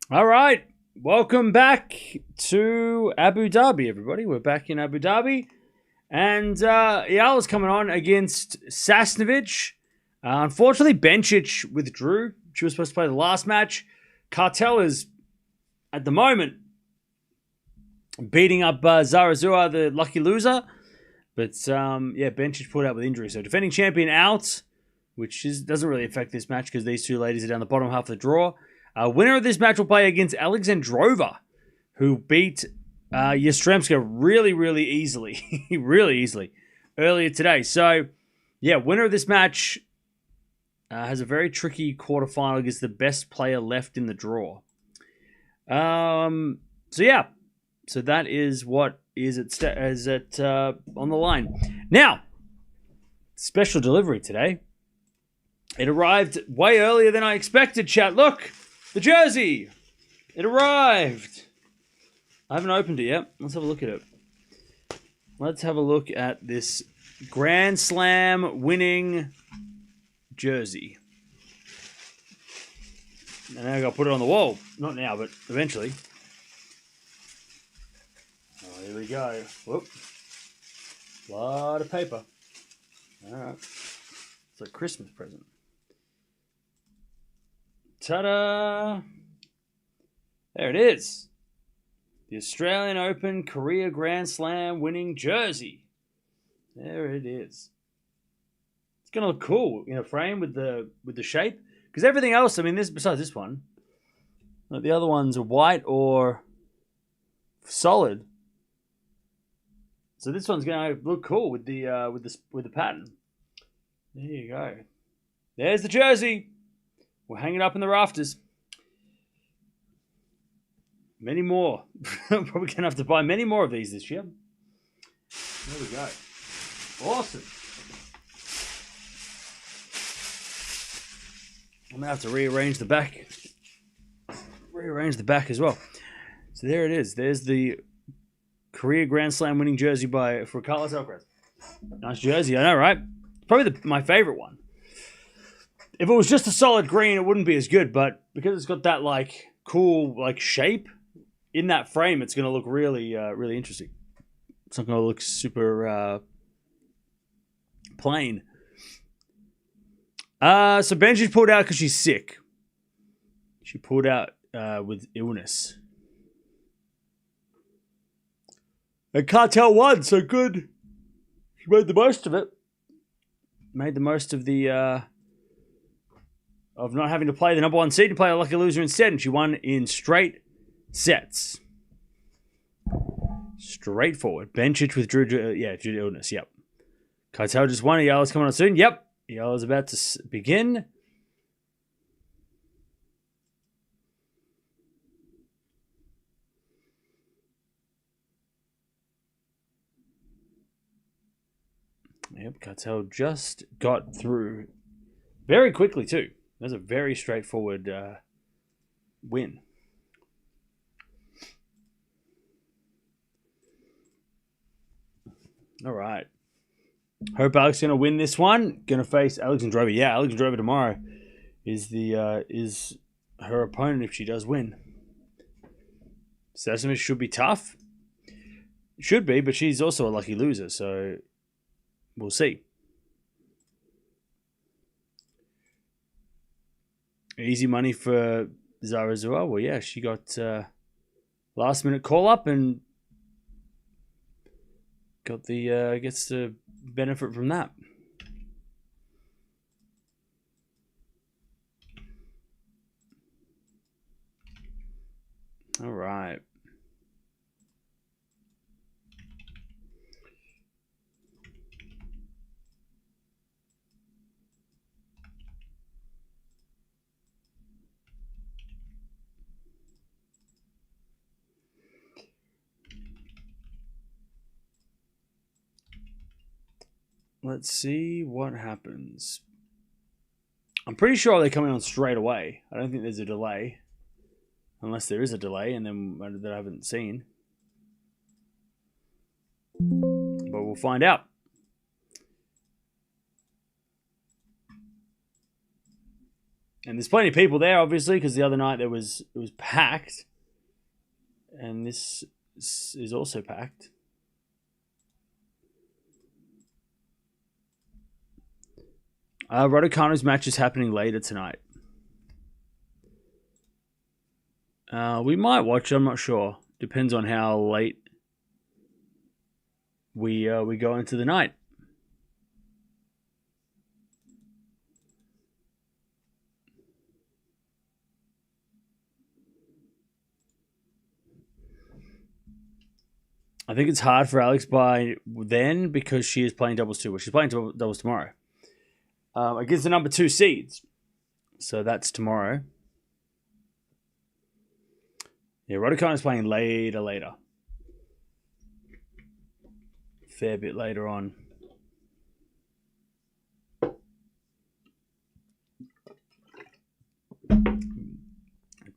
All right. Welcome back to Abu Dhabi, everybody. We're back in Abu Dhabi. And Eala's coming on against Sasnovich. Unfortunately, Bencic withdrew. She was supposed to play the last match. Cartel is, at the moment, beating up Zarazua, the lucky loser. But, Bencic pulled out with injury. So, defending champion out, which doesn't really affect this match because these two ladies are down the bottom half of the draw. Winner of this match will play against Alexandrova, who beat Yastremska really, really easily. Really easily. Earlier today. So, winner of this match has a very tricky quarterfinal against the best player left in the draw. So that is what is on the line. Now, special delivery today. It arrived way earlier than I expected, chat. Look! The jersey! It arrived! I haven't opened it yet. Let's have a look at it. Let's have a look at this Grand Slam winning jersey. And now I've got to put it on the wall. Not now, but eventually. Oh, here we go. Whoop. A lot of paper. Alright. It's a Christmas present. Ta-da! There it is. The Australian Open Korea Grand Slam winning jersey. There it is. It's gonna look cool in a frame with the shape. Because everything else, I mean, besides this one, the other ones are white or solid. So this one's gonna look cool with the pattern. There you go. There's the jersey. We'll hang it up in the rafters. Many more. Probably going to have to buy many more of these this year. There we go. Awesome. I'm going to have to rearrange the back. Rearrange the back as well. So there it is. There's the Korea Grand Slam winning jersey for Carlos Alcaraz. Nice jersey, I know, right? Probably my favorite one. If it was just a solid green, it wouldn't be as good, but because it's got that cool shape in that frame, it's going to look really, really interesting. It's not going to look super plain. So Benji's pulled out because she's sick. She pulled out with illness. And Cartel won, so good. She made the most of it. Made the most of the of not having to play the number one seed, to play a lucky loser instead, and she won in straight sets. Straightforward. Bencic withdrew due to illness. Yep. Cartel just won. Eala's coming on soon. Yep. Eala's about to begin. Yep. Cartel just got through very quickly too. That was a very straightforward win. All right. Hope Alex going to win this one. Going to face Alexandrova. Yeah, Alexandrova tomorrow is her opponent if she does win. Sasnovich should be tough. Should be, but she's also a lucky loser, so we'll see. Easy money for Zarazua. Well, yeah, she got last minute call up and got the gets to benefit from that. All right. Let's see what happens. I'm pretty sure they're coming on straight away. I don't think there's a delay. Unless there is a delay and then that I haven't seen. But we'll find out. And there's plenty of people there, obviously, because the other night it was packed. And this is also packed. Raducanu's match is happening later tonight. We might watch it, I'm not sure. Depends on how late we go into the night. I think it's hard for Alex by then because she is playing doubles too. Well, she's playing doubles tomorrow against the number 2 seeds. So that's tomorrow. Yeah, Raducanu is playing later. Fair bit later on.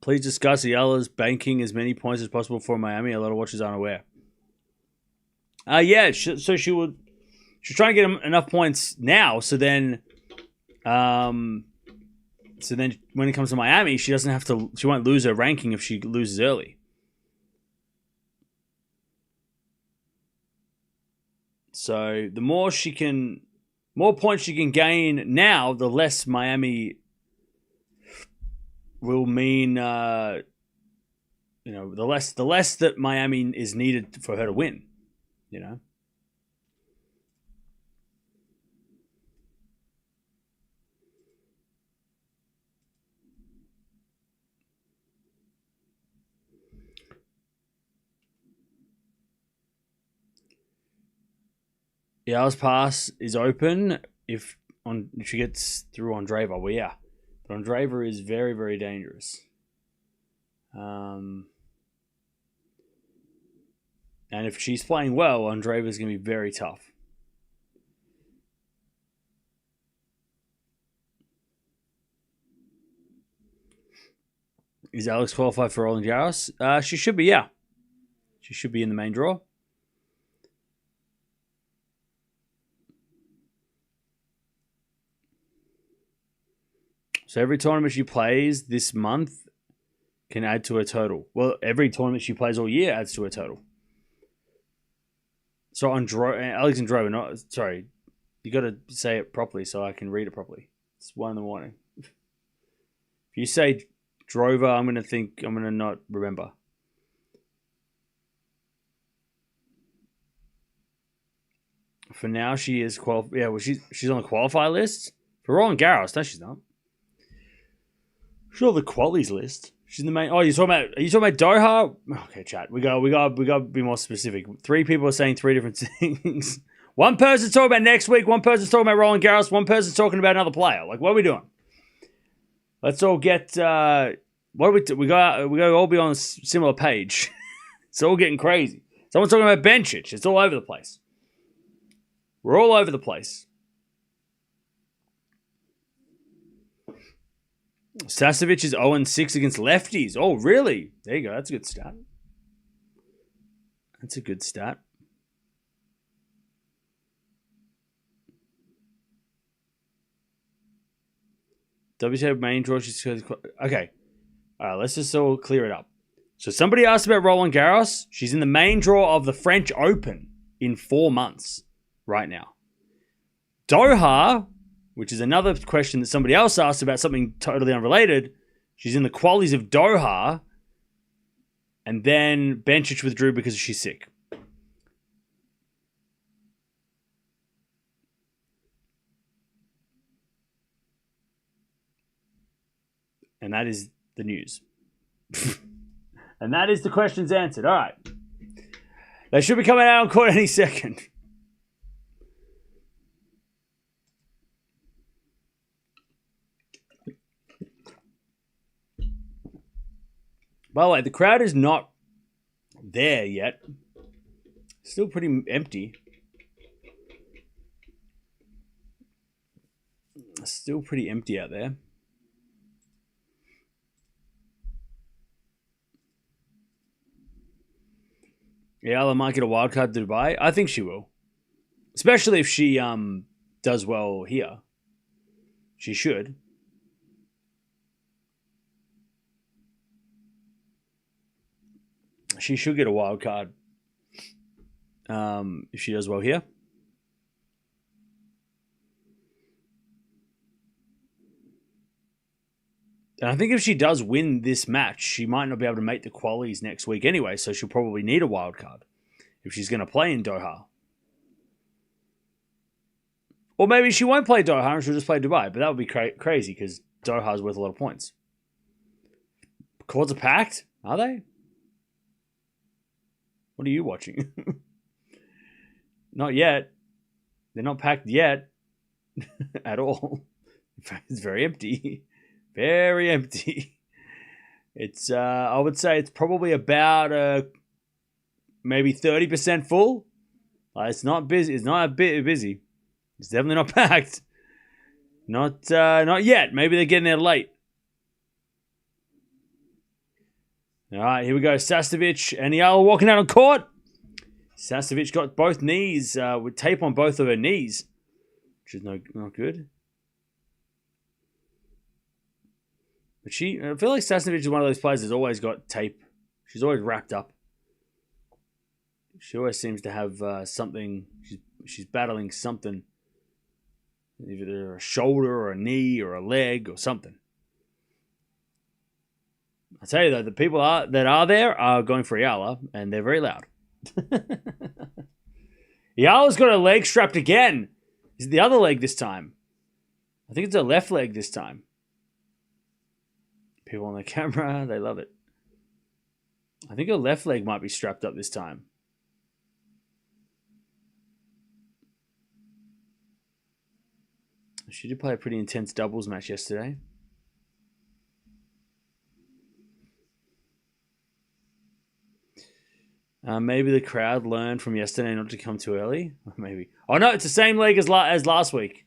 Please discuss Eala's banking as many points as possible for Miami. A lot of watchers aren't aware. Yeah, so she's trying to get enough points now, so then when it comes to Miami, she won't lose her ranking if she loses early. So the more points she can gain now, the less Miami will mean, the less that Miami is needed for her to win. Yao's pass is open if she gets through Andreeva. Well, yeah, but Andreeva is very, very dangerous. And if she's playing well, Andreeva is going to be very tough. Is Alex qualified for Roland Garros? She should be, yeah. She should be in the main draw. So every tournament she plays this month can add to her total. Well, every tournament she plays all year adds to her total. So Alexandra, sorry, you got to say it properly so I can read it properly. It's 1 a.m. If you say Drover, I'm going to not remember. For now, she is qualified. Yeah, well, she's on the qualifier list for Roland Garros. No, she's not. She's on the qualies list. She's in the main. Oh, are you talking about Doha? Okay, chat. We got to be more specific. 3 people are saying 3 different things. One person's talking about next week. One person's talking about Roland Garros. One person's talking about another player. Like, what are we doing? Let's all get. What are we got to all be on a similar page. It's all getting crazy. Someone's talking about Bencic. It's all over the place. We're all over the place. Sasnovich is 0-6 against lefties. Oh, really? There you go. That's a good stat. That's a good stat. WTA main draw. Okay. All right, let's just all clear it up. So somebody asked about Roland Garros. She's in the main draw of the French Open in 4 months right now. Doha, which is another question that somebody else asked about something totally unrelated. She's in the qualies of Doha. And then Bencic withdrew because she's sick. And that is the news. And that is the questions answered. All right. They should be coming out on court any second. By the way, the crowd is not there yet. Still pretty empty. Still pretty empty out there. Eala might get a wild card to Dubai. I think she will. Especially if she does well here. She should. She should get a wild card if she does well here. And I think if she does win this match, she might not be able to make the qualies next week anyway, so she'll probably need a wild card if she's going to play in Doha. Or maybe she won't play Doha and she'll just play Dubai, but that would be crazy because Doha is worth a lot of points. Courts are packed? Are they? What are you watching? Not yet. They're not packed yet at all. In fact, it's very empty. Very empty. It's I would say it's probably about maybe 30% full. It's not busy. It's not a bit busy. It's definitely not packed. Not yet. Maybe they're getting there late. All right, here we go. Sasnovich and Eala walking out on court. Sasnovich got both knees with tape on both of her knees, which is not good. But I feel like Sasnovich is one of those players that's always got tape. She's always wrapped up. She always seems to have something. She's battling something. Either a shoulder or a knee or a leg or something. I tell you though, the people that are there are going for Eala, and they're very loud. Eala's got her leg strapped again. Is it the other leg this time? I think it's her left leg this time. People on the camera, they love it. I think her left leg might be strapped up this time. She did play a pretty intense doubles match yesterday. Maybe the crowd learned from yesterday not to come too early. Maybe. Oh no, it's the same leg as last week.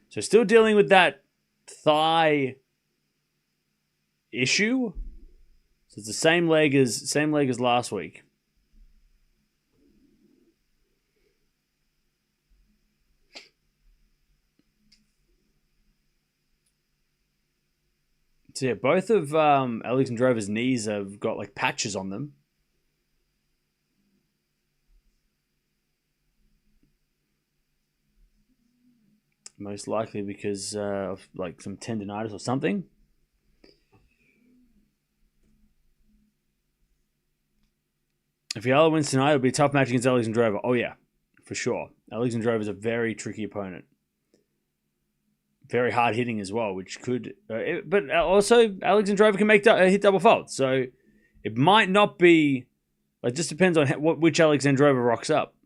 So still dealing with that thigh issue. So it's the same leg as last week. So yeah, both of Alexandrova's knees have got like patches on them. Most likely because of like some tendonitis or something. If Eala wins tonight, it'll be a tough match against Alexandrova. Oh yeah, for sure. Alexandrova is a very tricky opponent. Very hard hitting as well, which could... but also, Alexandrova can hit double faults. So it might not be... It just depends on which Alexandrova rocks up.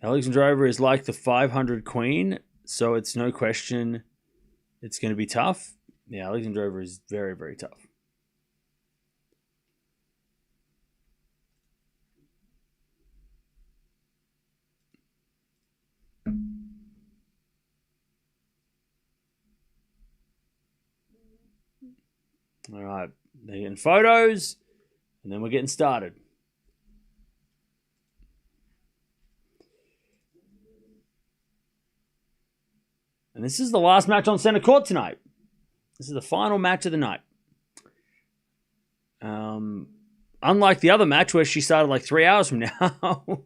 Alexandrova is like the 500 queen, so it's no question it's going to be tough. Yeah, Alexandrova is very, very tough. All right, they're getting photos, and then we're getting started. And this is the last match on center court tonight. This is the final match of the night. Unlike the other match where she started like 3 hours from now,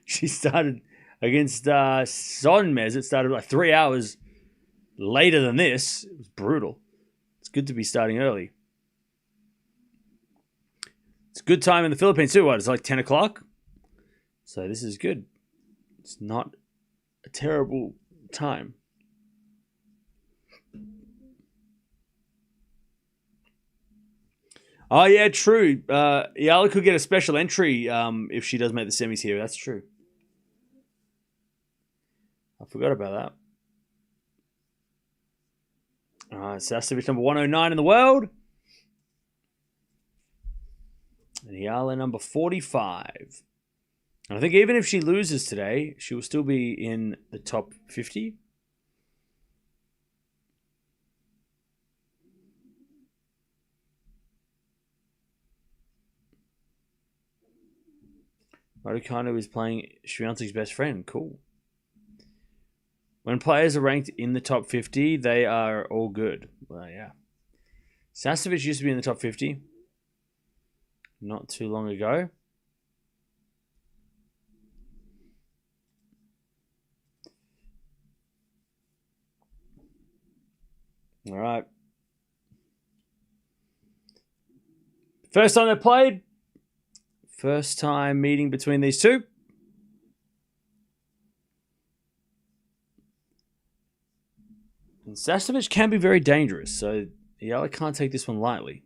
she started against Sonmez. It started like 3 hours later than this. It was brutal. It's good to be starting early. It's a good time in the Philippines too. What? It's like 10 o'clock. So this is good. It's not a terrible time. Oh, yeah, true. Eala could get a special entry if she does make the semis here. That's true. I forgot about that. Sasnovich number 109 in the world. And Eala number 45. And I think even if she loses today, she will still be in the top 50. Raducanu is playing Swiatek's best friend. Cool. When players are ranked in the top 50, they are all good. Well, yeah. Sasnovich used to be in the top 50 not too long ago. All right. First time they played. First time meeting between these two. And Sasnovich can be very dangerous, so Eala can't take this one lightly.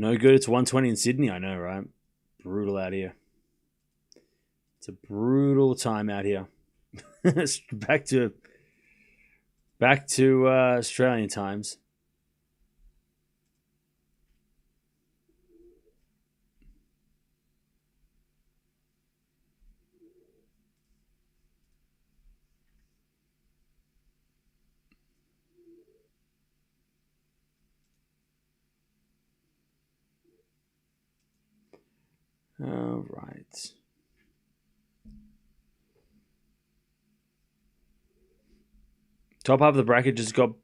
No good. It's 120 in Sydney. I know, right? Brutal out here. It's a brutal time out here. back to Australian times. All right. Top half of the bracket just got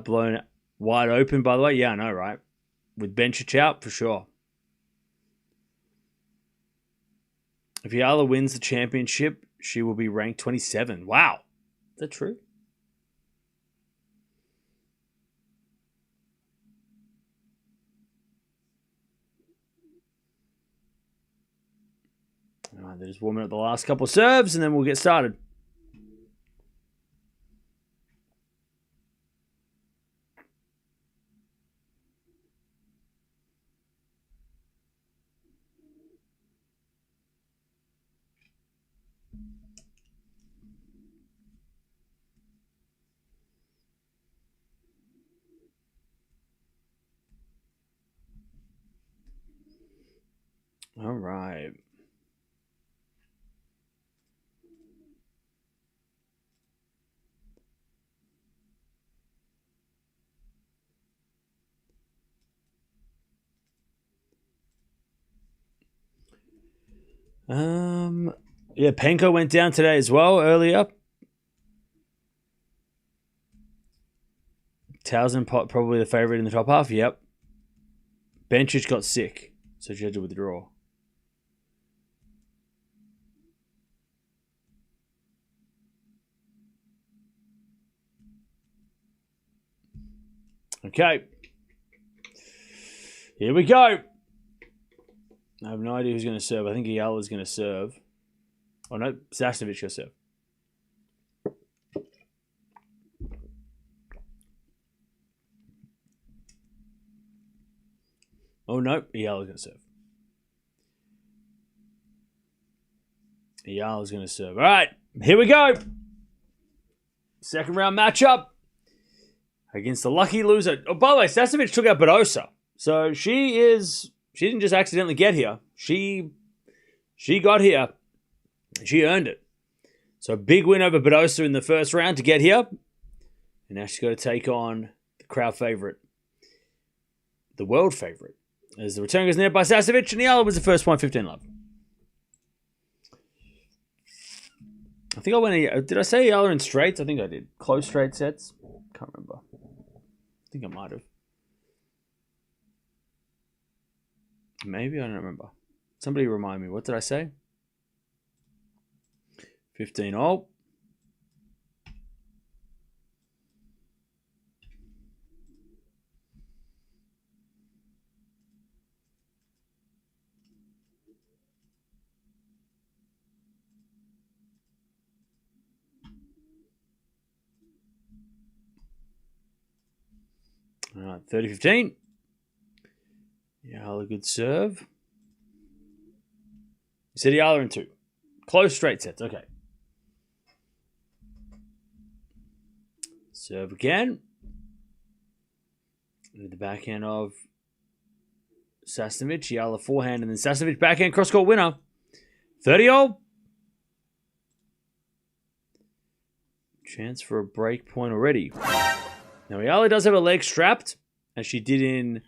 blown wide open, by the way. Yeah, I know, right? With Bencic out, for sure. If Eala wins the championship, she will be ranked 27. Wow. Is that true? All right, they're just warming up the last couple of serves, and then we'll get started. All right. Yeah, Penko went down today as well earlier. Townsend probably the favorite in the top half. Yep. Bencic got sick, so she had to withdraw. Okay. Here we go. I have no idea who's going to serve. I think Eala's going to serve. Oh, no. Sasnovich going to serve. Oh, no. Eala's going to serve. Eala's going to serve. All right. Here we go. Second round matchup against the lucky loser. Oh, by the way, Sasnovich took out Badosa. So she didn't just accidentally get here. She got here. She earned it. So big win over Badosa in the first round to get here. And now she's got to take on the crowd favorite. The world favorite. As the return goes net by Sasnovich, and Eala was the first one, 15-love. I think I went. Did I say Eala in straights? I think I did. Close straight sets. Can't remember. I think I might have. Maybe, I don't remember. Somebody remind me. What did I say? 15-all. All right, 30-15. Eala, good serve. You said Eala in two. Close straight sets, okay. Serve again. Into the backhand of Sasnovich. Eala forehand, and then Sasnovich backhand cross-court winner. 30-all. Chance for a break point already. Now, Eala does have a leg strapped, as she did in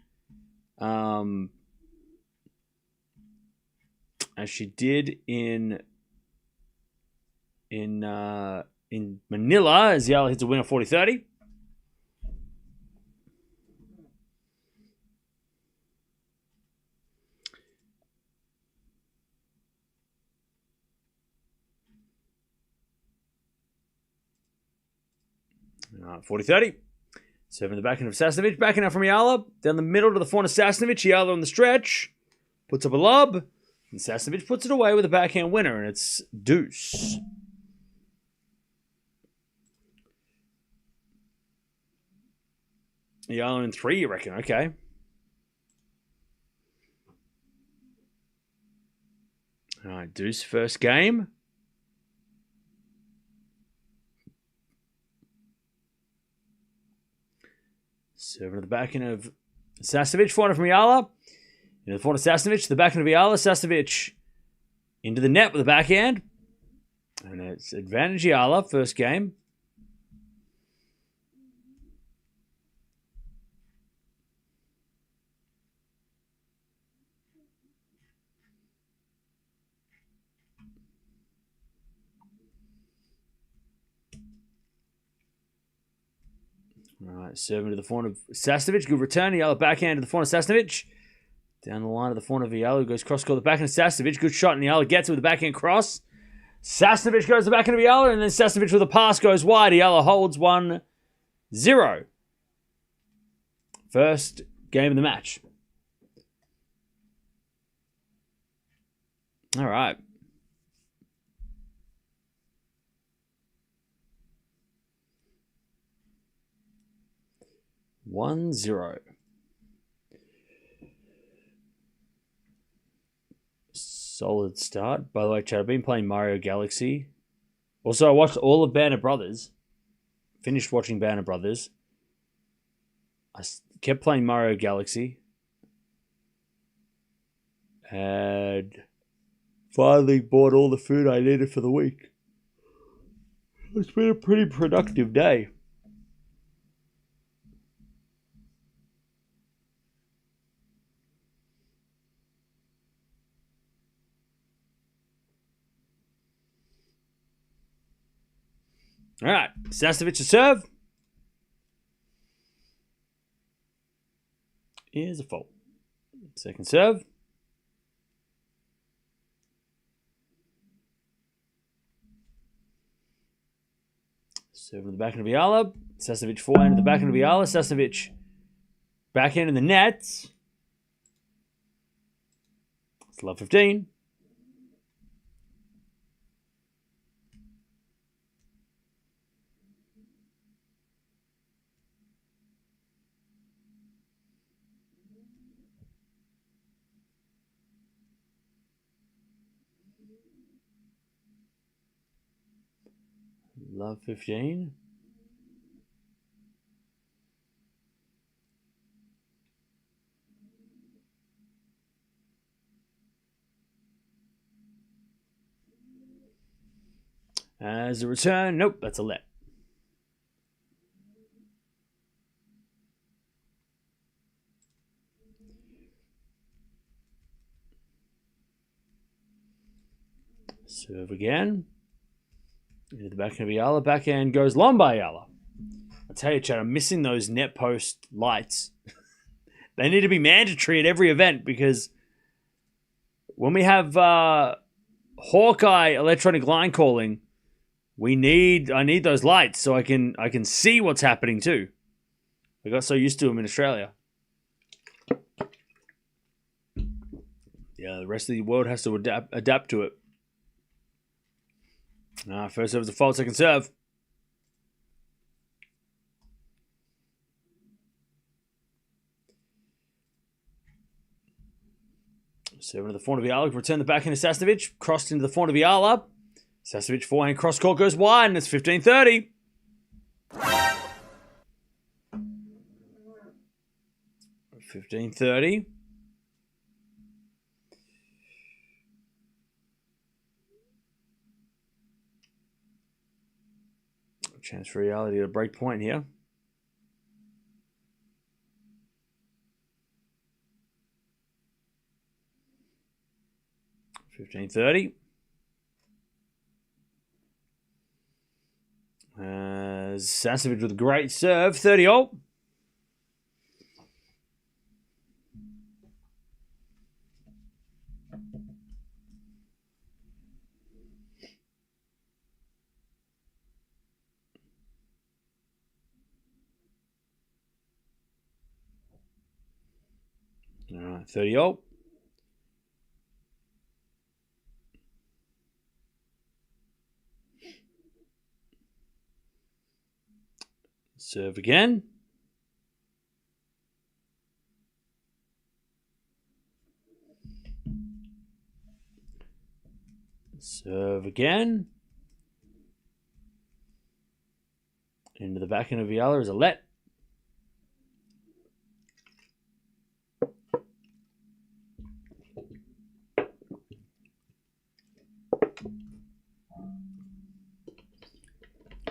Manila, as Eala hits a winner 40-30. All right, 40-30. Serving the backhand of Sasnovich. Backhand out from Eala. Down the middle to the forehand of Sasnovich. Eala on the stretch. Puts up a lob. And Sasnovich puts it away with a backhand winner. And it's deuce. Eala in 3, you reckon? Okay. All right, deuce first game. Serving to the backhand of Sasnovich, forehand from Eala. Into the forehand of Sasnovich, the backhand of Eala. Sasnovich into the net with the backhand. And it's advantage Eala, first game. All right, serving to the forehand of Sasnovich. Good return. Eala backhand to the forehand of Sasnovich. Down the line of the forehand of Eala, who goes cross-court. The backhand of Sasnovich. Good shot, and Eala gets it with the backhand cross. Sasnovich goes to the backhand of Eala, and then Sasnovich with a pass goes wide. Eala holds 1-0. First game of the match. All right. One zero. Solid start. By the way, Chad, I've been playing Mario Galaxy. Also, I watched all of Band of Brothers. Finished watching Band of Brothers. I kept playing Mario Galaxy. And finally bought all the food I needed for the week. It's been a pretty productive day. All right, Sasnovich to serve. Here's a fault. Second serve. Serve to the backhand of Eala. Sasnovich forehand to the backhand of Eala. Sasnovich backhand in the net. It's love 15. Love 15. As a return, nope, that's a let. Serve again. Into the backhand of Eala. Backhand goes long by Eala. I tell you, Chad, I'm missing those net post lights. They need to be mandatory at every event because when we have Hawkeye electronic line calling, I need those lights so I can see what's happening too. I got so used to them in Australia. Yeah, the rest of the world has to adapt to it. First serve is a fault, second serve. Serving to the forehand of Eala. Return the backhand to Sasnovich. Crossed into the forehand of Eala. Sasnovich forehand cross court goes wide, and it's 15-30. 15:30. Chance for reality at a break point here. $15.30. Sasnovich with a great serve. 30-all. All right, 30-all. Serve again. Serve again. Into the backhand of Eala is a let.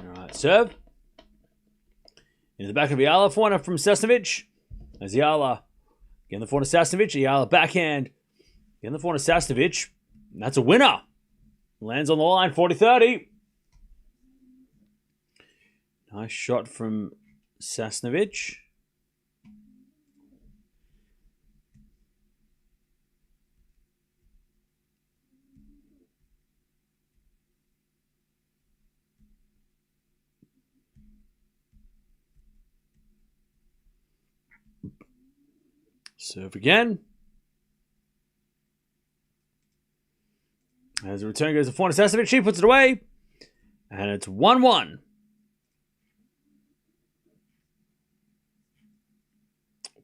All right, serve. Into the back of Eala, forehand from Sasnovich. As Eala getting the forehand of Sasnovich. Eala backhand. Getting the forehand of Sasnovich. And that's a winner. Lands on the line, 40-30. Nice shot from Sasnovich. Serve again. As the return goes to forehand Sasnovich, she puts it away. And it's 1-1.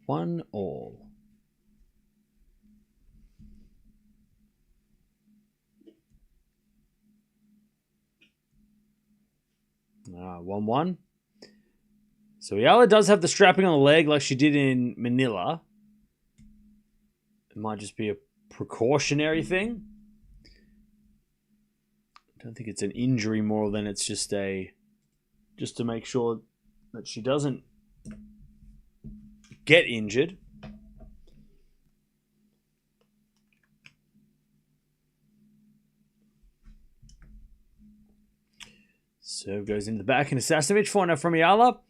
1-all. Ah, 1-1. So Eala does have the strapping on the leg like she did in Manila. It might just be a precautionary thing. I don't think it's an injury more than it's just to make sure that she doesn't get injured. Serve goes into the back into Sasnovich. Forehand from Eala.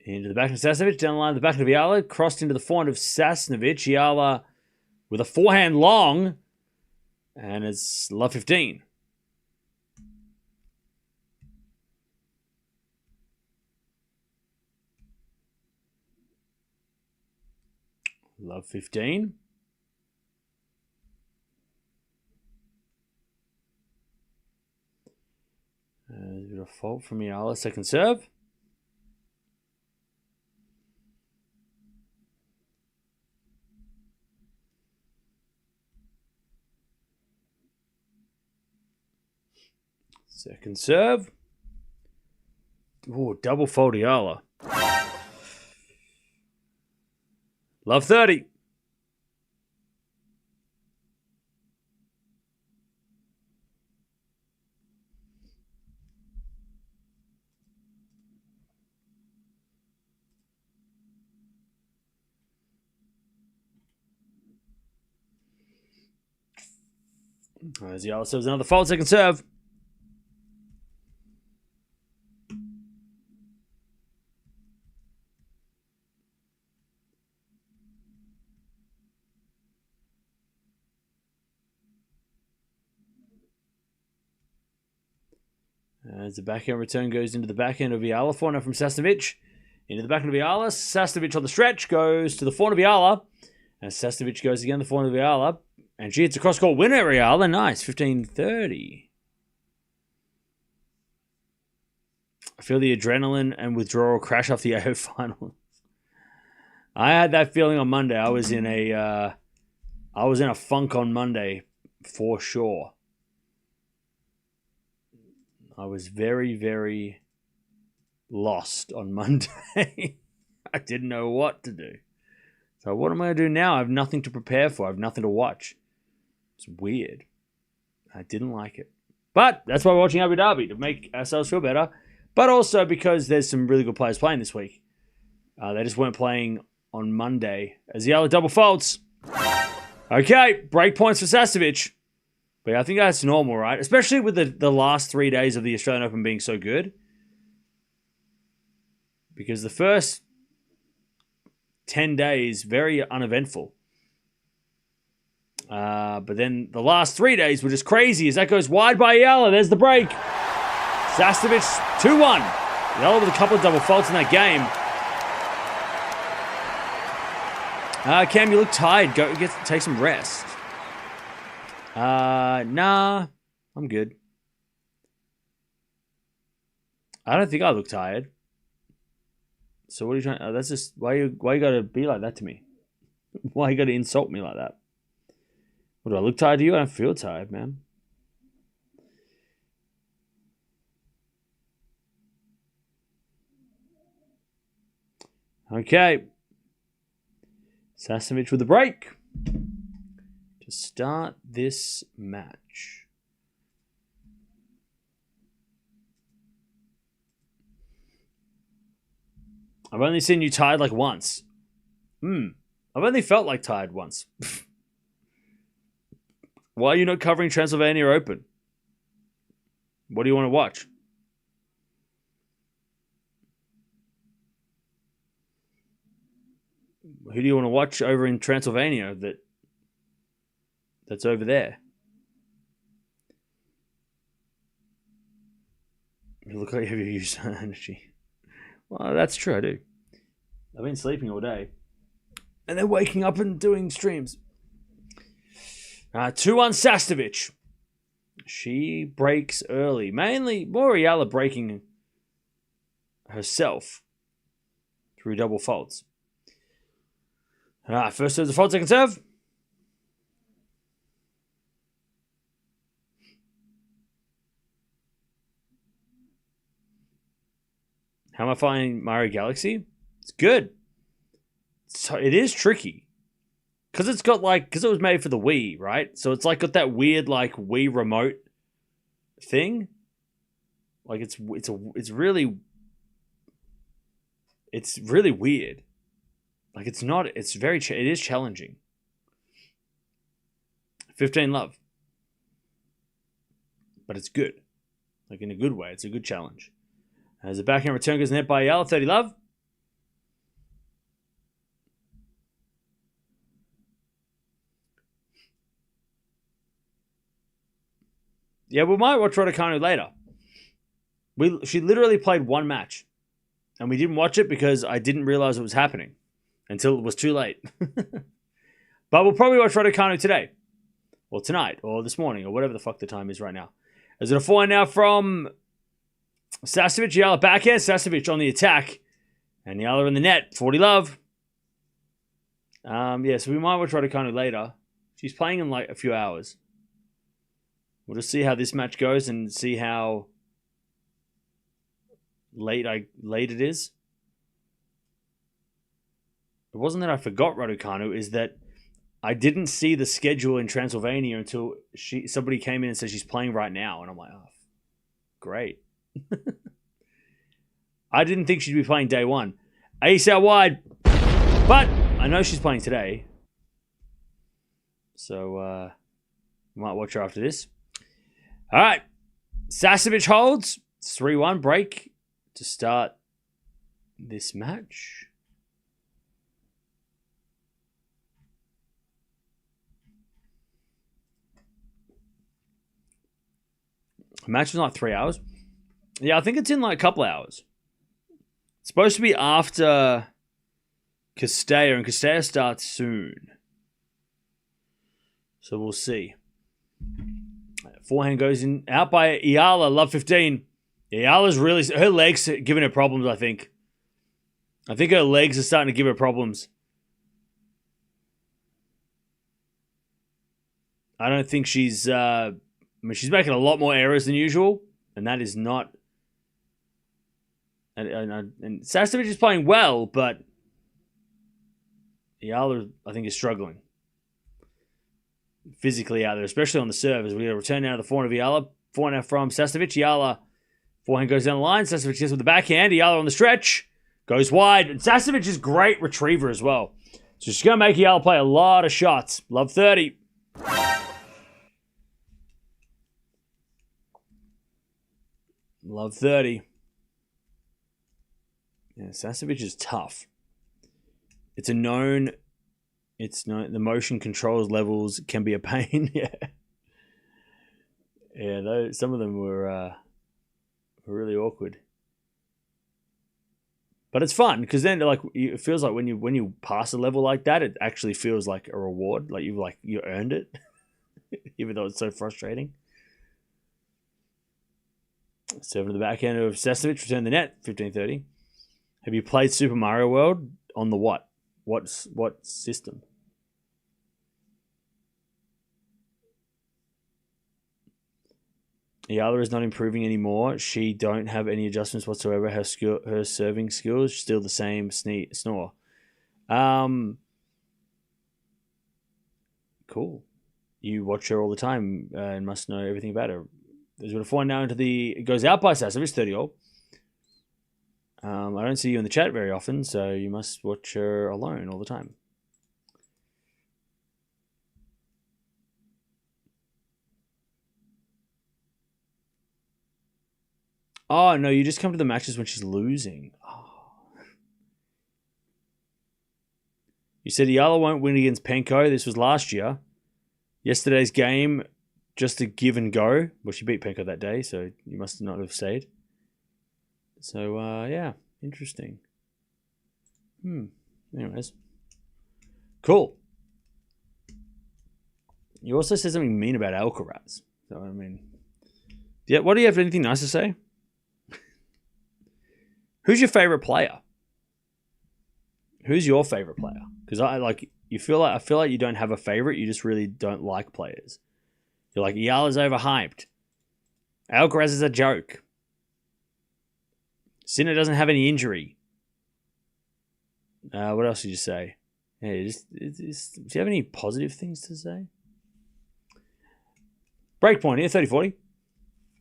Into the back of Sasnovich. Down the line, the back of Eala. Crossed into the forehand of Sasnovich. Eala with a forehand long. And it's love 15. Love 15. There's a bit of fault from Eala. Second serve. Second serve. Oh, double fault Eala. Love 30. As Eala serves another fault, second serve. As the backhand return goes into the backhand of Eala, forehand from Sasnovich. Into the backhand of Eala. Sasnovich on the stretch goes to the forehand of Eala. As Sasnovich goes again, the forehand of Eala. And she hits a cross-court winner, Eala. Nice, 15-30. I feel the adrenaline and withdrawal crash off the AO finals. I had that feeling on Monday. I was in a funk on Monday, for sure. I was very, very lost on Monday. I didn't know what to do. So what am I going to do now? I have nothing to prepare for. I have nothing to watch. It's weird. I didn't like it. But that's why we're watching Abu Dhabi, to make ourselves feel better. But also because there's some really good players playing this week. They just weren't playing on Monday. As Eala double faults. Okay, break points for Sasnovich. But I think that's normal, right? Especially with the last 3 days of the Australian Open being so good. Because the first 10 days, very uneventful. But then the last 3 days were just crazy as that goes wide by Eala. There's the break. Sasnovich 2-1. Eala with a couple of double faults in that game. Cam, you look tired. Go take some rest. Nah, I'm good. I don't think I look tired. So what are you trying? That's just why you gotta be like that to me. Why you gotta insult me like that? What, do I look tired to you? I don't feel tired, man. Okay. Sasnovich with a break to start this match. I've only seen you tired like once. I've only felt like tired once. Why are you not covering Transylvania Open? What do you want to watch? Who do you want to watch over in Transylvania that's over there? You look like you have used energy. Well, that's true, I do. I've been sleeping all day. And then waking up and doing streams. 2-1 Sasnovich. She breaks early. Mainly, more Eala breaking herself through double faults. First serve the fault, second serve. How am I finding Mario Galaxy? It's good. So it is tricky. Because it's got because it was made for the Wii, right? So it's got that weird Wii remote thing. It's really weird. It is challenging. 15 love. But it's good. In a good way. It's a good challenge. As the backhand return goes net by Eala, 30 love. Yeah, we might watch Raducanu later. She literally played one match. And we didn't watch it because I didn't realize it was happening until it was too late. But we'll probably watch Raducanu today. Or tonight. Or this morning. Or whatever the fuck the time is right now. Is it a 4 now from Sasnovich? Eala backhand. Sasnovich on the attack. And Eala in the net. 40 love. So we might watch Raducanu later. She's playing in a few hours. We'll just see how this match goes and see how late it is. It wasn't that I forgot Raducanu, is that I didn't see the schedule in Transylvania until somebody came in and said she's playing right now. And I'm like, oh, great. I didn't think she'd be playing day one. Ace out wide. But I know she's playing today. So we might watch her after this. All right. Sasnovich holds. 3-1 break to start this match. The match was 3 hours. Yeah, I think it's in a couple hours. It's supposed to be after Castella, and Castella starts soon. So we'll see. Forehand goes in, out by Eala, love 15. Eala's really, her legs are giving her problems, I think. I think her legs are starting to give her problems. I don't think she's, she's making a lot more errors than usual, and that is not, and Sasnovich is playing well, but Eala, I think, is struggling physically out there, especially on the serve. As we got to return now to the forehand of Eala. Forehand from Sasnovich. Eala, forehand goes down the line. Sasnovich gets with the backhand. Eala on the stretch. Goes wide. And Sasnovich is great retriever as well. So she's going to make Eala play a lot of shots. Love 30. Love 30. Yeah, Sasnovich is tough. It's a known... It's known... The motion controls levels can be a pain. Yeah. Yeah, some of them were really awkward. But it's fun because then, like, it feels like when you pass a level like that, it actually feels like a reward. Like you earned it, even though it's so frustrating. Serving to the backhand of Sasnovich, return the net, 15-30. Have you played Super Mario World on the what? What system? Eala is not improving anymore. She don't have any adjustments whatsoever. Her serving skills still the same. Snore. Cool. You watch her all the time and must know everything about her. There's a forehand now into the... It goes out by Sasnovich, 30-all. I don't see you in the chat very often, so you must watch her alone all the time. Oh, no, you just come to the matches when she's losing. Oh. You said Eala won't win against Penko. This was last year. Yesterday's game, just a give and go. Well, she beat Penko that day, so you must not have stayed. So, yeah, interesting. Anyways. Cool. You also said something mean about Alcaraz. So, I mean... Yeah, what do you have anything nice to say? Who's your favorite player? Who's your favorite player? Because I feel like you don't have a favorite. You just really don't like players. You're like, Eala's overhyped. Alcaraz is a joke. Sinner doesn't have any injury. What else did you say? Yeah, do you have any positive things to say? Breakpoint here, 30-40.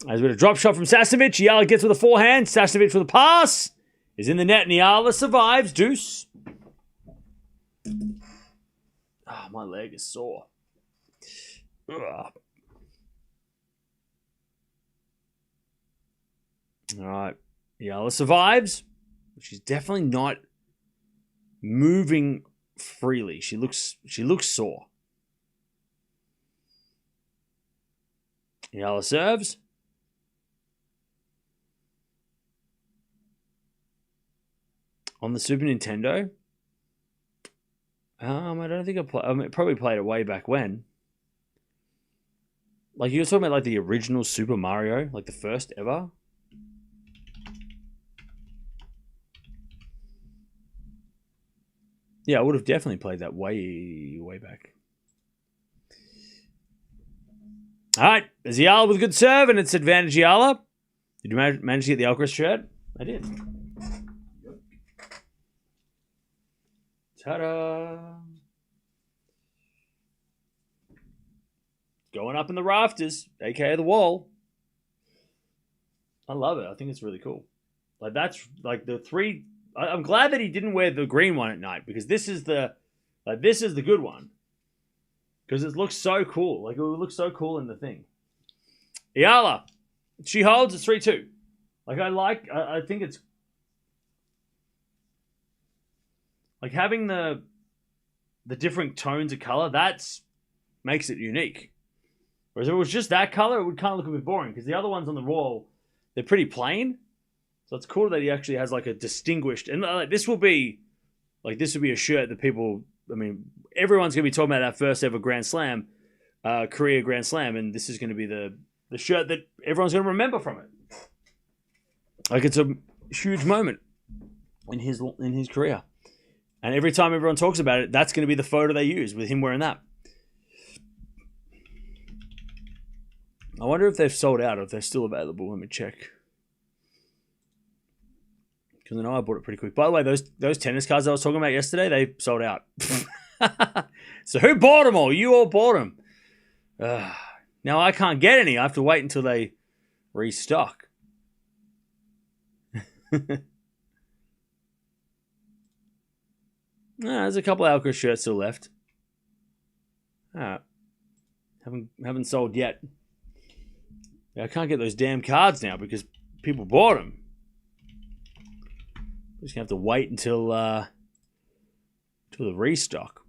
As with a drop shot from Sasnovich, Eala gets with a forehand. Sasnovich with a pass. Is in the net, and Eala survives. Deuce. Oh, my leg is sore. Ugh. All right. Eala survives. She's definitely not moving freely. She looks sore. Eala serves. On the Super Nintendo, I don't think I probably played it way back when. Like, you were talking about, like, the original Super Mario, like the first ever. Yeah, I would have definitely played that way back. All right, there's Eala with a good serve, and it's advantage Eala. Did you manage to get the Alcaraz shirt? I did. Ta-da! Going up in the rafters, aka the wall. I love it. I think it's really cool. Like, that's like the three. I'm glad that he didn't wear the green one at night, because this is the good one. Because it looks so cool. Like, it would look so cool in the thing. Eala, she holds. It's 3-2. Like, I think it's like having the different tones of color. That's makes it unique. Whereas if it was just that color, it would kind of look a bit boring, because the other ones on the wall, they're pretty plain. So it's cool that he actually has like a distinguished, and this would be a shirt that people, I mean, everyone's going to be talking about that first ever Grand Slam, career Grand Slam, and this is going to be the shirt that everyone's going to remember from it. Like, it's a huge moment in his career. And every time everyone talks about it, that's going to be the photo they use with him wearing that. I wonder if they've sold out or if they're still available. Let me check. Because I know I bought it pretty quick. By the way, those tennis cards I was talking about yesterday, they sold out. So who bought them all? You all bought them. Now I can't get any. I have to wait until they restock. There's a couple of Alcaraz shirts still left. Haven't sold yet. I can't get those damn cards now because people bought them. I'm just gonna have to wait until the restock.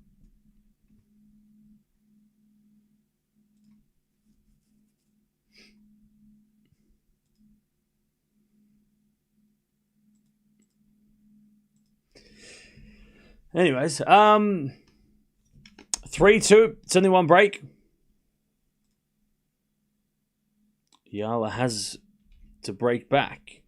Anyways, 3-2. It's only one break. Eala has to break back.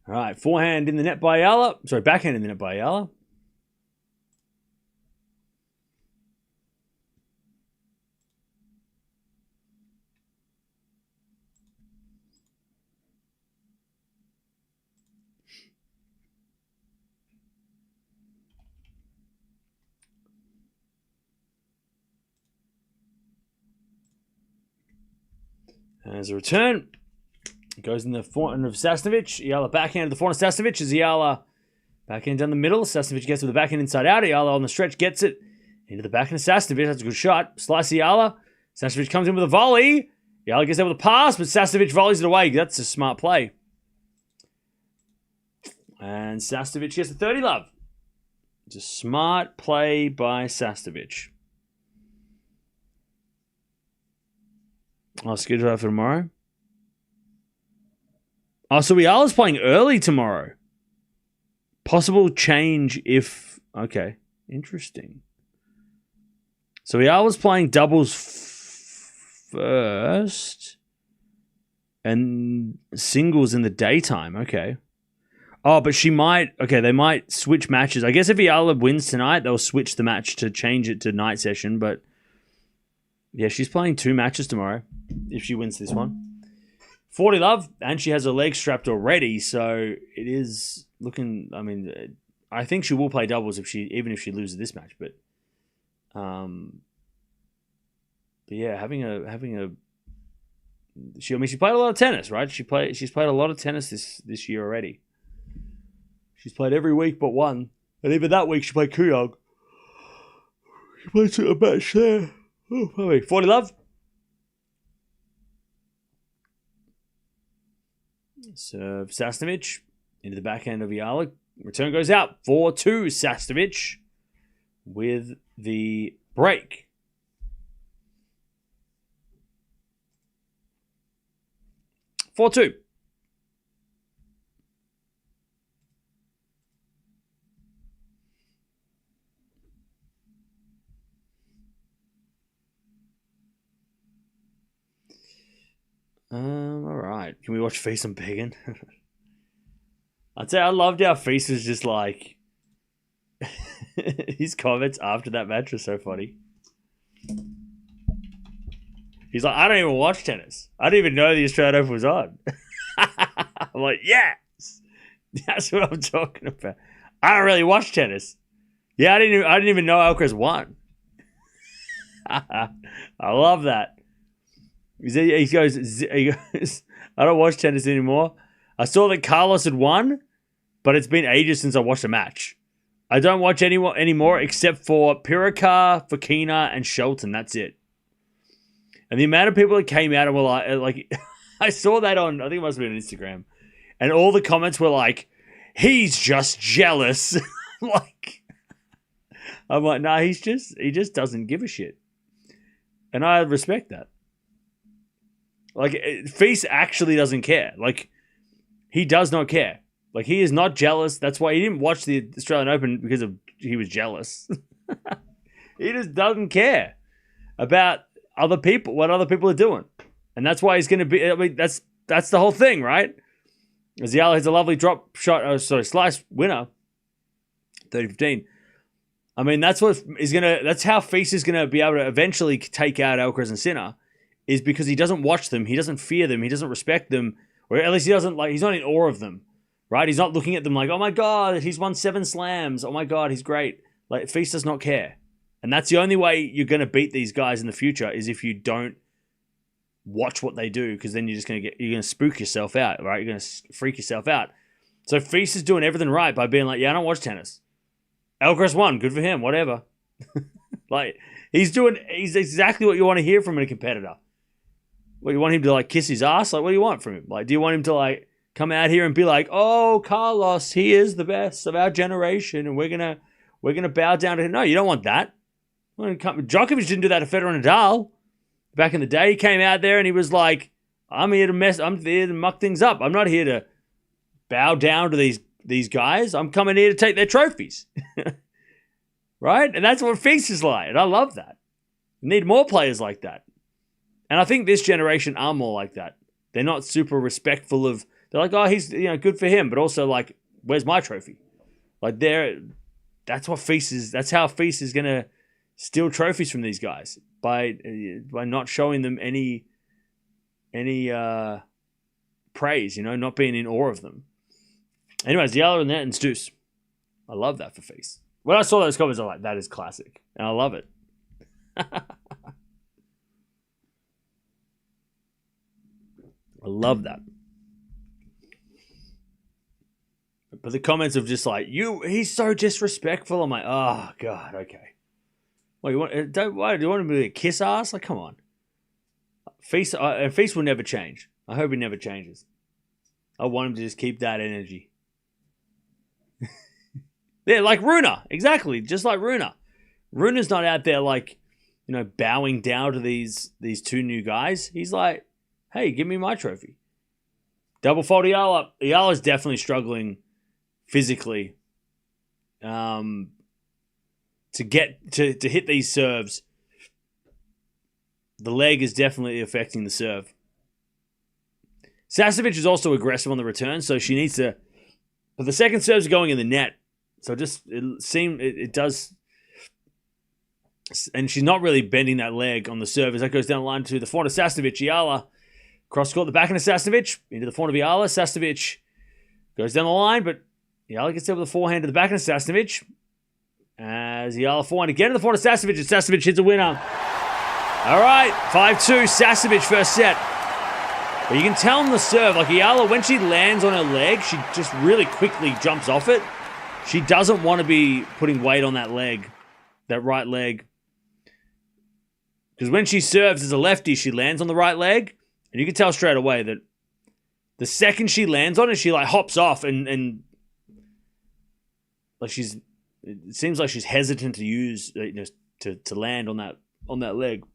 All right, forehand in the net by Eala. Sorry, backhand in the net by Eala. As a return, it goes in the forehand of Sasnovich. Eala backhand of the forehand of Sasnovich as Eala backhand down the middle. Sasnovich gets with the backhand inside out. Eala on the stretch gets it into the backhand of Sasnovich. That's a good shot. Slice Eala. Sasnovich comes in with a volley. Eala gets there with a pass, but Sasnovich volleys it away. That's a smart play. And Sasnovich gets the 30 love. It's a smart play by Sasnovich. I'll schedule that for tomorrow. Oh, so Eala's playing early tomorrow. Possible change if... Okay, interesting. So Eala's playing doubles first and singles in the daytime. Okay. Oh, but she might... Okay, they might switch matches. I guess if Eala wins tonight, they'll switch the match to change it to night session, but... Yeah, she's playing 2 matches tomorrow if she wins this one. 40 love, and she has her leg strapped already, so it is looking... I mean, I think she will play doubles even if she loses this match, but yeah, having a she played a lot of tennis, right? She's played a lot of tennis this year already. She's played every week but one, and even that week she played Kuyog. She played a match there. Oh, 40 love. Serve Sasnovich into the backhand of Eala. Return goes out. 4-2 Sasnovich with the break. Four two. All right. Can we watch Feast on Pagan? I'd say I loved how Feast was just like... his comments after that match were so funny. He's like, I don't even watch tennis. I didn't even know the Australian Open was on. I'm like, yes! That's what I'm talking about. I don't really watch tennis. Yeah, I didn't even know Alcaraz won. I love that. He goes, I don't watch tennis anymore. I saw that Carlos had won, but it's been ages since I watched a match. I don't watch anyone anymore except for Pirikar, Fokina, and Shelton. That's it. And the amount of people that came out and were like I saw that on, I think it must have been on Instagram, and all the comments were like, he's just jealous. I'm like, nah, he just doesn't give a shit. And I respect that. Like, Feast actually doesn't care. Like, he does not care. Like, he is not jealous. That's why he didn't watch the Australian Open because he was jealous. He just doesn't care about other people, what other people are doing. And that's why he's going to be, I mean, that's the whole thing, right? As Eala hits a lovely drop shot, slice winner, 30-15. I mean, that's how Fils is gonna be able to eventually take out Alcaraz and Sinner, is because he doesn't watch them, he doesn't fear them, he doesn't respect them, or at least he's not in awe of them, right? He's not looking at them like, oh my god, he's won 7 slams, oh my god, he's great. Like, Fils does not care, and that's the only way you're gonna beat these guys in the future is if you don't watch what they do, because then you're gonna spook yourself out, right? You're gonna freak yourself out. So Fils is doing everything right by being like, yeah, I don't watch tennis. Alcaraz won. Good for him. Whatever. Like, he's exactly what you want to hear from a competitor. What, you want him to, like, kiss his ass? Like, what do you want from him? Like, do you want him to, like, come out here and be like, oh, Carlos, he is the best of our generation, and we're gonna bow down to him? No, you don't want that. Djokovic didn't do that to Federer and Nadal. Back in the day, he came out there and he was like, I'm here to muck things up. I'm not here to bow down to these guys. I'm coming here to take their trophies. Right? And that's what Fils is like. And I love that. We need more players like that. And I think this generation are more like that. They're not super respectful of, they're like, oh, he's, good for him, but also like, where's my trophy? Like, that's how Fils is going to steal trophies from these guys, by not showing them any praise, not being in awe of them. Anyways, Eala and that and Deuce. I love that for Fils. When I saw those comments, I was like, that is classic. And I love it. I love that. But the comments of just like, he's so disrespectful. I'm like, oh, God, okay. Well, do you want him to be a kiss ass? Like, come on. Fils will never change. I hope he never changes. I want him to just keep that energy. Yeah, like Runa. Exactly. Just like Runa. Runa's not out there like, bowing down to these 2 new guys. He's like, hey, give me my trophy. Double fault Eala. Eala's definitely struggling physically. To get to hit these serves. The leg is definitely affecting the serve. Sasnovich is also aggressive on the return, so she needs to. But the second serve's going in the net, so it does. And she's not really bending that leg on the serve as that goes down the line to the forehand of Sasnovich. Eala cross court, the backhand of Sasnovich into the forehand of Eala. Sasnovich goes down the line, but Eala gets there with the forehand to the backhand of Sasnovich. As Eala forehand again to the forehand of Sasnovich, and Sasnovich hits a winner. All right, 5-2, Sasnovich first set. But you can tell on the serve, like Eala, when she lands on her leg, she just really quickly jumps off it. She doesn't want to be putting weight on that leg, that right leg. Because when she serves as a lefty, she lands on the right leg. And you can tell straight away that the second she lands on it, she like hops off and like it seems like she's hesitant to use, to land on that leg.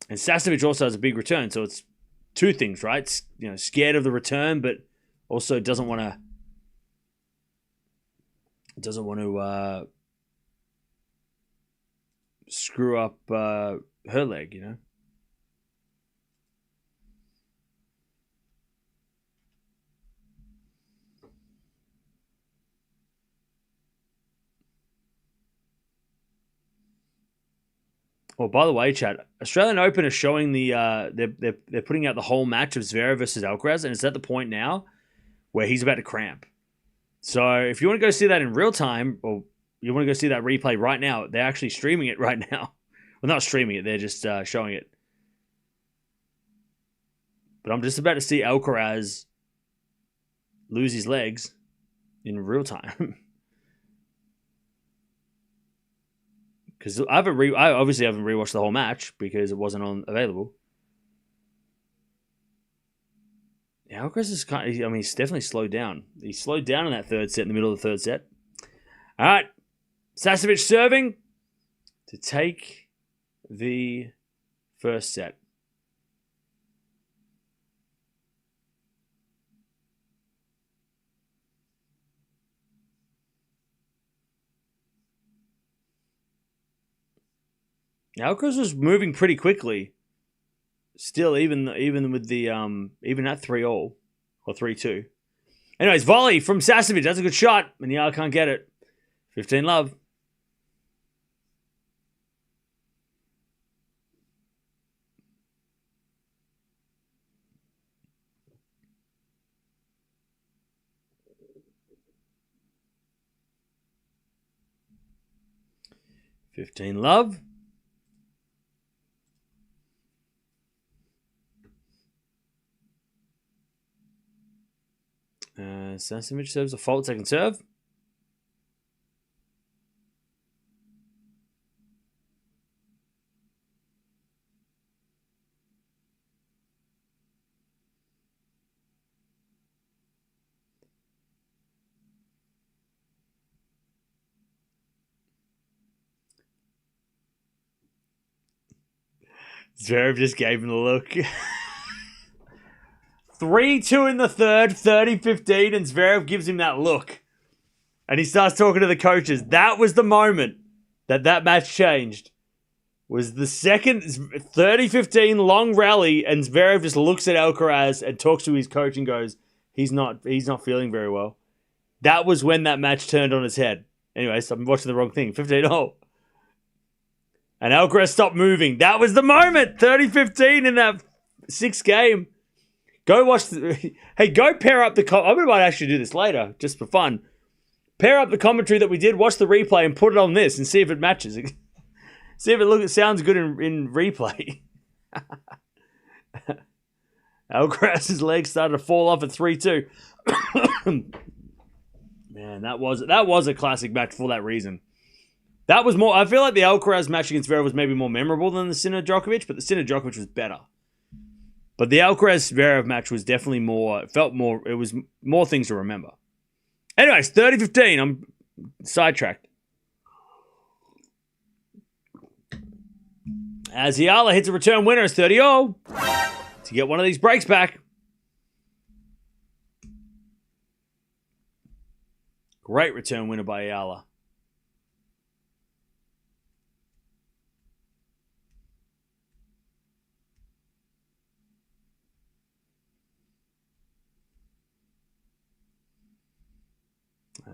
And Sasnovich also has a big return, so it's 2 things, right? Scared of the return, but also doesn't want to screw up her leg, Well, by the way, Chad, Australian Open are showing they're putting out the whole match of Zverev versus Alcaraz, and it's at the point now where he's about to cramp. So if you want to go see that in real time, or you want to go see that replay right now, they're actually streaming it right now. Well, not streaming it, they're just showing it. But I'm just about to see Alcaraz lose his legs in real time. Because I obviously haven't rewatched the whole match because it wasn't available. Yeah, Alcaraz is he's definitely slowed down. He slowed down in that third set, in the middle of the third set. All right, Sasnovich serving to take the first set. Alcaraz was moving pretty quickly. still, even with the even at 3-all or 3-2. Anyways, volley from Sasnovich. That's a good shot, and Eala can't get it. 15-love. $15-love. Sasnovich serves a fault second serve. Zverev just gave him the look. 3-2 in the third, 30-15, and Zverev gives him that look. And he starts talking to the coaches. That was the moment that match changed. Was the second 30-15 long rally, and Zverev just looks at Alcaraz and talks to his coach and goes, he's not feeling very well. That was when that match turned on its head. Anyways, I'm watching the wrong thing. 15-0. And Alcaraz stopped moving. That was the moment. 30-15 in that sixth game. Go watch. Hey, go pair up the. I might actually do this later, just for fun. Pair up the commentary that we did. Watch the replay and put it on this and see if it matches. See if it sounds good in replay. Alcaraz's legs started to fall off at 3-2. Man, that was a classic match for that reason. That was more. I feel like the Alcaraz match against Zverev was maybe more memorable than the Sinner Djokovic, but the Sinner Djokovic was better. But the Alcaraz Zverev match was definitely more. It felt more. It was more things to remember. Anyways, 30-15. I'm sidetracked. As Eala hits a return winner, it's 30-0 to get one of these breaks back. Great return winner by Eala.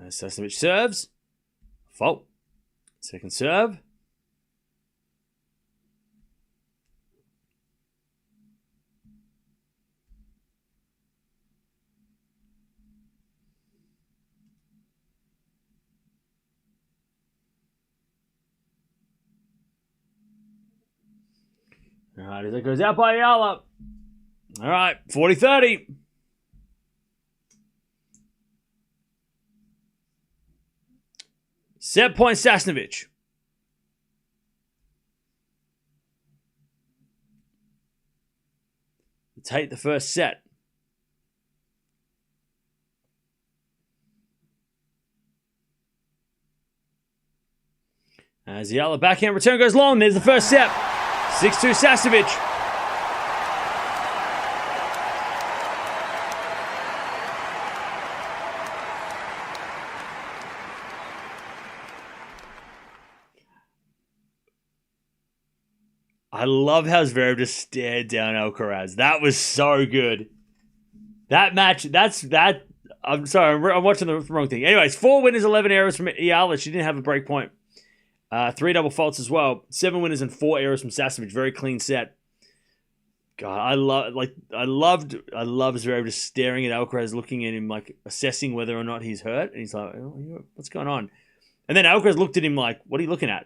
Sasnovich serves. Fault. Second serve. All right, that goes out by Eala. All right, 40-30. Set point Sasnovich. Take the first set. As the Eala backhand return goes long, there's the first set. 6-2 Sasnovich. I love how Zverev just stared down Alcaraz. That was so good. That match, I'm sorry, I'm watching the wrong thing. Anyways, 4 winners, 11 errors from Eala. She didn't have a break point. 3 double faults as well. 7 winners and 4 errors from Sasnovich. Very clean set. God, I love Zverev just staring at Alcaraz, looking at him, like assessing whether or not he's hurt. And he's like, oh, what's going on? And then Alcaraz looked at him like, what are you looking at?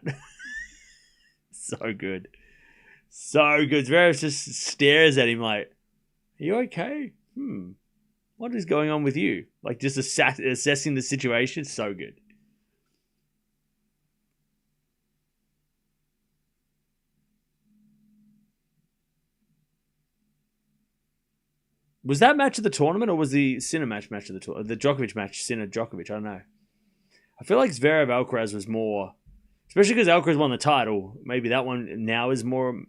So good. So good. Zverev just stares at him like, are you okay? What is going on with you? Like just assessing the situation. So good. Was that match of the tournament, or was the Sinner match of the tournament? The Djokovic match, Sinner Djokovic, I don't know. I feel like Zverev Alcaraz was more, especially because Alcaraz won the title. Maybe that one now is more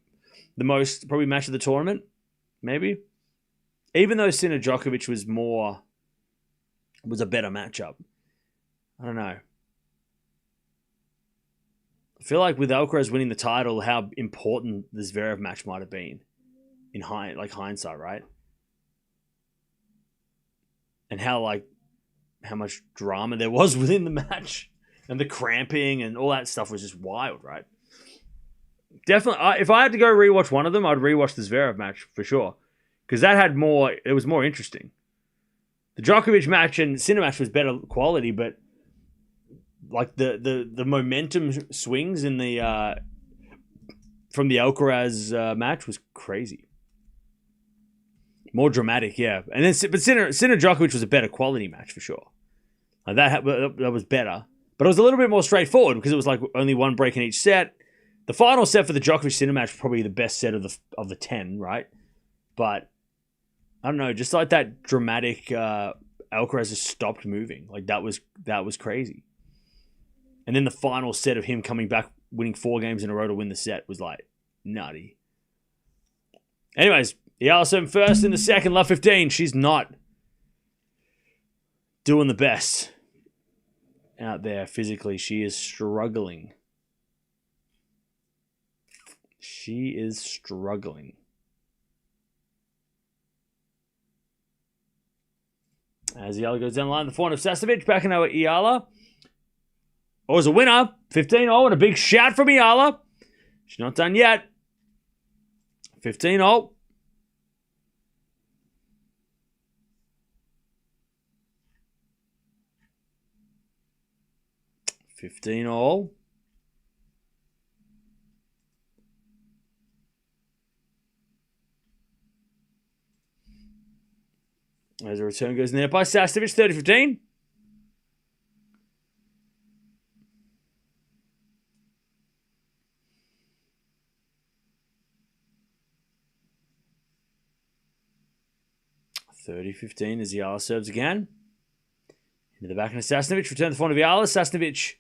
the most probably match of the tournament. Maybe, even though Sinner Djokovic was a better matchup. I don't know. I feel like with Alcaraz winning the title, how important the Zverev match might have been in hindsight, right? And how much drama there was within the match, and the cramping and all that stuff was just wild, right? Definitely, if I had to go rewatch one of them, I'd rewatch the Zverev match for sure, because that had more. It was more interesting. The Djokovic match and Sinner match was better quality, but like the momentum swings in the from the Alcaraz match was crazy. More dramatic, yeah. And then, but Sinner Djokovic was a better quality match for sure. That was better, but it was a little bit more straightforward because it was like only one break in each set. The final set for the Djokovic Sinner match was probably the best set of the 10, right? But I don't know, just like that dramatic Alcaraz just stopped moving. Like that was crazy. And then the final set of him coming back, winning 4 games in a row to win the set was like nutty. Anyways, Eala serving first in the second, love 15. She's not doing the best out there physically. She is struggling. As Eala goes down the line, the forehand of Sasnovich, back in over Eala. Oh, as a winner, 15-0, and a big shout from Eala. She's not done yet. 15-0. As a return goes in there by Sasnovich, 30-15. As Eala serves again. Into the back of Sasnovich. Return the forehand of Eala. Sasnovich,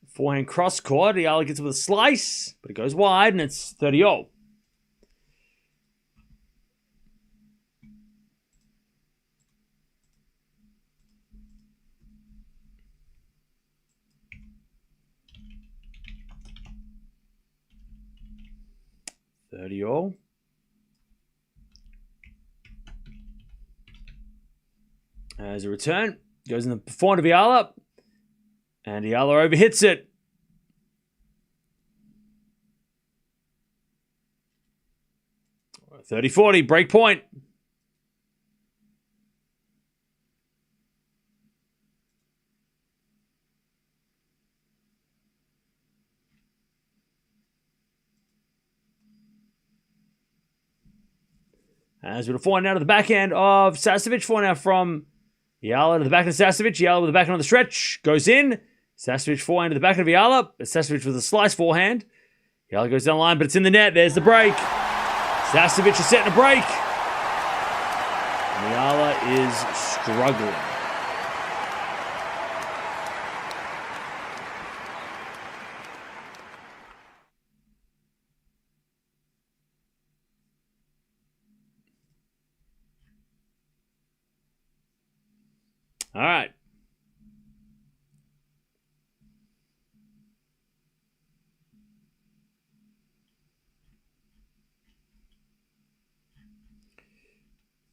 forehand cross court. Eala gets it with a slice, but it goes wide, and it's 30-0. As a return, goes in the forehand of Eala, and Eala overhits it. $30-40, break point. As with a forehand out of the backhand of Sasnovich, forehand out from Eala to the back of Sasnovich. Eala with the backhand on the stretch. Goes in. Sasnovich forehand to the back of Eala. Sasnovich with a slice forehand. Eala goes down the line, but it's in the net. There's the break. Sasnovich is setting a break. And Eala is struggling. All right.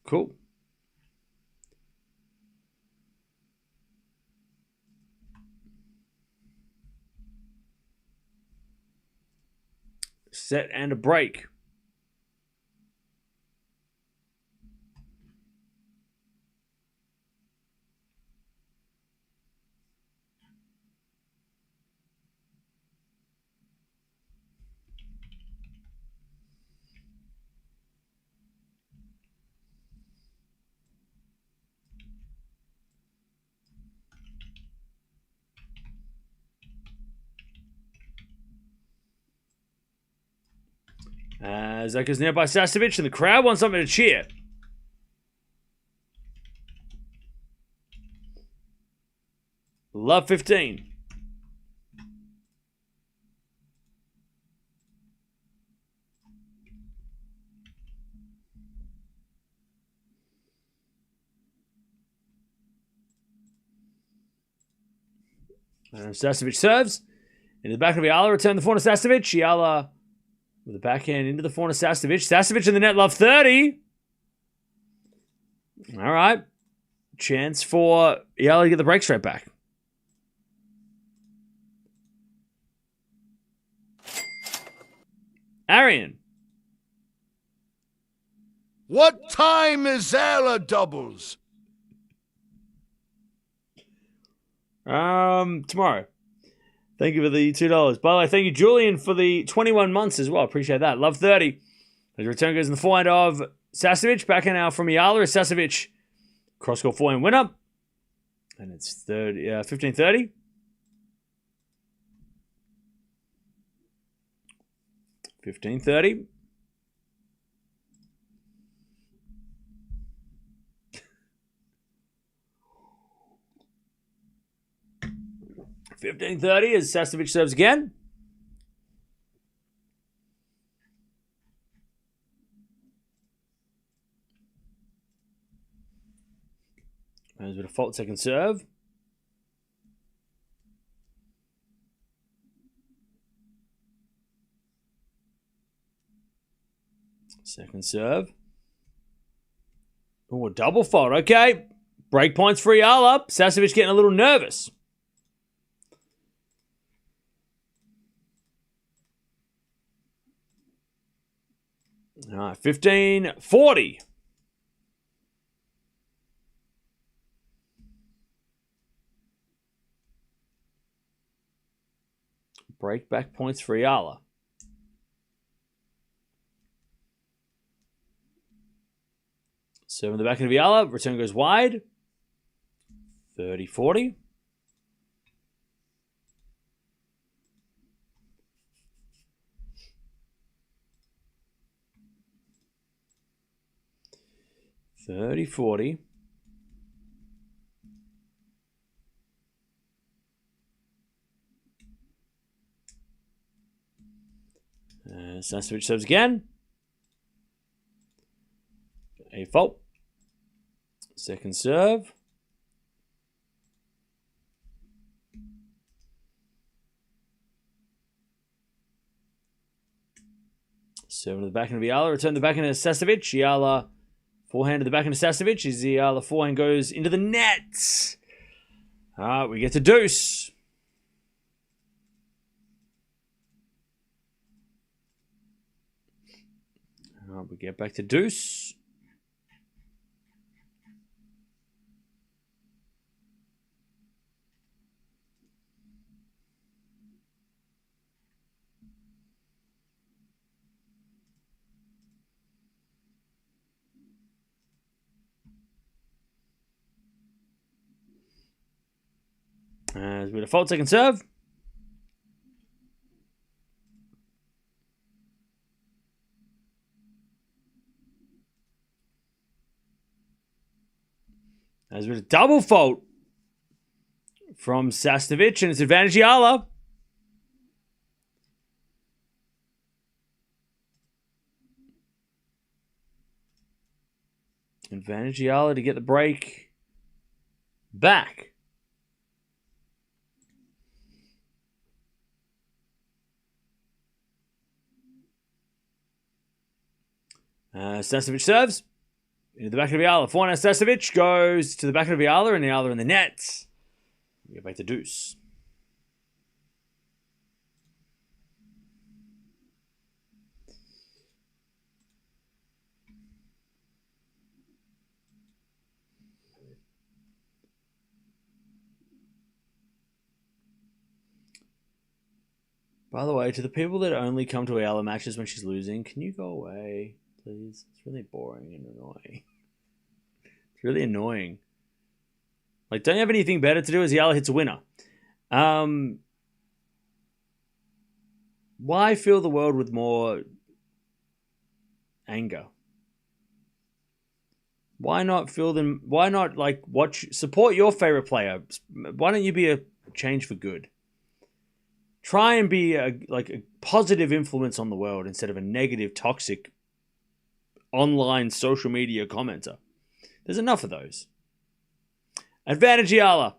Cool. Set and a break. As that goes near by Sasnovich, and the crowd wants something to cheer. Love 15. And Sasnovich serves. In the back of Eala, return the forehand to Sasnovich. Eala With the backhand into the forehand of Sasnovich. Sasnovich in the net, love 30. All right. Chance for Eala to get the break straight back. Arian. What time is Eala doubles? Tomorrow. Thank you for the $2. By the way, thank you, Julian, for the 21 months as well. Appreciate that. Love 30. The return goes in the forehand of Sasnovich. Backhand now from Eala. Sasnovich, cross-court forehand winner. And it's 15-30. 15-30. $15-30 as Sasnovich serves again. There's a bit of fault second serve. Second serve. Oh, a double fault. Okay. Break points for Eala. Sasnovich getting a little nervous. All right, 15-40. Break back points for Eala. Serve in the back of Eala. Return goes wide. 30-40. $30-40. Sasnovich serves again. A fault. Second serve. Serve to the backhand of Eala. Return the backhand of Sasnovich. Eala forehand to the backhand of Sasnovich. As the Eala forehand goes into the net. All right, we get to deuce. All right, we get back to deuce. With a fault second serve. As with a double fault from Sasnovich, and it's advantage Eala. Advantage Eala to get the break back. Sasnovich serves. Into the back of Eala. Forehand Sasnovich goes to the back of Eala, and Eala in the net. We get back to deuce. By the way, to the people that only come to Eala matches when she's losing, can you go away, please? It's really boring and annoying. It's really annoying. Like, don't you have anything better to do as Eala hits a winner? Why fill the world with more anger? Why not fill them? Why not, like, support your favorite player? Why don't you be a change for good? Try and be a positive influence on the world instead of a negative, toxic, online social media commenter. There's enough of those. Advantage Eala.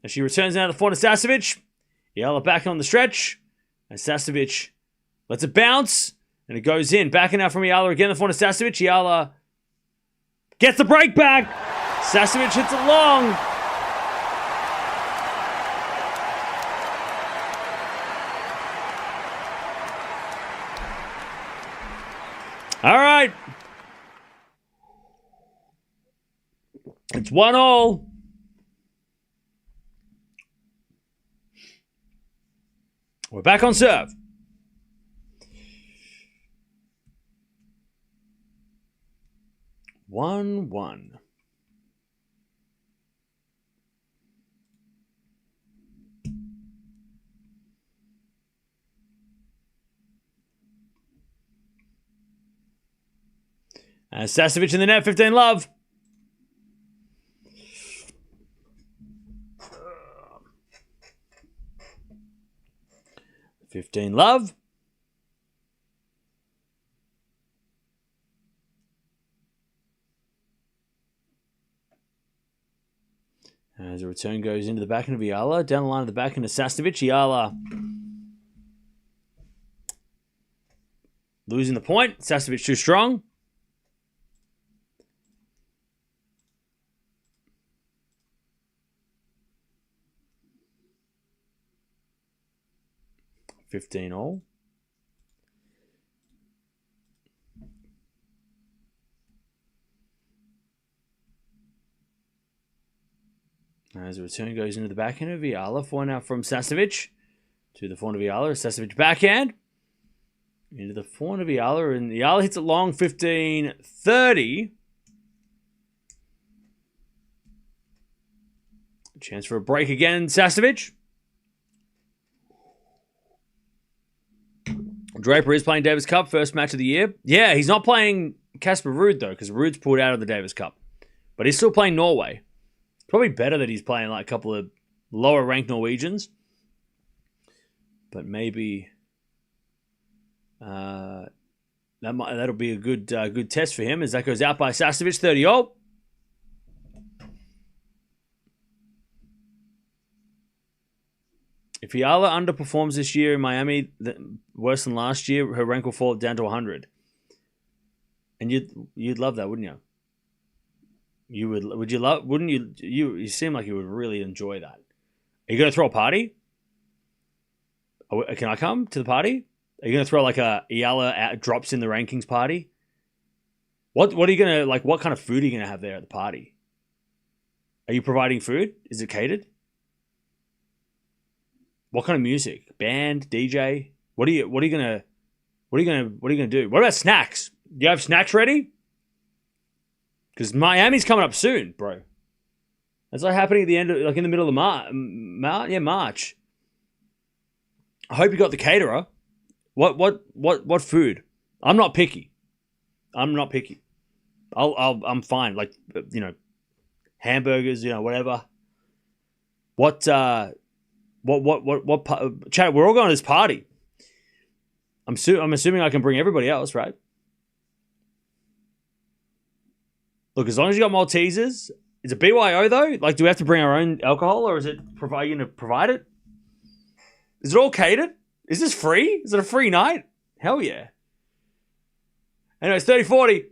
As she returns now to the forehand of Sasnovich. Eala back on the stretch. And Sasnovich Lets it bounce. And it goes in. Backing out from Eala again. The front of Sasnovich. Eala gets the break back. Sasnovich hits it long. All right. It's 1-1. We're back on serve. One. And Sasnovich in the net, 15 love. $15 love. As a return goes into the backhand of Eala. Down the line of the backhand of Sasnovich. Eala losing the point. Sasnovich too strong. $15 As the return goes into the backhand of Eala. Forehand out from Sasnovich to the forehand of Eala. Sasnovich backhand into the forehand of Eala. And Eala hits it long, 15-30. Chance for a break again, Sasnovich. Draper is playing Davis Cup, first match of the year. Yeah, he's not playing Casper Ruud, though, because Ruud's pulled out of the Davis Cup. But he's still playing Norway. Probably better that he's playing like a couple of lower-ranked Norwegians. But maybe that'll be a good test for him as that goes out by Sasnovich, 30-0. If Eala underperforms this year in Miami, worse than last year, her rank will fall down to 100. And you'd love that, wouldn't you? You would. Would you love? Wouldn't you? You seem like you would really enjoy that. Are you going to throw a party? Can I come to the party? Are you going to throw like a Eala drops in the rankings party? What are you going to like? What kind of food are you going to have there at the party? Are you providing food? Is it catered? What kind of music? Band, DJ? What are you gonna do? What about snacks? Do you have snacks ready? Because Miami's coming up soon, bro. That's like happening at the end of, like in the middle of March. I hope you got the caterer. What food? I'm not picky. I'm fine. Like, hamburgers, whatever. Chat, we're all going to this party. I'm assuming I can bring everybody else, right? Look, as long as you got Maltesers, is it BYO though? Like, do we have to bring our own alcohol, or is it you going to provide it? Is it all catered? Is this free? Is it a free night? Hell yeah. Anyways, 30-40.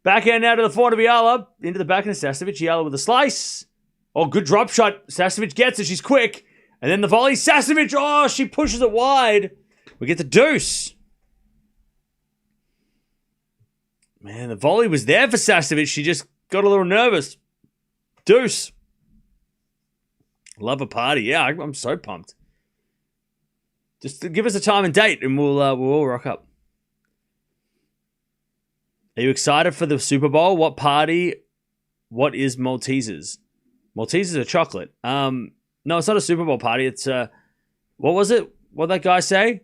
Backhand now to the forehand of Eala. Into the backhand of Sasnovich. Eala with a slice. Oh, good drop shot. Sasnovich gets it. She's quick. And then the volley. Sasnovich. Oh, she pushes it wide. We get the deuce. Man, the volley was there for Sasnovich. She just got a little nervous. Deuce. Love a party. Yeah, I'm so pumped. Just give us a time and date and we'll all rock up. Are you excited for the Super Bowl? What party? What is Maltesers? Maltesers are chocolate. No, it's not a Super Bowl party. It's what was it? What did that guy say?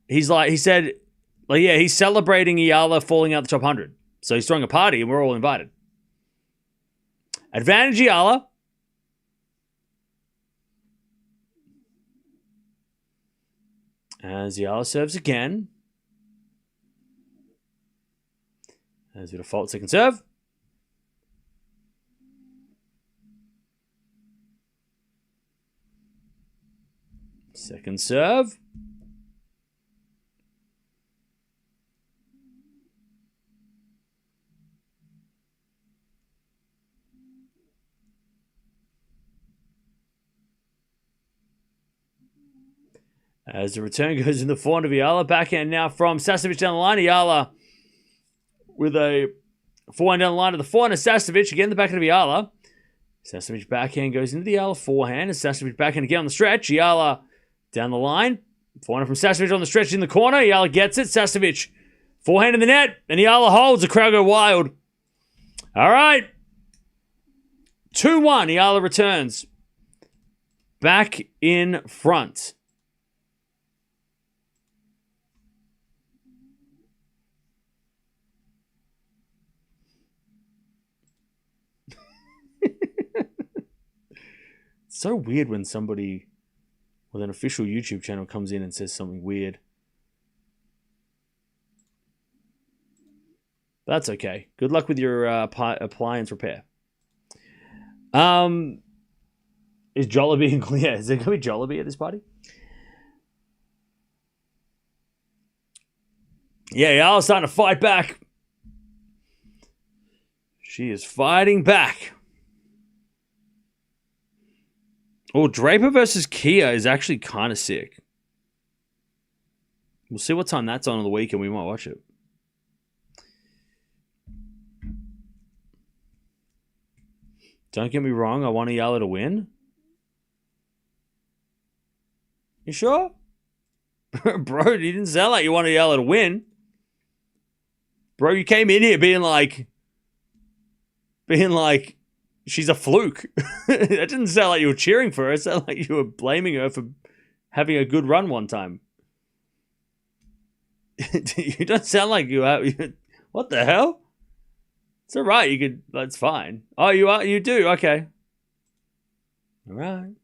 He's celebrating Eala falling out the top 100. So he's throwing a party and we're all invited. Advantage Eala. As Eala serves again. As a default second serve. Second serve. As the return goes in the forehand of Eala. Backhand now from Sasnovich down the line. Eala with a forehand down the line to the forehand of Sasnovich. Again, the backhand of Eala. Sasnovich backhand goes into the Eala forehand. And Sasnovich backhand again on the stretch. Eala down the line. Forehand from Sasnovich on the stretch in the corner. Eala gets it. Sasnovich forehand in the net. And Eala holds. The crowd go wild. All right. 2-1. Eala returns. Back in front. It's so weird when somebody with an official YouTube channel comes in and says something weird. That's okay. Good luck with your appliance repair. Is Jollibee in clear? Is there going to be Jollibee at this party? Yeah, Eala's starting to fight back. She is fighting back. Oh, Draper versus Kia is actually kind of sick. We'll see what time that's on the weekend. We might watch it. Don't get me wrong. I want Eala to win. You sure? Bro, you didn't sound like you wanted Eala to win. Bro, you came in here being like, she's a fluke. That didn't sound like you were cheering for her. It sounded like you were blaming her for having a good run one time. You don't sound like you are. What the hell? It's all right. You could. That's fine. Oh, you are. You do. Okay. All right.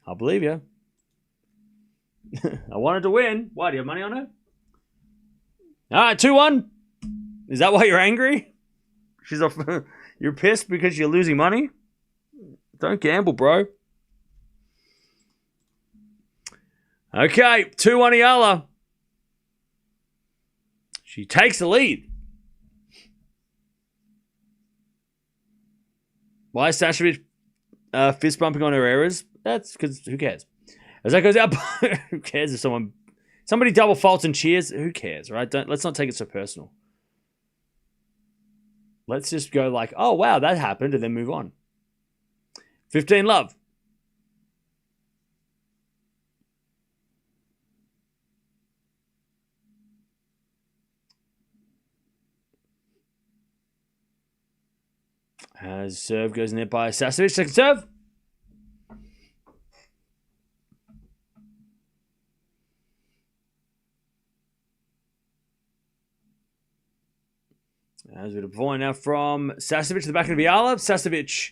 I'll believe you. I wanted to win. Why, do you have money on her? All right, 2-1. Is that why you're angry? She's off. You're pissed because you're losing money? Don't gamble, bro. Okay, 2-1 Eala. She takes the lead. Why is Sasnovich fist bumping on her errors? That's because who cares? As that goes out, who cares if somebody double faults and cheers? Who cares, right? Let's not take it so personal. Let's just go like, oh, wow, that happened, and then move on. 15 love. As serve goes in there by Sasnovich. Second serve. As we deploy now from Sasnovich to the back of Eala. Sasnovich,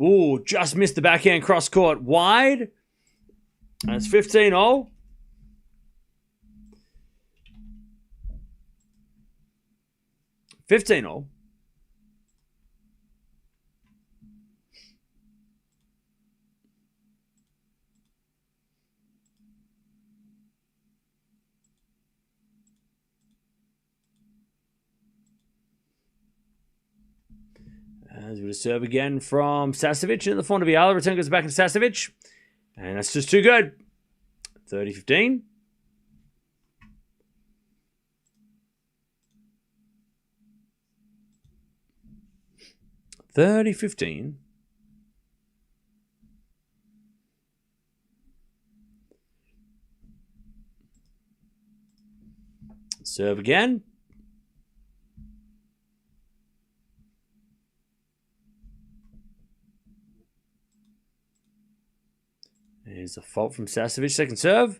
ooh, just missed the backhand cross court wide. That's 15-0. As we serve again from Sasnovich in the front of Eala. Return goes back to Sasnovich. And that's just too good. 30-15. Serve again. There's a fault from Sasnovich. Second serve.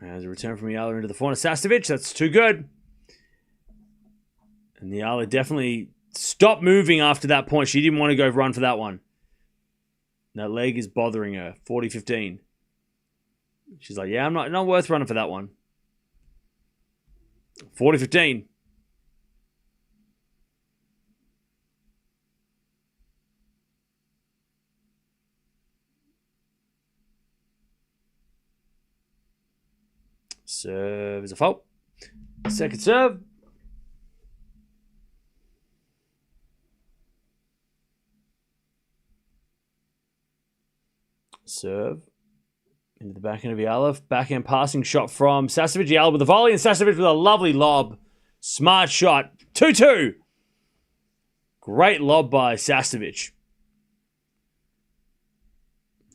As a return from Eala into the front of Sasnovich. That's too good. And Eala definitely stopped moving after that point. She didn't want to go run for that one. That leg is bothering her. 40-15. She's like, yeah, I'm not worth running for that one. 40-15. Serve is a fault. Second serve. Serve. Into the backhand of Eala. Backhand passing shot from Sasnovich. Eala with a volley, and Sasnovich with a lovely lob. Smart shot. 2-2. Great lob by Sasnovich.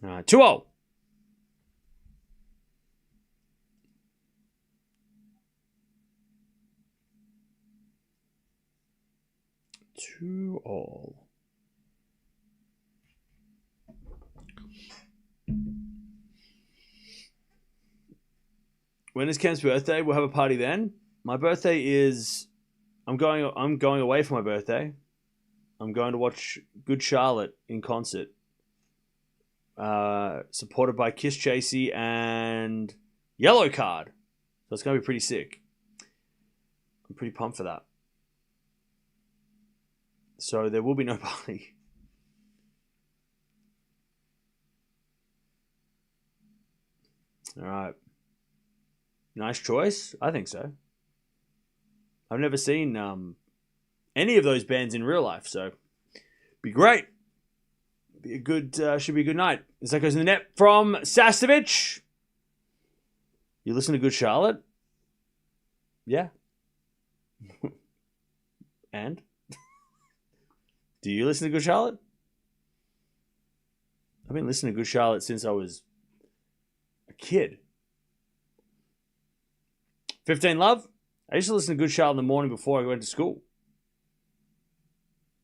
All right, 2-0. When is Cam's birthday? We'll have a party then. My birthday is... I'm going away for my birthday. I'm going to watch Good Charlotte in concert. Supported by Kiss Chasey and Yellow Card. So it's going to be pretty sick. I'm pretty pumped for that. So there will be no party. All right. Nice choice. I think so. I've never seen any of those bands in real life, so be great. Be a good. Should be a good night. As that goes in the net from Sasnovich. You listen to Good Charlotte? Yeah. And? Do you listen to Good Charlotte? I've been listening to Good Charlotte since I was a kid. 15 Love? I used to listen to Good Charlotte in the morning before I went to school.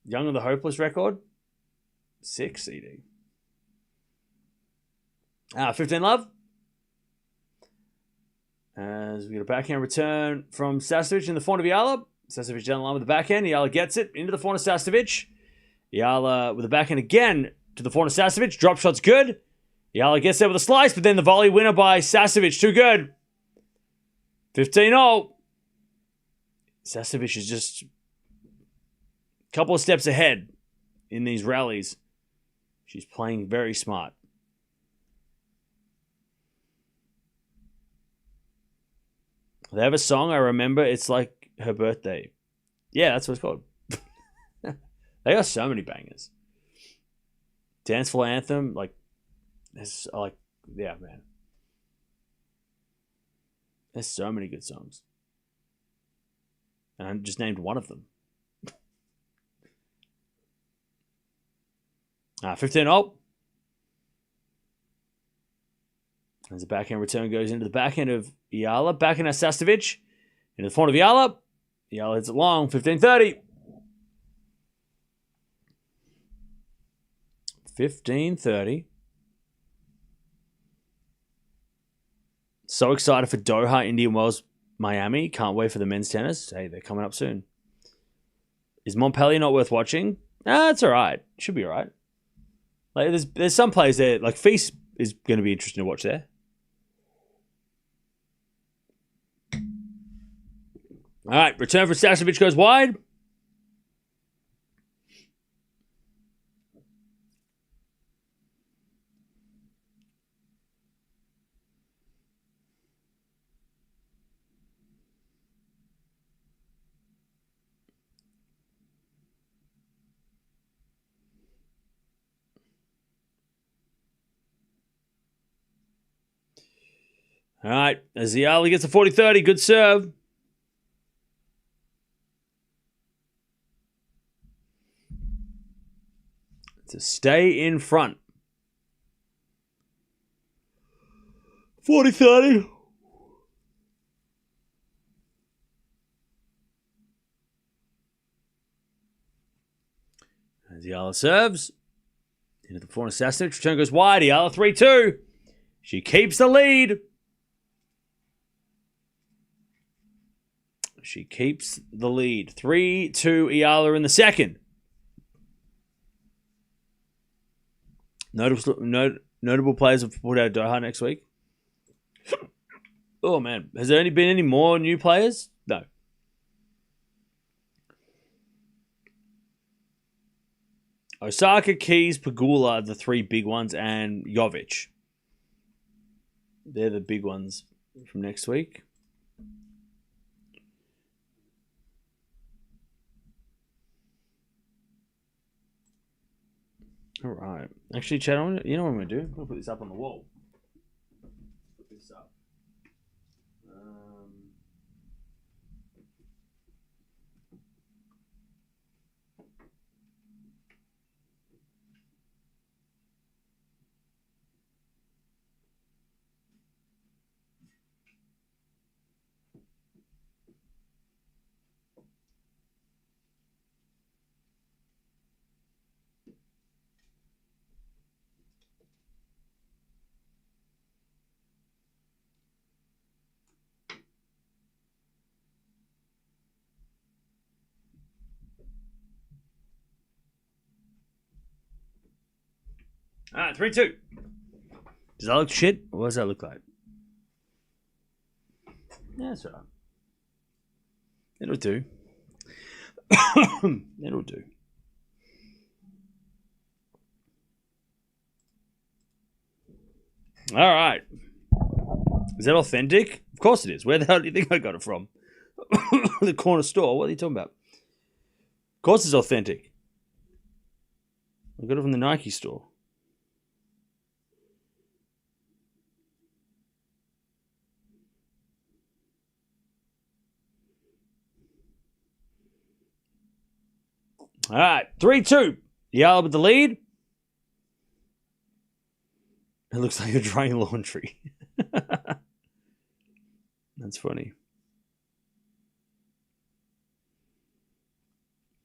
Young and the Hopeless record? 6 CD. 15 Love? As we get a backhand return from Sasnovich in the front of Eala. Sasnovich down the line with the backhand. Eala gets it into the front of Sasnovich. Eala with the backhand again to the front of Sasnovich. Drop shot's good. Eala gets there with a slice, but then the volley winner by Sasnovich. Too good. 15-0. Sasnovich is just a couple of steps ahead in these rallies. She's playing very smart. They have a song, I remember. It's like her birthday. Yeah, that's what it's called. They got so many bangers. Dance Floor Anthem, yeah, man. There's so many good songs. And I just named one of them. 15-0. As the backhand return goes into the backhand of Eala. Backhand of Sasnovich. Into the front of Eala. Eala hits it long. 15-30. 15-30. So excited for Doha, Indian Wells, Miami. Can't wait for the men's tennis. Hey, they're coming up soon. Is Montpellier not worth watching? It's all right. Should be all right. Like there's some players there. Like Feast is going to be interesting to watch there. All right, return for Sasnovich goes wide. All right, as Eala gets a 40-30, good serve. To stay in front. 40-30. As Eala serves. Into the corner, Sasnovich. Return goes wide. Eala 3-2. She keeps the lead. She keeps the lead. 3-2 Eala in the second. Notable players have put out Doha next week. Oh, man. Has there been any more new players? No. Osaka, Keys, Pegula are the three big ones, and Jovic. They're the big ones from next week. All right. Actually, Chad, you know what I'm going to do? I'm going to put this up on the wall. Put this up. All right, 3-2. Does that look shit? Or what does that look like? Yeah, that's all right. It'll do. It'll do. All right. Is that authentic? Of course it is. Where the hell do you think I got it from? The corner store. What are you talking about? Of course it's authentic. I got it from the Nike store. All right, 3-2. Eala with the lead. It looks like you're drying laundry. That's funny.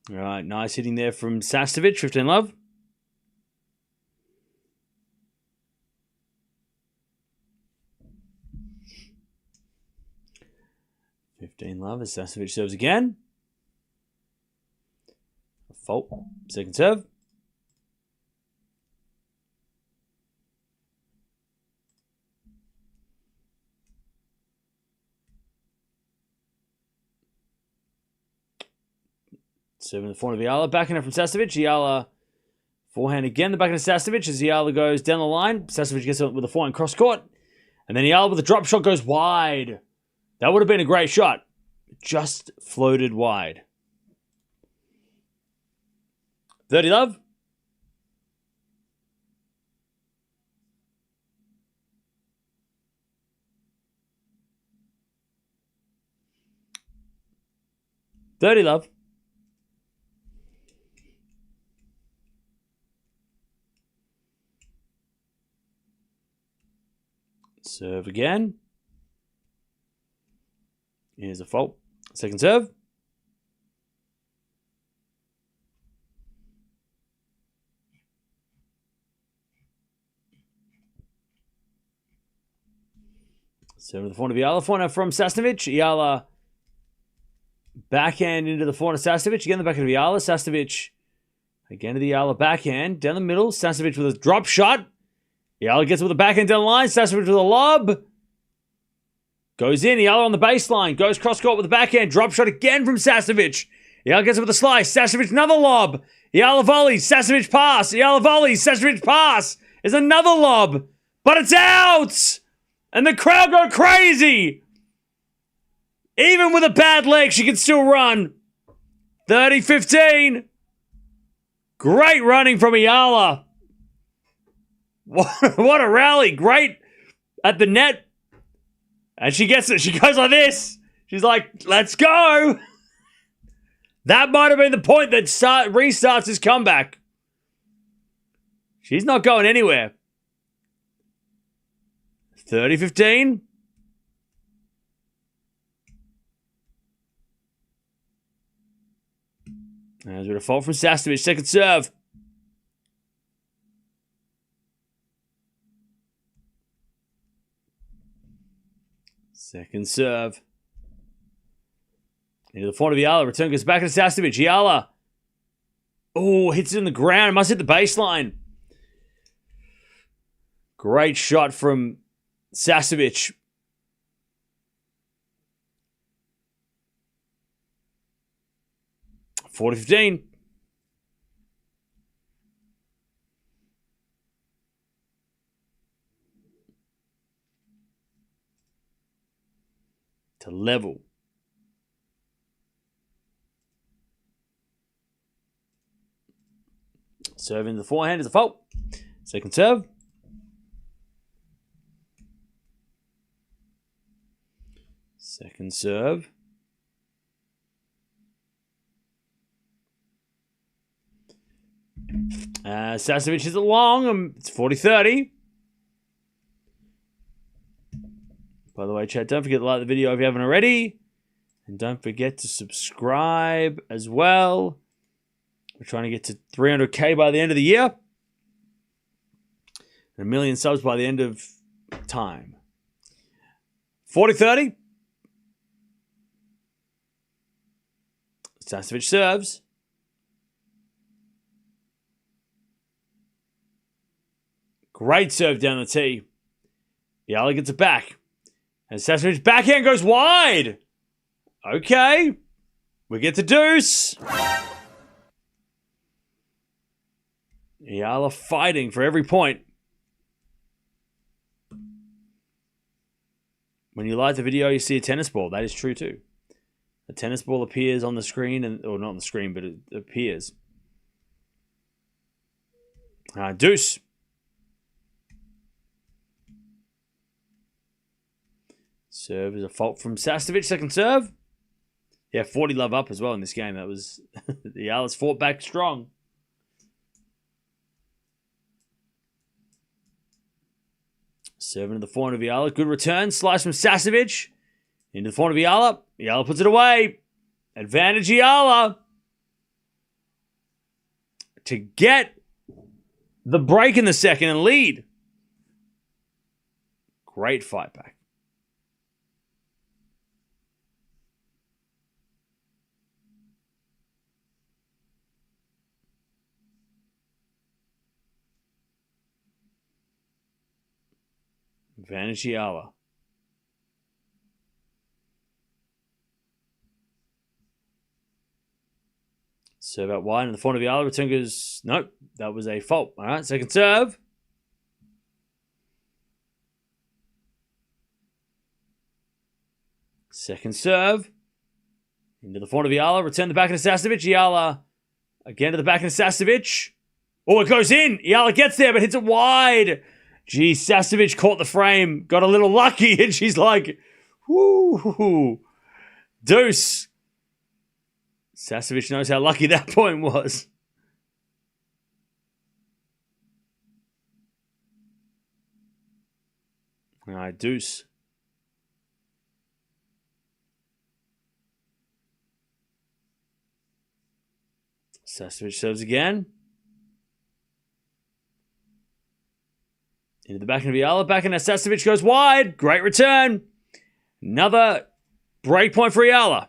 All right, nice hitting there from Sasnovich, 15 love. As Sasnovich serves again. A fault. Second serve. Serving the forehand of Eala. Backhand from Sasnovich. Eala forehand again. The backhand of Sasnovich as Eala goes down the line. Sasnovich gets it with a forehand cross court. And then Eala with a drop shot goes wide. That would have been a great shot. Just floated wide. 30 love. Love. Serve again. Here's a fault. Second serve. Serve to the forehand of Eala. Forehand from Sasnovich. Eala backhand into the forehand of Sasnovich. Again, the backhand of Eala. Sasnovich again to the Eala backhand. Down the middle. Sasnovich with a drop shot. Eala gets it with a backhand down the line. Sasnovich with a lob. Goes in. Eala on the baseline. Goes cross court with the backhand. Drop shot again from Sasnovich. Eala gets it with a slice. Sasnovich another lob. Eala volleys. Sasnovich pass. Eala volleys. Sasnovich pass. Is another lob. But it's out! And the crowd go crazy! Even with a bad leg, she can still run. 30-15. Great running from Eala. What a rally. Great at the net. And she gets it. She goes like this. She's like, let's go. That might have been the point that restarts his comeback. She's not going anywhere. 30-15. There's a fault from Sasnovich. Second serve. Second serve. Into the forehand of Eala. Return goes back to Sasnovich. Eala. Oh, hits it in the ground. It must hit the baseline. Great shot from Sasnovich. $40-15. To level. Serve into the forehand is a fault. Second serve. Second serve. Sasnovich is long. It's 40-30. By the way, chat, don't forget to like the video if you haven't already. And don't forget to subscribe as well. We're trying to get to 300K by the end of the year. And 1 million subs by the end of time. 40-30. Sasnovich serves. Great serve down the tee. Eala gets it back. And Sasnovich's backhand goes wide. Okay. We get the deuce. Eala fighting for every point. When you like the video, you see a tennis ball. That is true too. A tennis ball appears on the screen, or not on the screen, but it appears. Deuce. Serve is a fault from Sasnovich. Second serve. Yeah, 40 love up as well in this game. That was the Eala's fought back strong. Serving to the forehand of Eala. Good return. Slice from Sasnovich. Into the forehand of Eala. Eala puts it away. Advantage Eala. To get the break in the second and lead. Great fight back. Advantage Eala. Serve out wide in the front of Eala. Return goes, nope, that was a fault. All right, second serve. Second serve. Into the front of Eala. Return the back into Sasnovich. Eala again to the back into Sasnovich. Oh, it goes in. Eala gets there, but hits it wide. Gee, Sasnovich caught the frame, got a little lucky, and she's like, whoo, deuce. Sasnovich knows how lucky that point was. All right, deuce. Sasnovich serves again. Into the back of Eala. Back into Sasnovich goes wide. Great return. Another break point for Eala.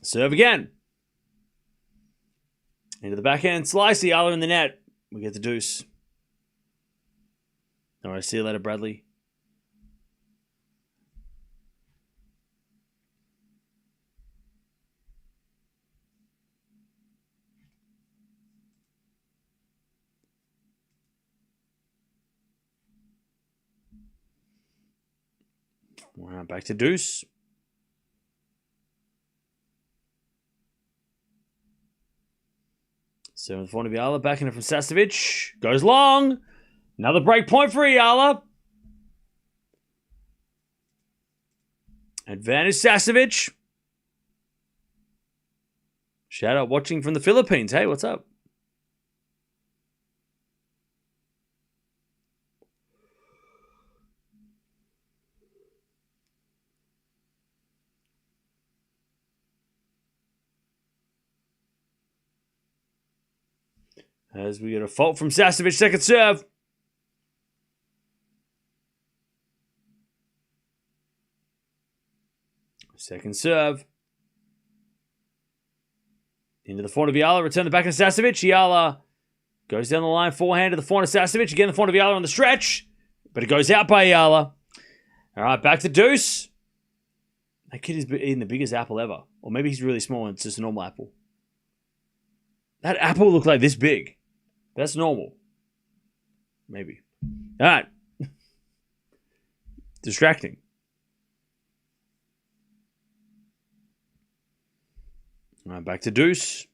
Serve again. Into the backhand. Slice Eala in the net. We get the deuce. All right, see you later, Bradley. All right, back to deuce. So in the front of Eala, back in it from Sasnovich. Goes long. Another break point for Eala. Advantage Sasnovich. Shout out watching from the Philippines. Hey, what's up? As we get a fault from Sasnovich, second serve. Second serve. Into the front of Eala, return the back of Sasnovich. Eala goes down the line, forehand to the front of Sasnovich. Again, the front of Eala on the stretch, but it goes out by Eala. All right, back to deuce. That kid is eating the biggest apple ever. Or maybe he's really small and it's just a normal apple. That apple looked like this big. That's normal. Maybe. All right. Distracting. All right, back to deuce.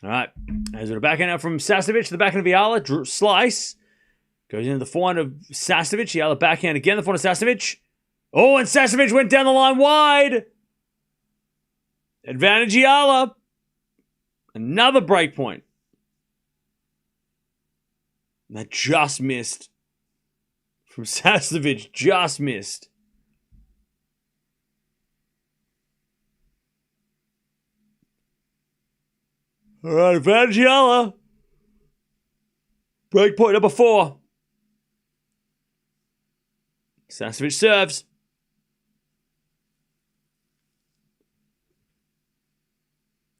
All right, as we're backhand out from Sasnovich to the backhand of Eala, slice. Goes into the forehand of Sasnovich. Eala backhand again, the forehand of Sasnovich. Oh, and Sasnovich went down the line wide. Advantage Eala. Another break point. And that just missed. From Sasnovich, just missed. All right, advantage Eala. Break point number 4. Sasnovich serves.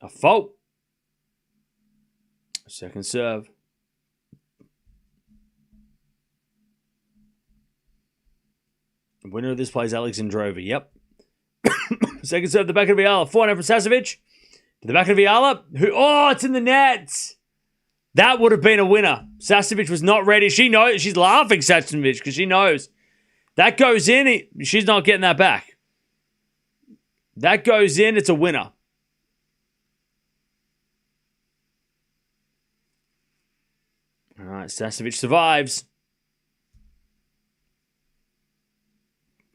A fault. Second serve. The winner of this play is Alexandra Eala. Yep. Second serve, the back of Eala. Forehand from Sasnovich. To the back of Eala. Oh, it's in the net. That would have been a winner. Sasnovich was not ready. She knows. She's laughing, Sasnovich, because she knows. That goes in. She's not getting that back. That goes in. It's a winner. All right, Sasnovich survives.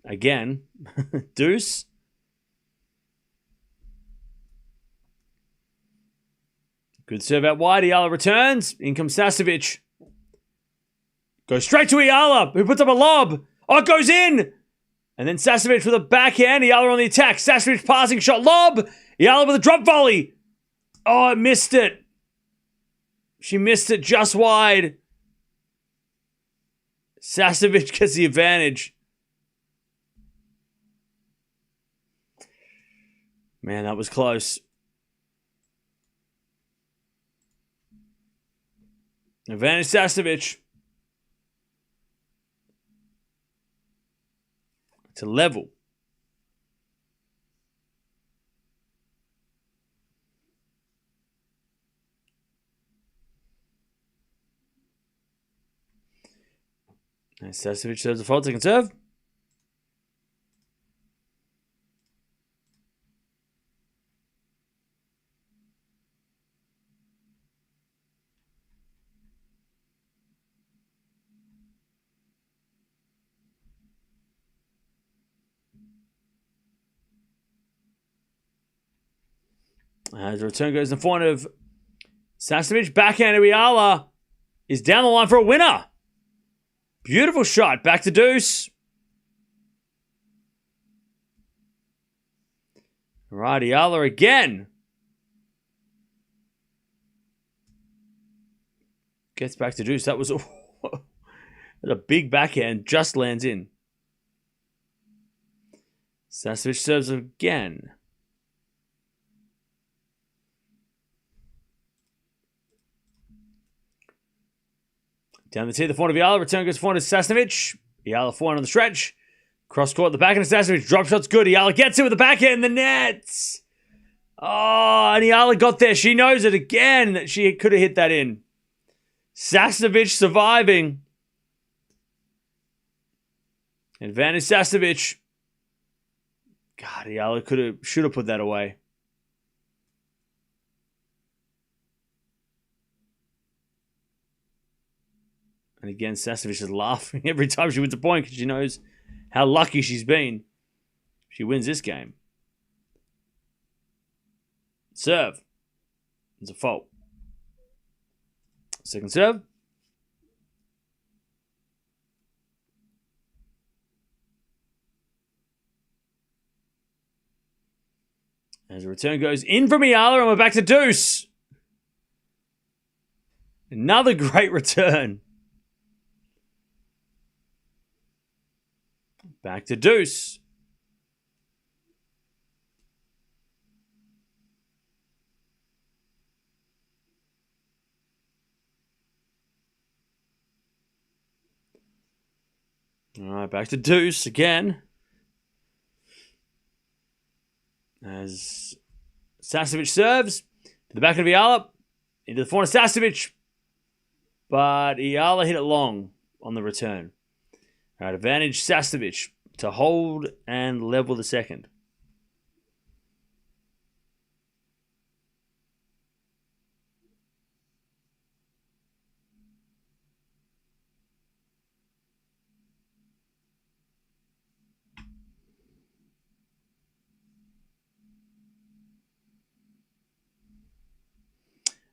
Again. Deuce. Good serve out wide. Eala returns. In comes Sasnovich. Goes straight to Eala, who puts up a lob. Oh, it goes in. And then Sasnovich with a backhand. Eala on the attack. Sasnovich passing shot. Lob. Eala with a drop volley. Oh, it missed it. She missed it just wide. Sasnovich gets the advantage. Man, that was close. Advantage Sasnovich. It's a level. And Sasnovich serves a fault, second serve. As the return goes in front of Sasnovich, backhand to Eala is down the line for a winner. Beautiful shot. Back to deuce. Right, Eala again. Gets back to deuce. That was a big backhand. Just lands in. Sasnovich serves again. Down the tee, the forehand of Eala. Return goes forehand to Sasnovich. Eala forehand on the stretch. Cross court, the backhand of Sasnovich. Drop shot's good. Eala gets it with the backhand in the nets. Oh, and Eala got there. She knows it again. She could have hit that in. Sasnovich surviving. Advantage Sasnovich. God, Eala should have put that away. And again, Sasnovich is laughing every time she wins a point because she knows how lucky she's been. She wins this game. Serve. It's a fault. Second serve. As the return goes in from Eala, and we're back to deuce. Another great return. Back to deuce. All right, back to deuce again. As Sasnovich serves to the back of Eala, into the forehand of Sasnovich, but Eala hit it long on the return. All right, advantage Sasnovich to hold and level the second.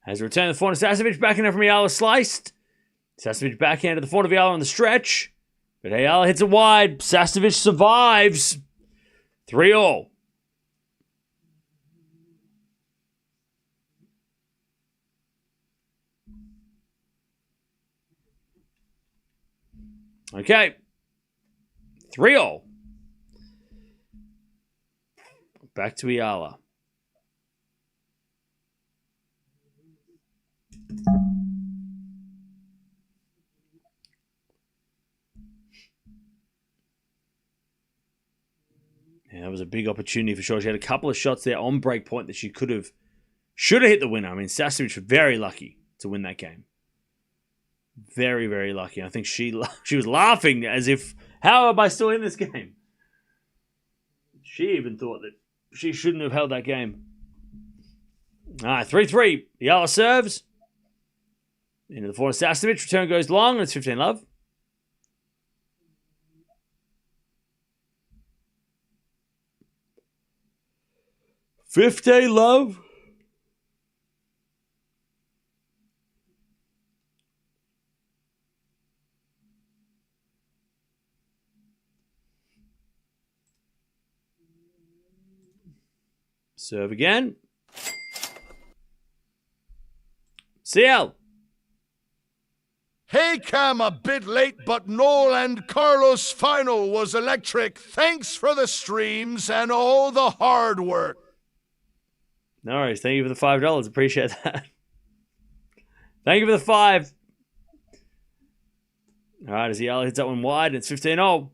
As a return to the forehand of Sasnovich, backhand from Eala sliced. Sasnovich backhand to the forehand of Eala on the stretch. But Eala hits it wide. Sasnovich survives. 3-all. Okay. 3-all. Back to Eala. Yeah, that was a big opportunity for sure. She had a couple of shots there on break point that she should have hit the winner. I mean, Sasnovich was very lucky to win that game. Very, very lucky. I think she was laughing as if, how am I still in this game? She even thought that she shouldn't have held that game. All right, 3-3. Eala serves. Into the forehand of Sasnovich. Return goes long, and it's 15-love. Love. Serve again. CL. Hey Cam, a bit late, but Noel and Carlos' final was electric. Thanks for the streams and all the hard work. No worries. Thank you for the $5. Appreciate that. Thank you for the 5. All right, as Eala hits that one wide, it's 15-all.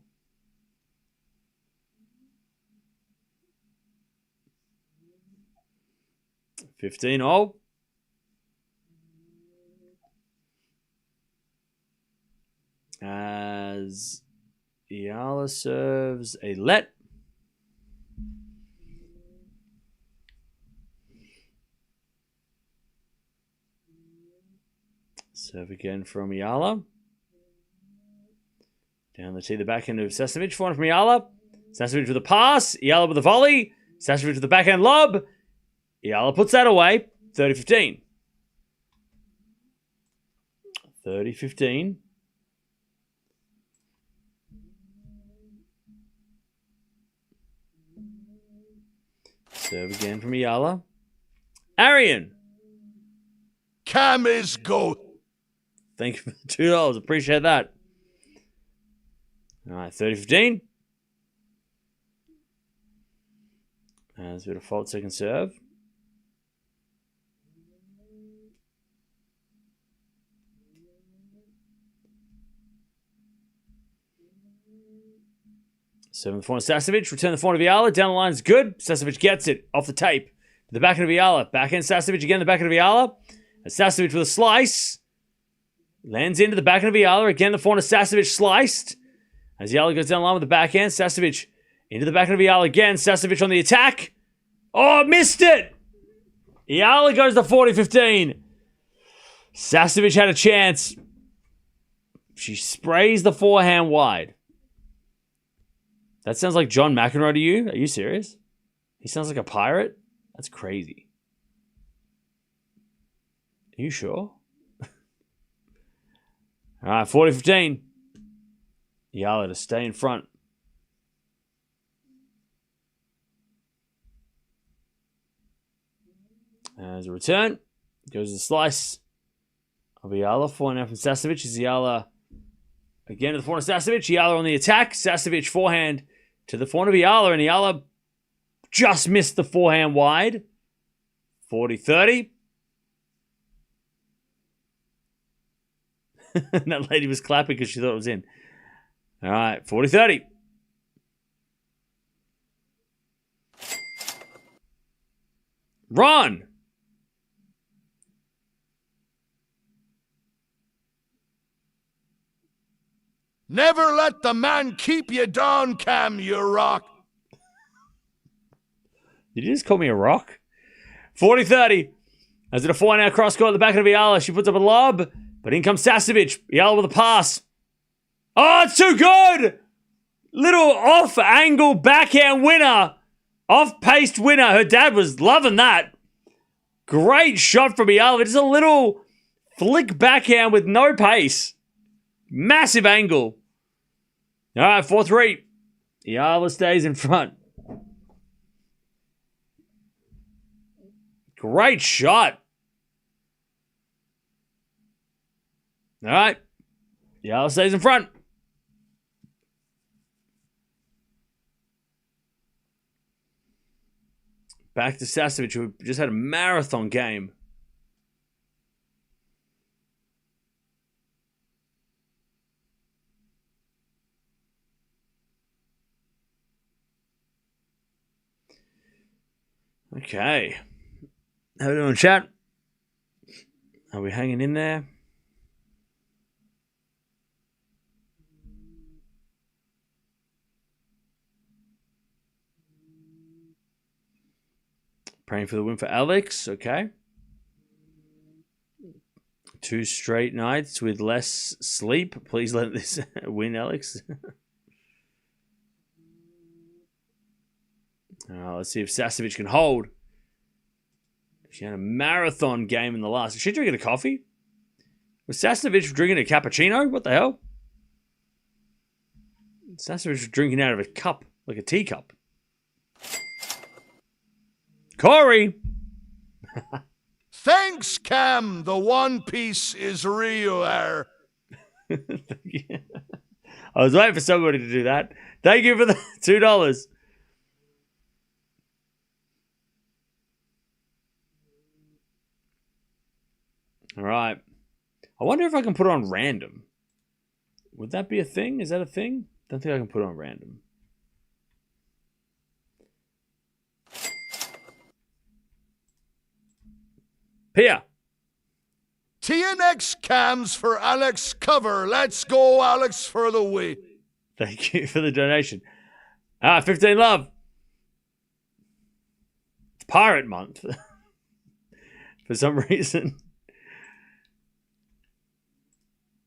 As Eala serves a let. Serve again from Eala. Down the tee, the backhand of Sasnovich. Forehand from Eala. Sasnovich with a pass. Eala with a volley. Sasnovich with the backhand lob. Eala puts that away. 30-15. 30-15. Serve again from Eala. Arian. Cam is goat. Thank you for the $2. Appreciate that. All right, 30-15. There's a bit of fault second serve. Serve the forehand Sasnovich. Return the forehand of Eala. Down the line is good. Sasnovich gets it off the tape. The backhand of Eala. Backhand Sasnovich again. The backhand of Eala. Sasnovich with a slice. Lands into the backhand of Eala. Again, the forehand of Sasnovich sliced. As Eala goes down the line with the backhand. Sasnovich into the backhand of Eala again. Sasnovich on the attack. Oh, missed it. Eala goes to 40-15. Sasnovich had a chance. She sprays the forehand wide. That sounds like John McEnroe to you? Are you serious? He sounds like a pirate? That's crazy. Are you sure? All right, 40-15. Eala to stay in front. As a return, goes the slice of Eala. Forehand from Sasnovich. Is Eala again to the forehand of Sasnovich. Eala on the attack. Sasnovich forehand to the forehand of Eala. And Eala just missed the forehand wide. 40-30. That lady was clapping because she thought it was in. All right, 40-30. Run. Never let the man keep you down, Cam, you rock. Did you just call me a rock? 40-30. As it a 4 now cross court at the back of Eala. She puts up a lob, but in comes Sasnovich. Eala with a pass. Oh, it's too good! Little off-angle backhand winner. Off-paced winner. Her dad was loving that. Great shot from Eala. Just a little flick backhand with no pace. Massive angle. All right, 4-3. Eala stays in front. Great shot. All right. Eala stays in front. Back to Sasnovich, who just had a marathon game. Okay. How are we doing, chat? Are we hanging in there? Praying for the win for Alex. Okay. 2 straight nights with less sleep. Please let this win, Alex. Let's see if Sasnovich can hold. She had a marathon game in the last. Is she drinking a coffee? Was Sasnovich drinking a cappuccino? What the hell? Sasnovich was drinking out of a cup, like a teacup. Corey! Thanks, Cam. The One Piece is real. I was waiting for somebody to do that. Thank you for the $2. All right. I wonder if I can put it on random. Would that be a thing? Is that a thing? Don't think I can put it on random. Pia. TNX cams for Alex cover. Let's go, Alex, for the win. Thank you for the donation. 15 love. It's Pirate Month. For some reason.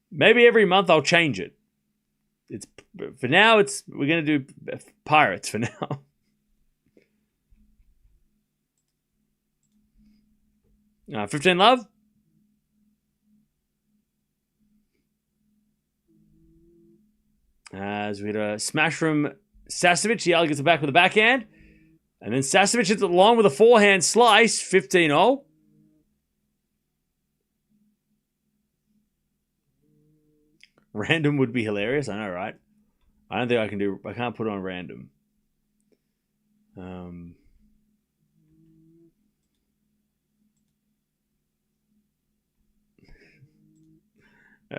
Maybe every month I'll change it. It's for now. We're gonna do pirates for now. 15 love. As we had a smash from Sasnovich. Eala gets it back with a backhand. And then Sasnovich hits it long with a forehand slice. 15-0. Random would be hilarious. I know, right? I don't think I can do... I can't put it on random. All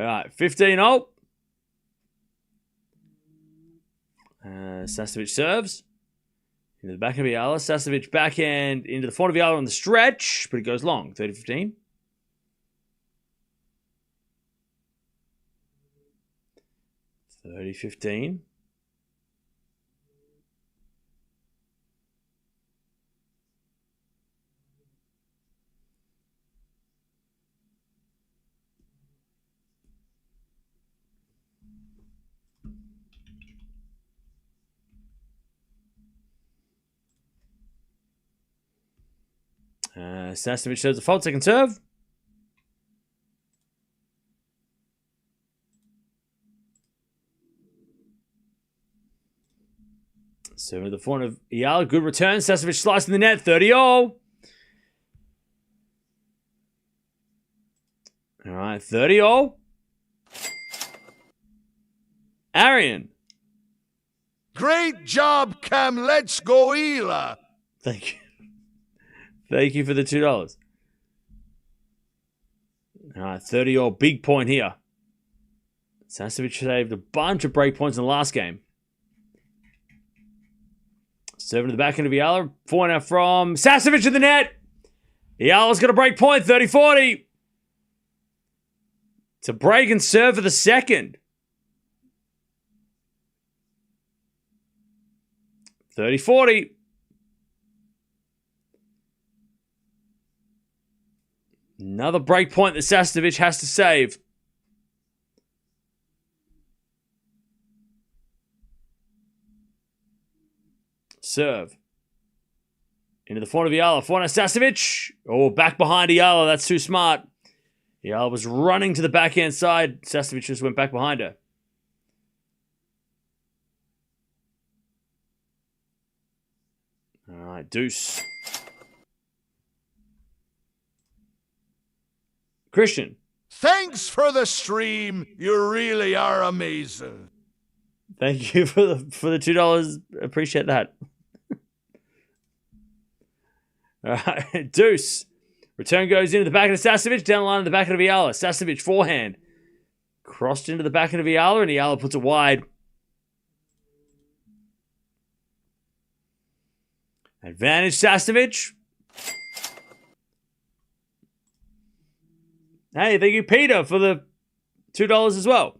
right, 15-0. Sasnovich serves. Into the back of Eala. Sasnovich backhand into the front of Eala on the stretch, but it goes long. 30-15. $30-15. Sasnovich shows a fault, second serve. So with the front of Eala, good return. Sasnovich slicing the net, 30-0. All right, 30-0. Arian. Great job, Cam. Let's go, Eala. Thank you. Thank you for the $2. All right, 30-0. Big point here. Sasnovich saved a bunch of break points in the last game. Serving to the backhand of Eala. Point out from Sasnovich to the net. Eala's got a break point, 30-40. It's a break and serve for the second. 30-40. Another break point that Sasnovich has to save. Serve. Into the front of Eala. Front of Sasnovich. Oh, back behind Eala. That's too smart. Eala was running to the backhand side. Sasnovich just went back behind her. All right, deuce. Christian. Thanks for the stream. You really are amazing. Thank you for the $2. Appreciate that. All right, deuce. Return goes into the back of Sasnovich, down the line of the back of Eala. Sasnovich forehand. Crossed into the back of Eala, and Eala puts it wide. Advantage Sasnovich. Hey, thank you, Peter, for the $2 as well.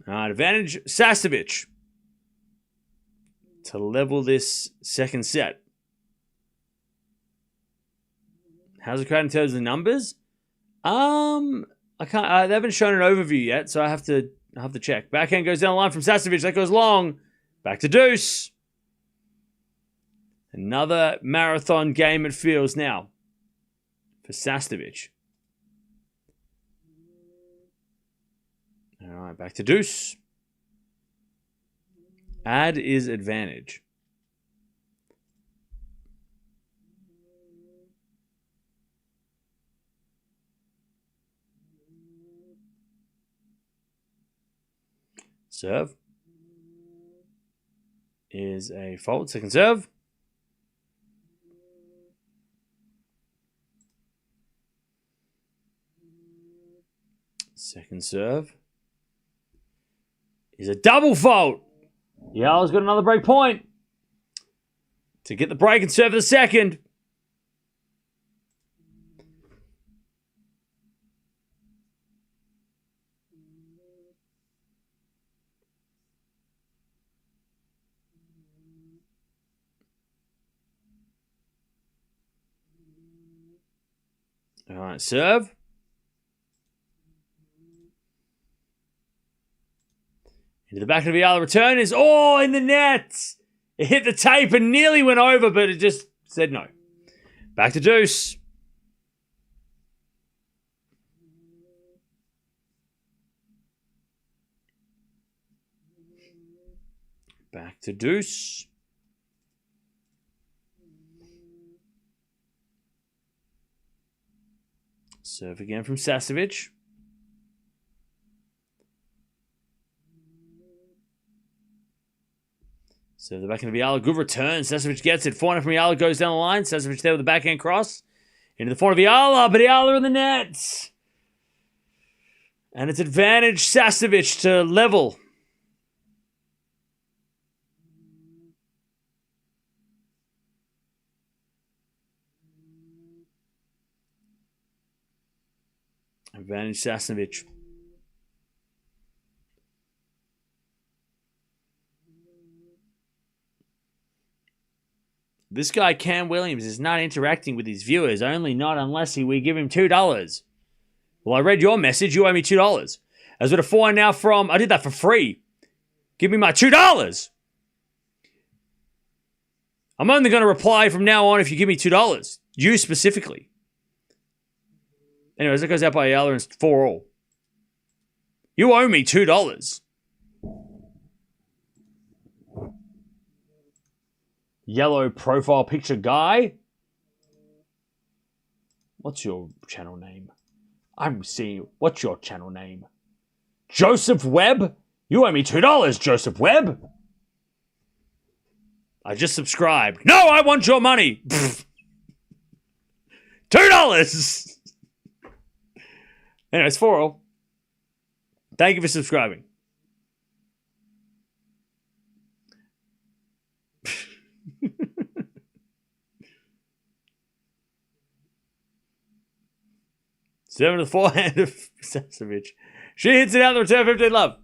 All right, advantage Sasnovich to level this second set. How's it crowd in terms of the numbers? I can't. They haven't shown an overview yet, so I have to check. Backhand goes down the line from Sasnovich. That goes long. Back to deuce. Another marathon game it feels now for Sasnovich. All right, back to deuce. Add is advantage. Serve is a fault. Second serve. Second serve is a double fault. Eala's got another break point to get the break and serve the second. All right, serve. Into the back of Eala. Return is, in the net. It hit the tape and nearly went over, but it just said no. Back to deuce. Back to deuce. Serve again from Sasnovich. So the backhand of Eala, good return. Sasnovich gets it. Forehand from Eala goes down the line. Sasnovich there with the backhand cross. Into the forehand of Eala, but Eala in the net. And it's advantage Sasnovich to level. Advantage Sasnovich. This guy, Cam Williams, is not interacting with his viewers, only not unless we give him $2. Well, I read your message. You owe me $2. As with a forehand now from, I did that for free. Give me my $2. I'm only going to reply from now on if you give me $2. You specifically. Anyways, that goes out by Eala and it's 4-all. You owe me $2. Yellow profile picture guy. What's your channel name? I'm seeing. What's your channel name? Joseph Webb? You owe me $2, Joseph Webb. I just subscribed. No, I want your money. $2. Anyways, 4-all. Thank you for subscribing. Seven to the forehand of Sasnovich. She hits it out the return, 15 love.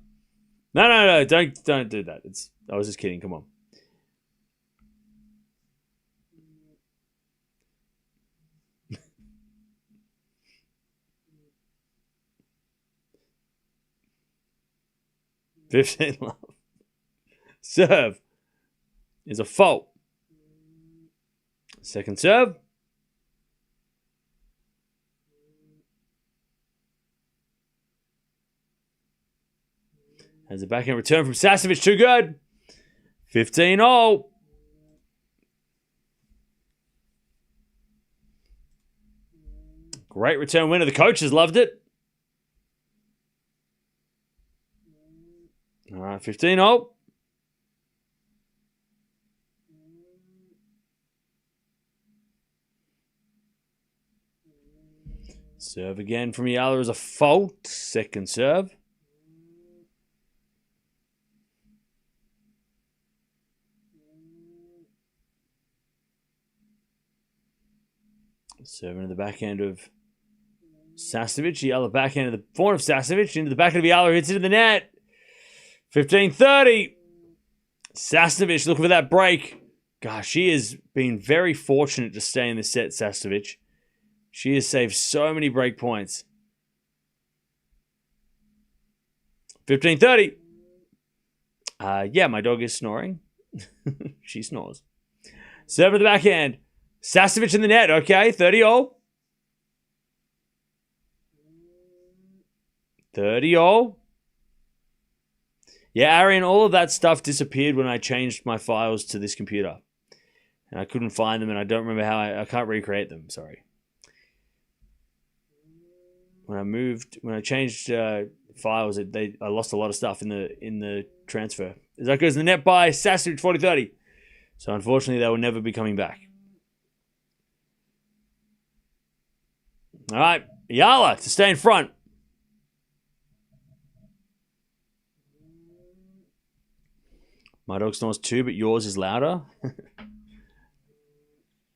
No, don't do that. I was just kidding. Come on. $15 love. Serve is a fault. Second serve. Has a backhand return from Sasnovich. Too good. 15-all. Great return winner. The coaches loved it. All right, 15-all. Serve again from Eala is a fault. Second serve. Serving to the backhand of Sasnovich. Eala backhand of the forehand of Sasnovich. Into the backhand of Eala. Hits it in the net. 15-30. Sasnovich looking for that break. Gosh, she has been very fortunate to stay in the set, Sasnovich. She has saved so many break points. 15-30. Yeah, my dog is snoring. She snores. Serve to the backhand. Sasnovich in the net. Okay, 30-all. 30-all. Yeah, Arian, all of that stuff disappeared when I changed my files to this computer. And I couldn't find them, and I don't remember how I can't recreate them. Sorry. When I changed files, I lost a lot of stuff in the transfer. As that goes in the net by Sasnovich, 40-30. So unfortunately, they will never be coming back. All right, Eala to stay in front. My dog snores too, but yours is louder.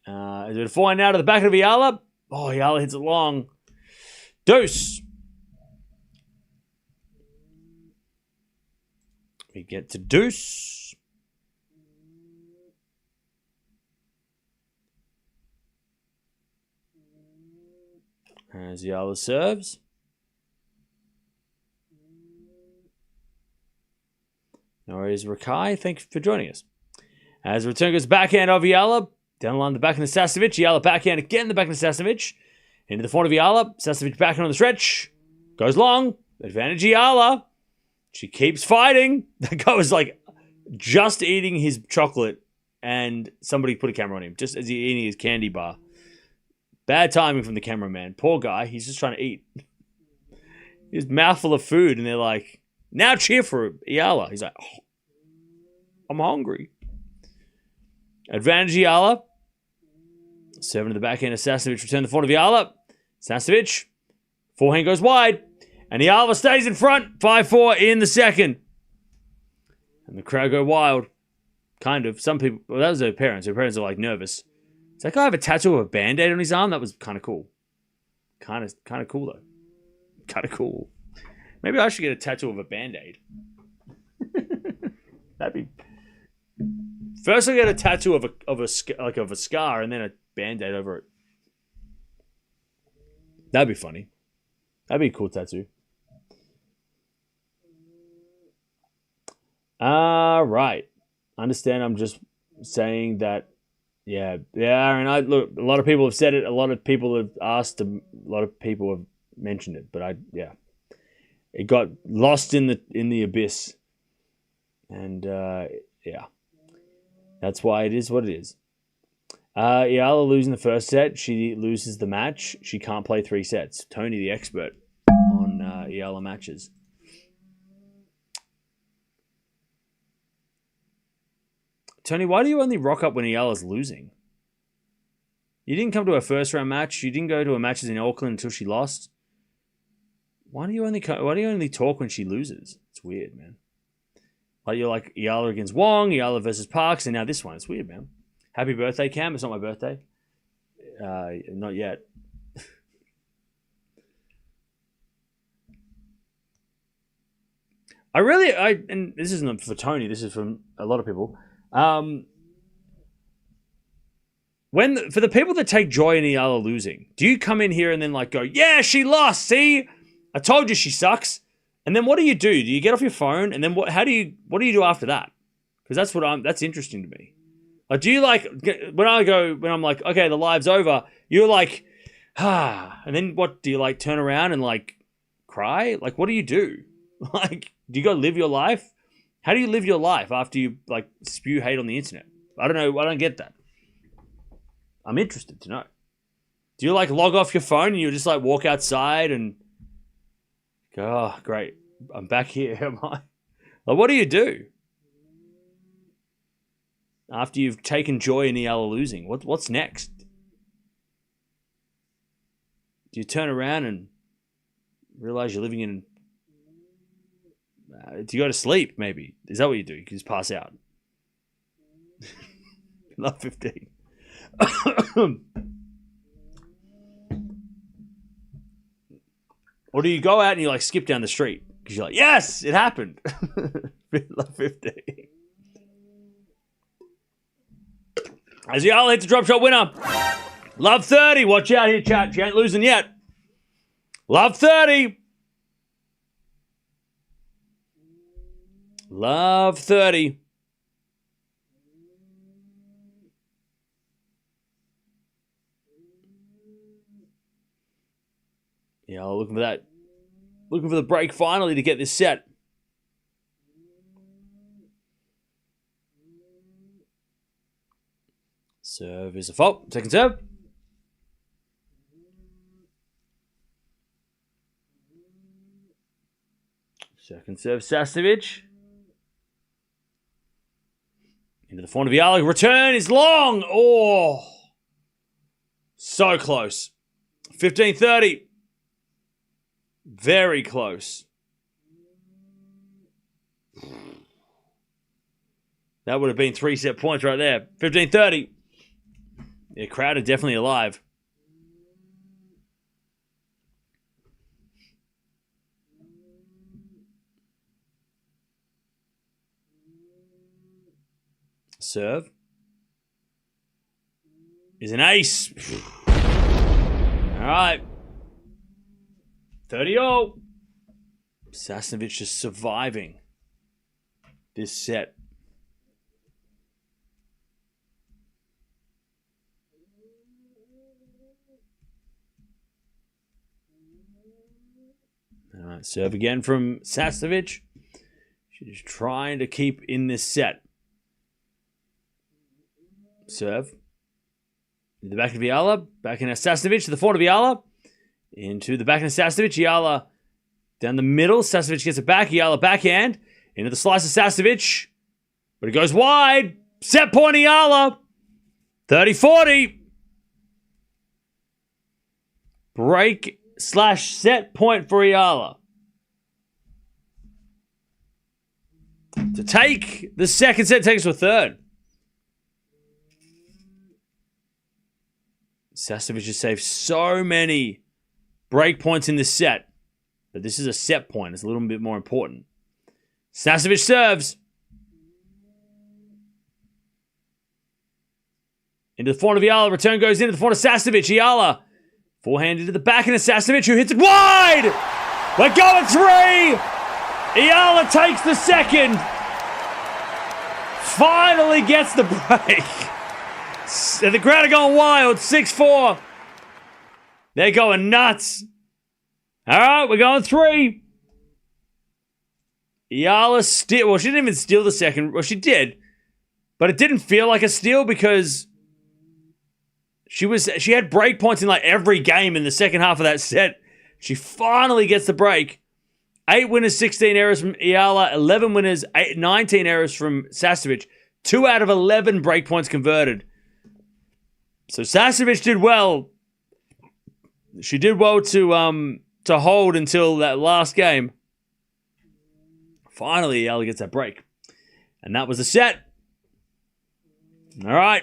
Is it a forehand now to the back of Eala? Oh, Eala hits it long. Deuce. We get to deuce. As Eala serves. No worries, Rakai. Thanks for joining us. As the return goes backhand of Eala. Down the line, the backhand of Sasnovich. Eala backhand again, the backhand of Sasnovich. Into the forehand of Eala. Sasnovich backhand on the stretch. Goes long. Advantage Eala. She keeps fighting. The guy was like just eating his chocolate and somebody put a camera on him just as he eating his candy bar. Bad timing from the cameraman. Poor guy. He's just trying to eat. His mouthful of food and they're like, now cheer for Eala. He's like, oh, I'm hungry. Advantage Eala. Serving to the backhand of Sasnovich. Return the forehand of Eala. Sasnovich. Forehand goes wide. And Eala stays in front. 5-4 in the second. And the crowd go wild. Kind of. Some people, well, that was her parents. Her parents are like nervous. Does that guy have a tattoo of a Band-Aid on his arm? That was kind of cool. Kind of cool, though. Kind of cool. Maybe I should get a tattoo of a Band-Aid. That'd be... First I get a tattoo of a scar and then a Band-Aid over it. That'd be funny. That'd be a cool tattoo. Right. Understand I'm just saying that. Yeah, and look, a lot of people have said it, a lot of people have asked, a lot of people have mentioned it, but it got lost in the abyss. And that's why it is what it is. Eala losing the first set, she loses the match. She can't play 3 sets. Tony, the expert on Eala matches. Tony, why do you only rock up when Eala's losing? You didn't come to her first round match. You didn't go to her matches in Auckland until she lost. Why do you only talk when she loses? It's weird, man. Like you're like Eala against Wong, Eala versus Parks, and now this one. It's weird, man. Happy birthday, Cam. It's not my birthday. Not yet. And this isn't for Tony. This is from a lot of people. For the people that take joy in Eala losing, do you come in here and then like go, yeah, she lost. See, I told you she sucks. And then what do? Do you get off your phone and then what do you do after that? Because that's interesting to me. Like, do you like when I'm like, okay, the live's over, you're like, and then what do you like turn around and like cry? Like, what do you do? Like, do you go live your life? How do you live your life after you like spew hate on the internet? I don't know. I don't get that. I'm interested to know. Do you like log off your phone and you just like walk outside and go, oh, great, I'm back here, am I? Like, what do you do after you've taken joy in Eala losing? What's next? Do you turn around and realize you're living in... do you go to sleep, maybe? Is that what you do? You can just pass out. Love 15. Or do you go out and you like skip down the street? Because you're like, yes, it happened. Love 15. As Eala hits a drop shot winner. Love 30. Watch out here, chat. She ain't losing yet. Love 30. Love 30. Yeah, looking for that. Looking for the break finally to get this set. Serve is a fault. Second serve. Second serve, Sasnovich. Into the forehand of Eala. Return is long. Oh. So close. 15-30. Very close. That would have been 3 set points right there. 15-30. Yeah, crowd are definitely alive. Serve is an ace. All right. 30-0. Sasnovich just surviving this set. All right, serve again from Sasnovich. She's trying to keep in this set. Serve. In the back of Eala. Back in Sasnovich to the forehand of Eala. Into the backhand of Sasnovich. Eala down the middle. Sasnovich gets it back. Eala backhand. Into the slice of Sasnovich. But it goes wide. Set point Eala. 30-40. Break/set point for Eala. To take the second set takes to a third. Sasnovich has saved so many break points in this set. But this is a set point. It's a little bit more important. Sasnovich serves. Into the forehand of Eala. Return goes into the forehand of Sasnovich. Eala. Forehand into the backhand of Sasnovich, who hits it wide! We're going 3! Eala takes the second. Finally gets the break. And the crowd are going wild. 6-4. They're going nuts. All right, we're going 3. Eala steal. Well, she didn't even steal the second. Well, she did. But it didn't feel like a steal because she had break points in like every game in the second half of that set. She finally gets the break. 8 winners, 16 errors from Eala. 11 winners, 19 errors from Sasnovich. 2 out of 11 break points converted. So Sasnovich did well. She did well to to hold until that last game. Finally, Eala gets that break. And that was the set. All right.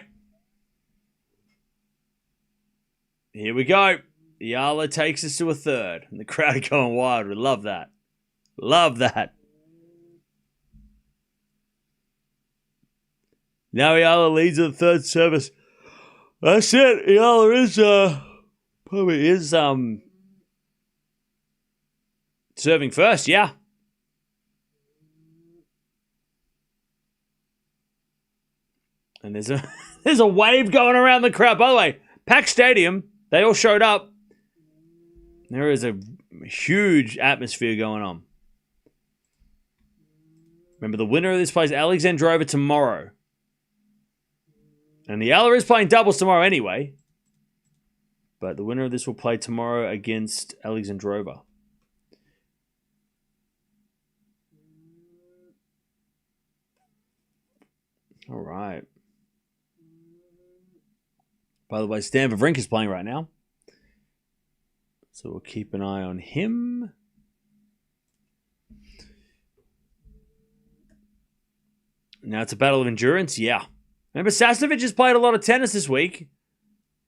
Here we go. Eala takes us to a third. And the crowd are going wild. We love that. Love that. Now Eala leads the third service. That's it. Eala is serving first, yeah. And there's a wave going around the crowd. By the way, packed stadium. They all showed up. There is a huge atmosphere going on. Remember, the winner of this plays Alexandra Eala tomorrow. And the Eala is playing doubles tomorrow anyway. But the winner of this will play tomorrow against Alexandra Eala. All right. By the way, Stan Wawrinka is playing right now. So we'll keep an eye on him. Now it's a battle of endurance. Yeah. Remember, Sasnovich has played a lot of tennis this week.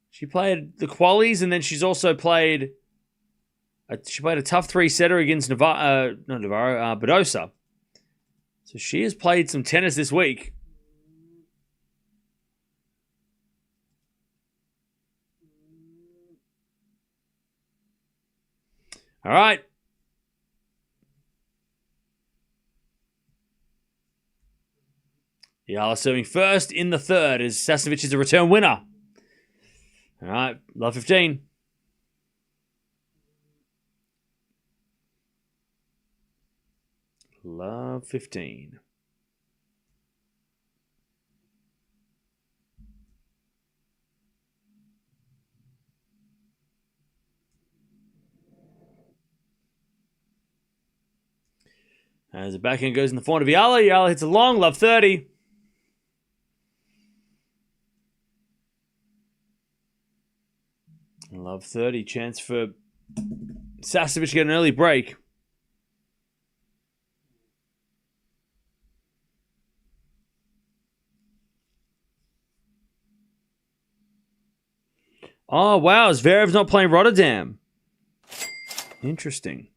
She played the qualies, and then she's also played... she played a tough three-setter against Badosa. So she has played some tennis this week. All right. Eala serving first in the third as Sasnovich is a return winner. All right, love 15. Love 15. As the backhand goes in the forehand of Eala. Eala hits a long, love 30. Love 30. Chance for Sasnovich to get an early break. Oh, wow. Zverev's not playing Rotterdam. Interesting.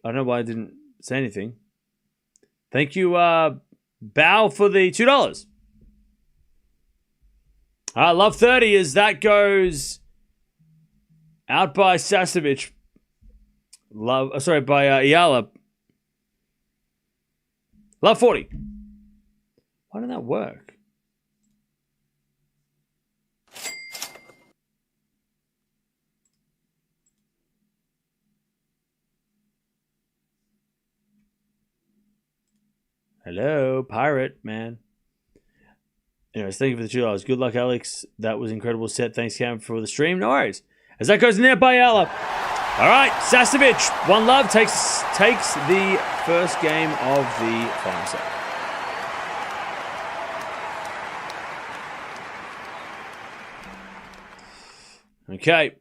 I don't know why I didn't say anything. Thank you, Bow, for the $2. Love 30 as that goes out by Sasnovich. By Eala. Love 40. Why didn't that work? Hello, pirate, man. Anyways, thank you for the $2. Good luck, Alex. That was incredible set. Thanks, Cam, for the stream. No worries. As that goes in there by Eala. All right, Sasnovich, one love, takes the first game of the final set. Okay.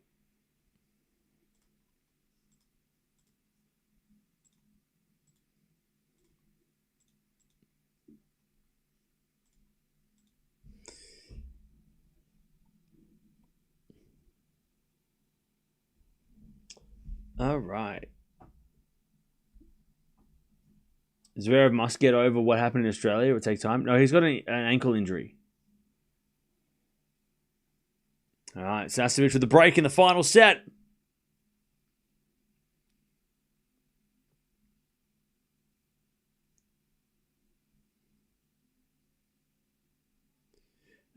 All right. Zverev must get over what happened in Australia. It would take time. No, he's got an ankle injury. All right, Sasnovich with the break in the final set.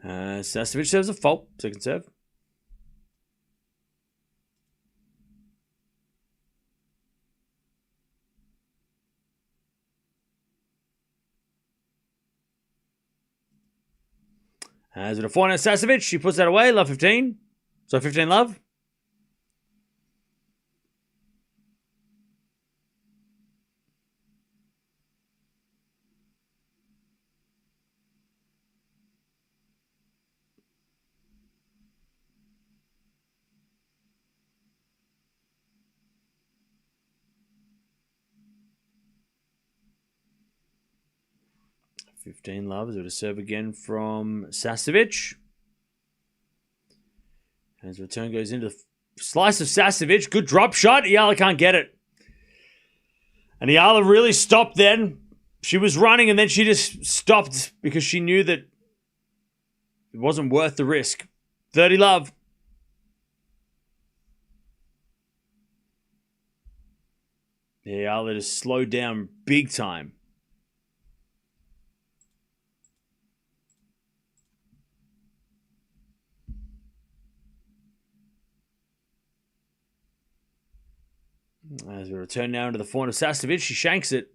Sasnovich serves a fault. Second serve. As with a forehand, Sasnovich, she puts that away. Love 15. So 15 love. 15 love. Is it a serve again from Sasnovich? As return goes into the slice of Sasnovich. Good drop shot. Eala can't get it. And Eala really stopped then. She was running and then she just stopped because she knew that it wasn't worth the risk. 30 love. Eala just slowed down big time. As we return now into the forehand of Sasnovich, she shanks it.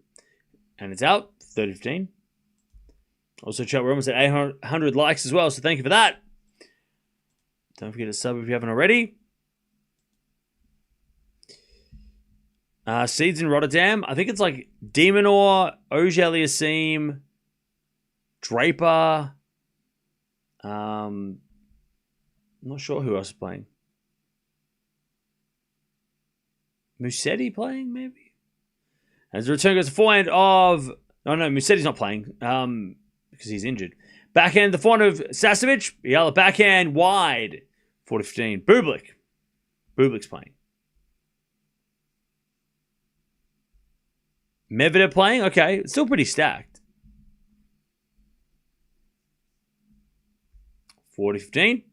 And it's out. 30-15. Also, chat, we're almost at 800 likes as well, so thank you for that. Don't forget to sub if you haven't already. Seeds in Rotterdam. I think it's like Demonor, Auger-Aliassime, Draper. I'm not sure who else is playing. Musetti playing, maybe? As the return goes to forehand of... Oh, no, Musetti's not playing because he's injured. Backhand, the forehand of Sasnovich. Eala backhand wide. 40-15. Bublik. Bublik's playing. Medvedev playing? Okay, it's still pretty stacked. 40-15.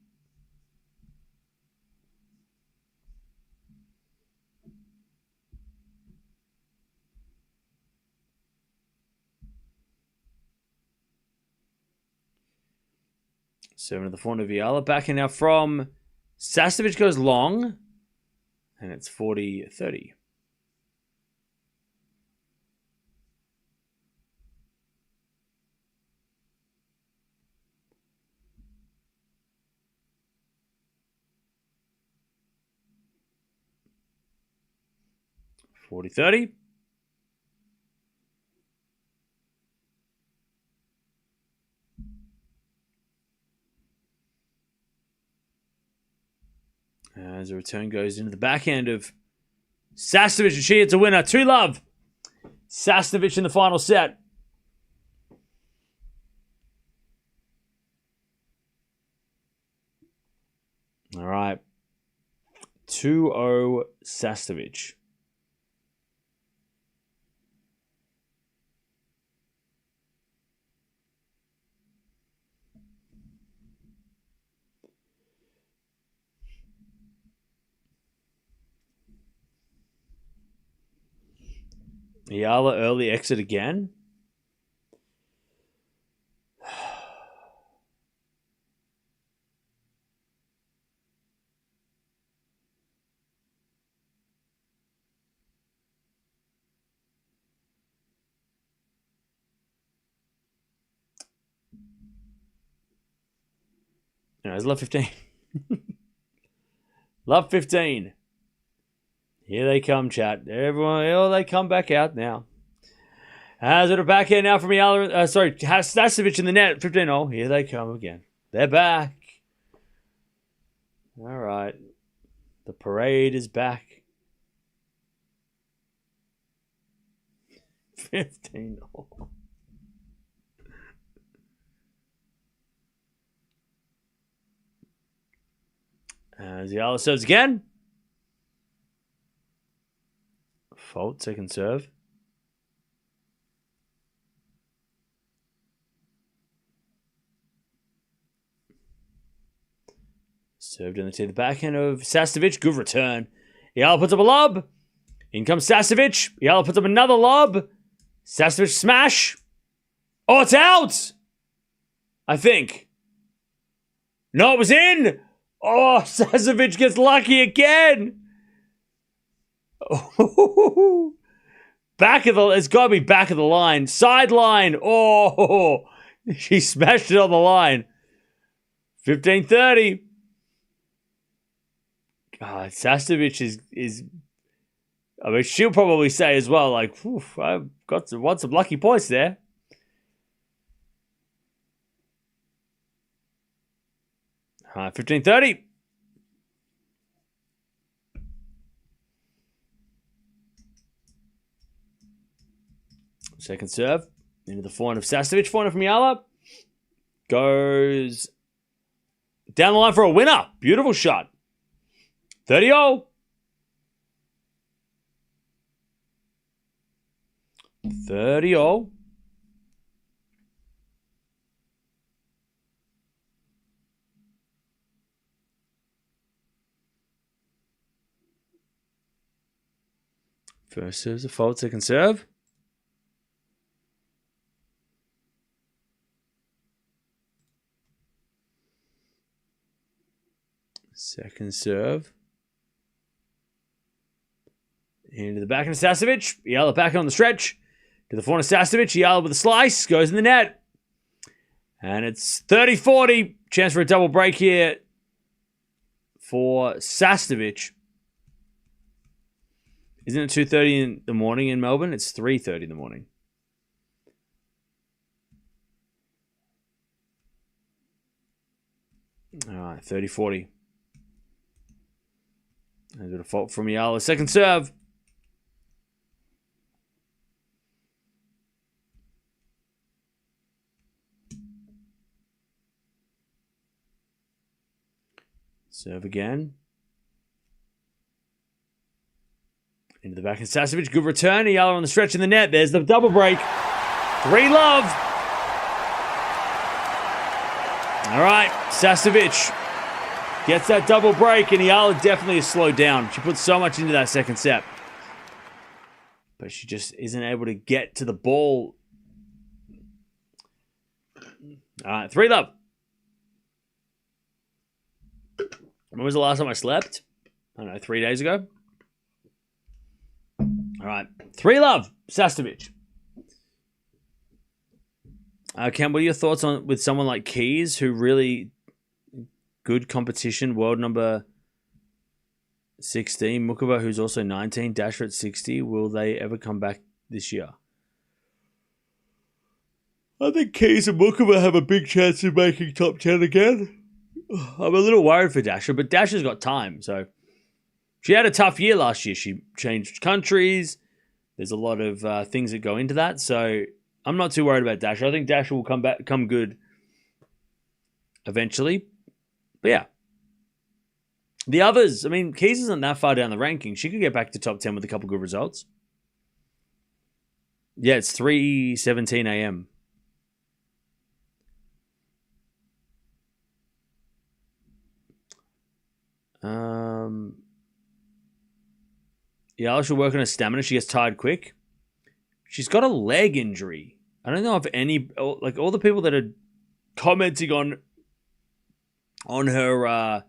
Seven to the forehand of Eala. Backhand now from Sasnovich goes long. And it's 40-30. $40-30. As the return goes into the backhand of Sasnovich, and she hits a winner. 2 love. Sasnovich in the final set. All right. 2-0 Sasnovich. Eala early exit again. No, it's love 15. Love 15. Here they come, chat. Everyone, oh, they come back out now. As it a backhand now from Eala. Sasnovich in the net. 15-0. Here they come again. They're back. All right. The parade is back. 15-0. As Eala serves again. Fault, second serve. Served in the backhand of Sasnovich. Good return. Eala puts up a lob. In comes Sasnovich. Eala puts up another lob. Sasnovich smash. Oh, it's out! I think. No, it was in! Oh, Sasnovich gets lucky again! Oh, it's got to be back of the line. Sideline. Oh, she smashed it on the line. 15-30. God, Sasnovich is. I mean, she'll probably say as well, like, I've got some lucky points there. All right, 15-30. Second serve. Into the forehand of Sasnovich. Forehand from Eala. Goes down the line for a winner. Beautiful shot. 30-0. 30-0. First serve's a fault, second serve. Second serve. Into the backhand of Sasnovich. Eala back on the stretch. To the forehand of Sasnovich. Eala with a slice. Goes in the net. And it's 30-40. Chance for a double break here for Sasnovich. Isn't it 2:30 in the morning in Melbourne? It's 3:30 in the morning. All right, 30-40. There's a fault from Eala. Second serve. Serve again. Into the back of Sasnovich. Good return. Eala on the stretch in the net. There's the double break. 3-love. All right. Sasnovich gets that double break, and Eala definitely is slowed down. She put so much into that second set. But she just isn't able to get to the ball. All right. 3-love. When was the last time I slept? I don't know, 3 days ago. All right. 3-love, Sasnovich. Cam, what are your thoughts on with someone like Keys, who really good competition, world number 16, Mukova, who's also 19, Dasher at 60. Will they ever come back this year? I think Keys and Mukova have a big chance of making top 10 again. I'm a little worried for Dasher, but Dasher's got time, so... She had a tough year last year. She changed countries. There's a lot of things that go into that. So I'm not too worried about Dasher. I think Dasher will come good eventually. But yeah. The others, I mean, Keys isn't that far down the ranking. She could get back to top 10 with a couple good results. Yeah, it's 3:17 a.m. Yeah, she'll work on her stamina. She gets tired quick. She's got a leg injury. I don't know if any, like all the people that are commenting on her.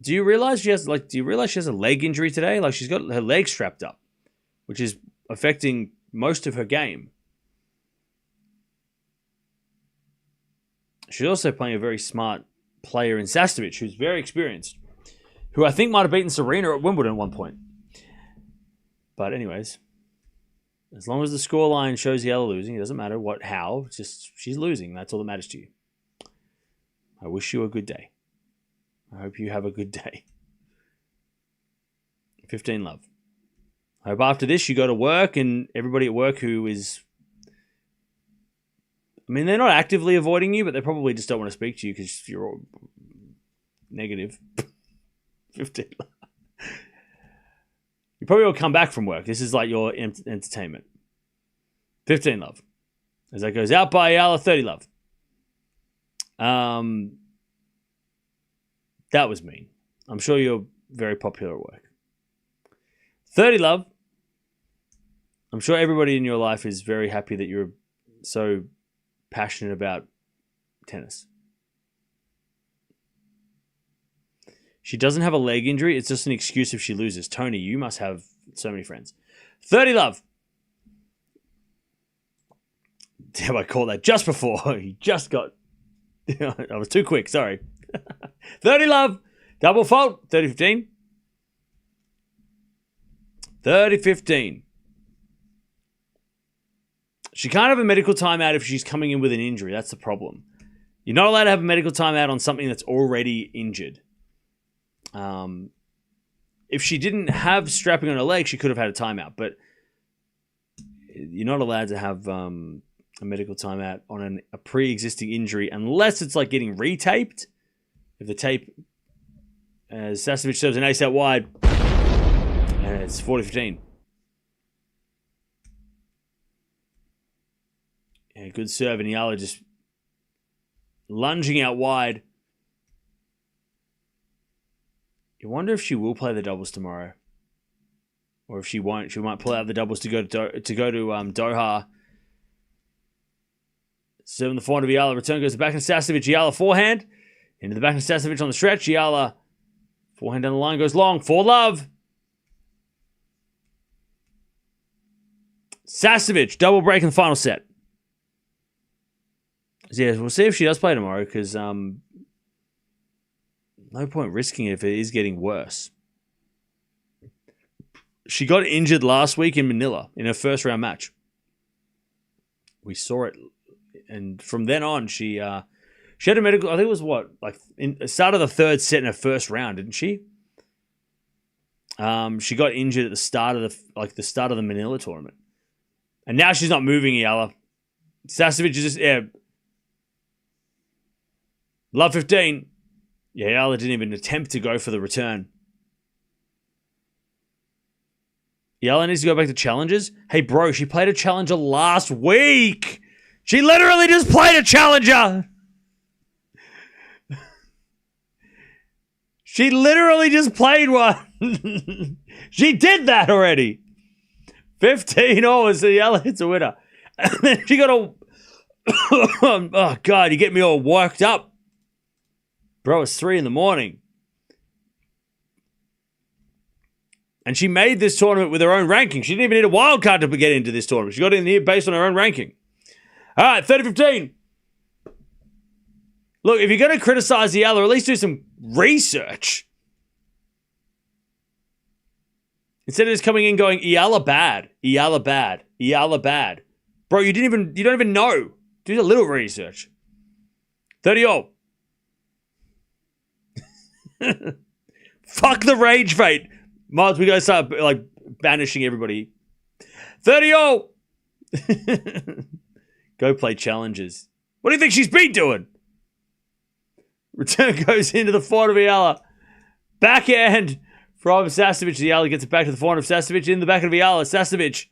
Do you realize she has a leg injury today? Like she's got her leg strapped up, which is affecting most of her game. She's also playing a very smart player in Sasnovich, who's very experienced, who I think might have beaten Serena at Wimbledon at one point. But anyways, as long as the scoreline shows Eala losing, it doesn't matter how. It's just she's losing. That's all that matters to you. I wish you a good day. I hope you have a good day. 15-love. I hope after this you go to work and everybody at work who is... I mean, they're not actively avoiding you, but they probably just don't want to speak to you because you're all negative. 15. You probably will come back from work. This is like your entertainment. 15-love. As that goes out by Eala, 30-love. That was mean. I'm sure you're very popular at work. 30-love. I'm sure everybody in your life is very happy that you're so passionate about tennis. She doesn't have a leg injury. It's just an excuse if she loses. Tony, you must have so many friends. 30-love. Damn, I called that just before. You just got... I was too quick, sorry. 30-love. Double fault. 30-15. 30-15. She can't have a medical timeout if she's coming in with an injury. That's the problem. You're not allowed to have a medical timeout on something that's already injured. If she didn't have strapping on her leg, she could have had a timeout. But you're not allowed to have a medical timeout on a pre-existing injury unless it's like getting retaped. If the tape, as Sasnovich serves an ace out wide, and it's 40-15. Yeah, good serve, and Eala just lunging out wide. You wonder if she will play the doubles tomorrow, or if she won't. She might pull out the doubles to go to Doha. Serving the forehand of Eala. Return goes to back of Sasnovich. Eala forehand into the back of Sasnovich on the stretch. Eala forehand down the line goes long for love. Sasnovich double break in the final set. So yeah, we'll see if she does play tomorrow because no point risking it if it is getting worse. She got injured last week in Manila in her first round match. We saw it, and from then on, she had a medical. I think it was in the start of the third set in her first round, didn't she? She got injured at the start of the Manila tournament, and now she's not moving. Eala Sasnovich is just love 15. Yeah, Eala didn't even attempt to go for the return. Eala needs to go back to challenges. Hey, bro, she played a challenger last week. She literally just played a challenger. She literally just played one. She did that already. 15 overs, so Eala hits a winner. And then she got a... Oh, God, you get me all worked up. Bro, it's 3 a.m. And she made this tournament with her own ranking. She didn't even need a wild card to get into this tournament. She got in here based on her own ranking. All right, 30-15. Look, if you're going to criticize Eala, at least do some research. Instead of just coming in going, Eala bad, Eala bad, Eala bad. Bro, you don't even know. Do a little research. 30-all. Fuck the rage fate. Mods, we gotta start banishing everybody. 30-all. Go play challenges. What do you think she's been doing? Return goes into the forehand of Eala. Backhand from Sasnovich. Eala gets it back to the forehand of Sasnovich. In the back of Eala. Sasnovich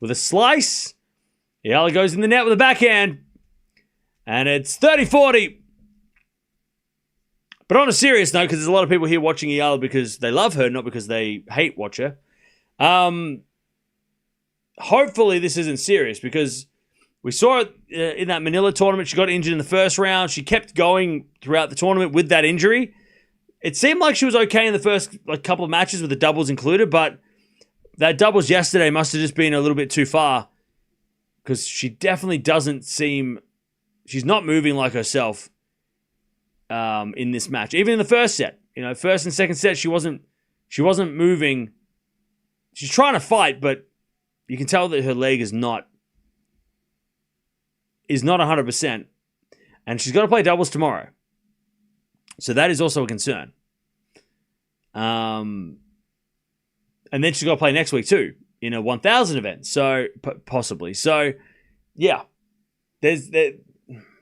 with a slice. Eala goes in the net with a backhand. And it's 30-40. But on a serious note, because there's a lot of people here watching Eala because they love her, not because they hate watch her. Hopefully this isn't serious because we saw it in that Manila tournament. She got injured in the first round. She kept going throughout the tournament with that injury. It seemed like she was okay in the first couple of matches with the doubles included, but that doubles yesterday must have just been a little bit too far because she definitely doesn't seem... She's not moving like herself. In this match, even in the first set, first and second set, she wasn't moving. She's trying to fight, but you can tell that her leg is not 100%, and she's got to play doubles tomorrow, so that is also a concern. And then she's got to play next week too in a 1,000 event, so possibly. So, yeah,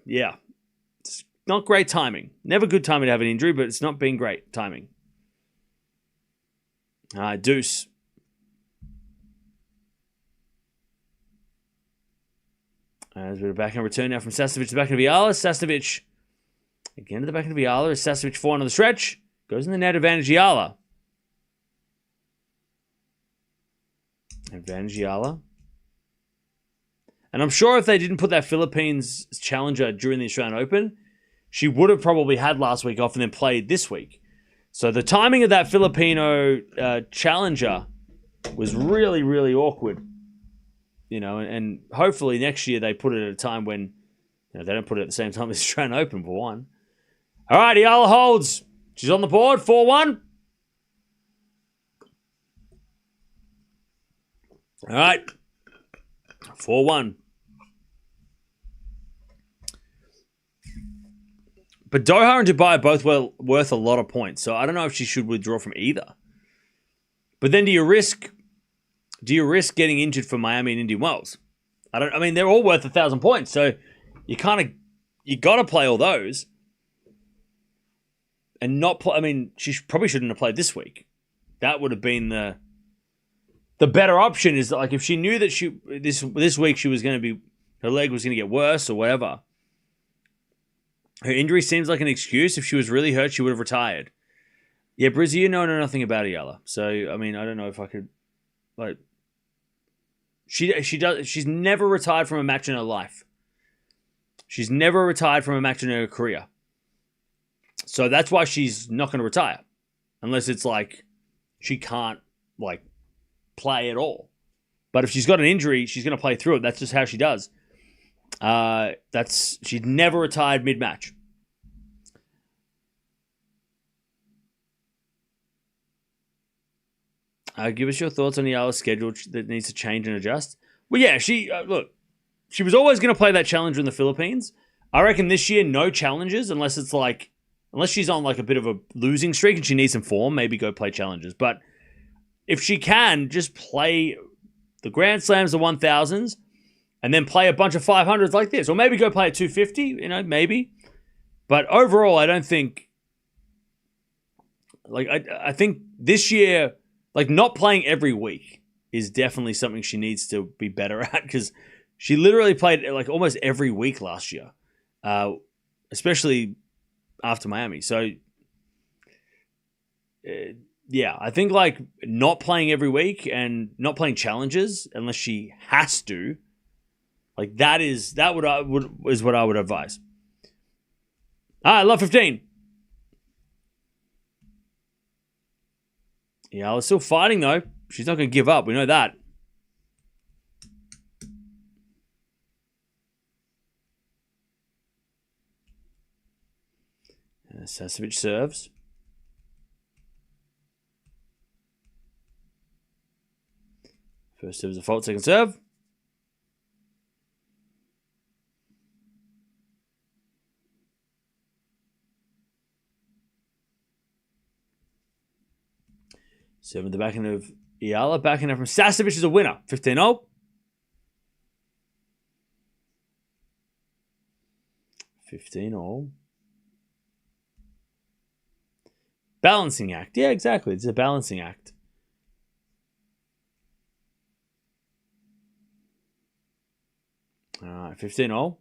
yeah. Not great timing. Never good timing to have an injury, but it's not been great timing. Deuce. There's a bit of backhand return now from Sasnovich to the back of Eala. Sasnovich again to the back of Eala. Sasnovich forehand on the stretch. Goes in the net, advantage Eala. Advantage Eala. And I'm sure if they didn't put that Philippines challenger during the Australian Open, she would have probably had last week off and then played this week. So the timing of that Filipino challenger was really, really awkward. And hopefully next year they put it at a time when they don't put it at the same time as the Australian Open, for one. All right, Eala holds. She's on the board, 4-1. All right, 4-1. But Doha and Dubai are both worth a lot of points, so I don't know if she should withdraw from either. But then do you risk getting injured for Miami and Indian Wells? I mean, they're all worth 1,000 points, so you got to play all those. And not play. I mean, she probably shouldn't have played this week. That would have been the better option. Is like if she knew that this week she was going to be, her leg was going to get worse or whatever. Her injury seems like an excuse. If she was really hurt, she would have retired. Yeah, Brizzy, you know nothing about Eala. So I mean, I don't know if I could like. She's never retired from a match in her life. She's never retired from a match in her career. So that's why she's not going to retire. Unless it's like she can't like play at all. But if she's got an injury, she's going to play through it. That's just how she does. She's never retired mid-match. Give us your thoughts on Eala's schedule that needs to change and adjust. Well, yeah, she was always going to play that challenger in the Philippines. I reckon this year, no challenges unless she's on like a bit of a losing streak and she needs some form, maybe go play challenges. But if she can, just play the Grand Slams, the 1000s, and then play a bunch of 500s like this. Or maybe go play a 250, maybe. But overall, I don't think... Like, I think this year, like, not playing every week is definitely something she needs to be better at, because she literally played, like, almost every week last year. Especially after Miami. So, yeah, I think, like, not playing every week and not playing challenges unless she has to, like, is what I would advise. All right, love 15. Yeah, still fighting, though. She's not going to give up. We know that. Sasnovich serves. First serve is a fault, second serve. Serving the backhand of Eala. Backhand from Sasnovich is a winner. 15-0. 15-0. Balancing act. Yeah, exactly. It's a balancing act. All right, 15-0.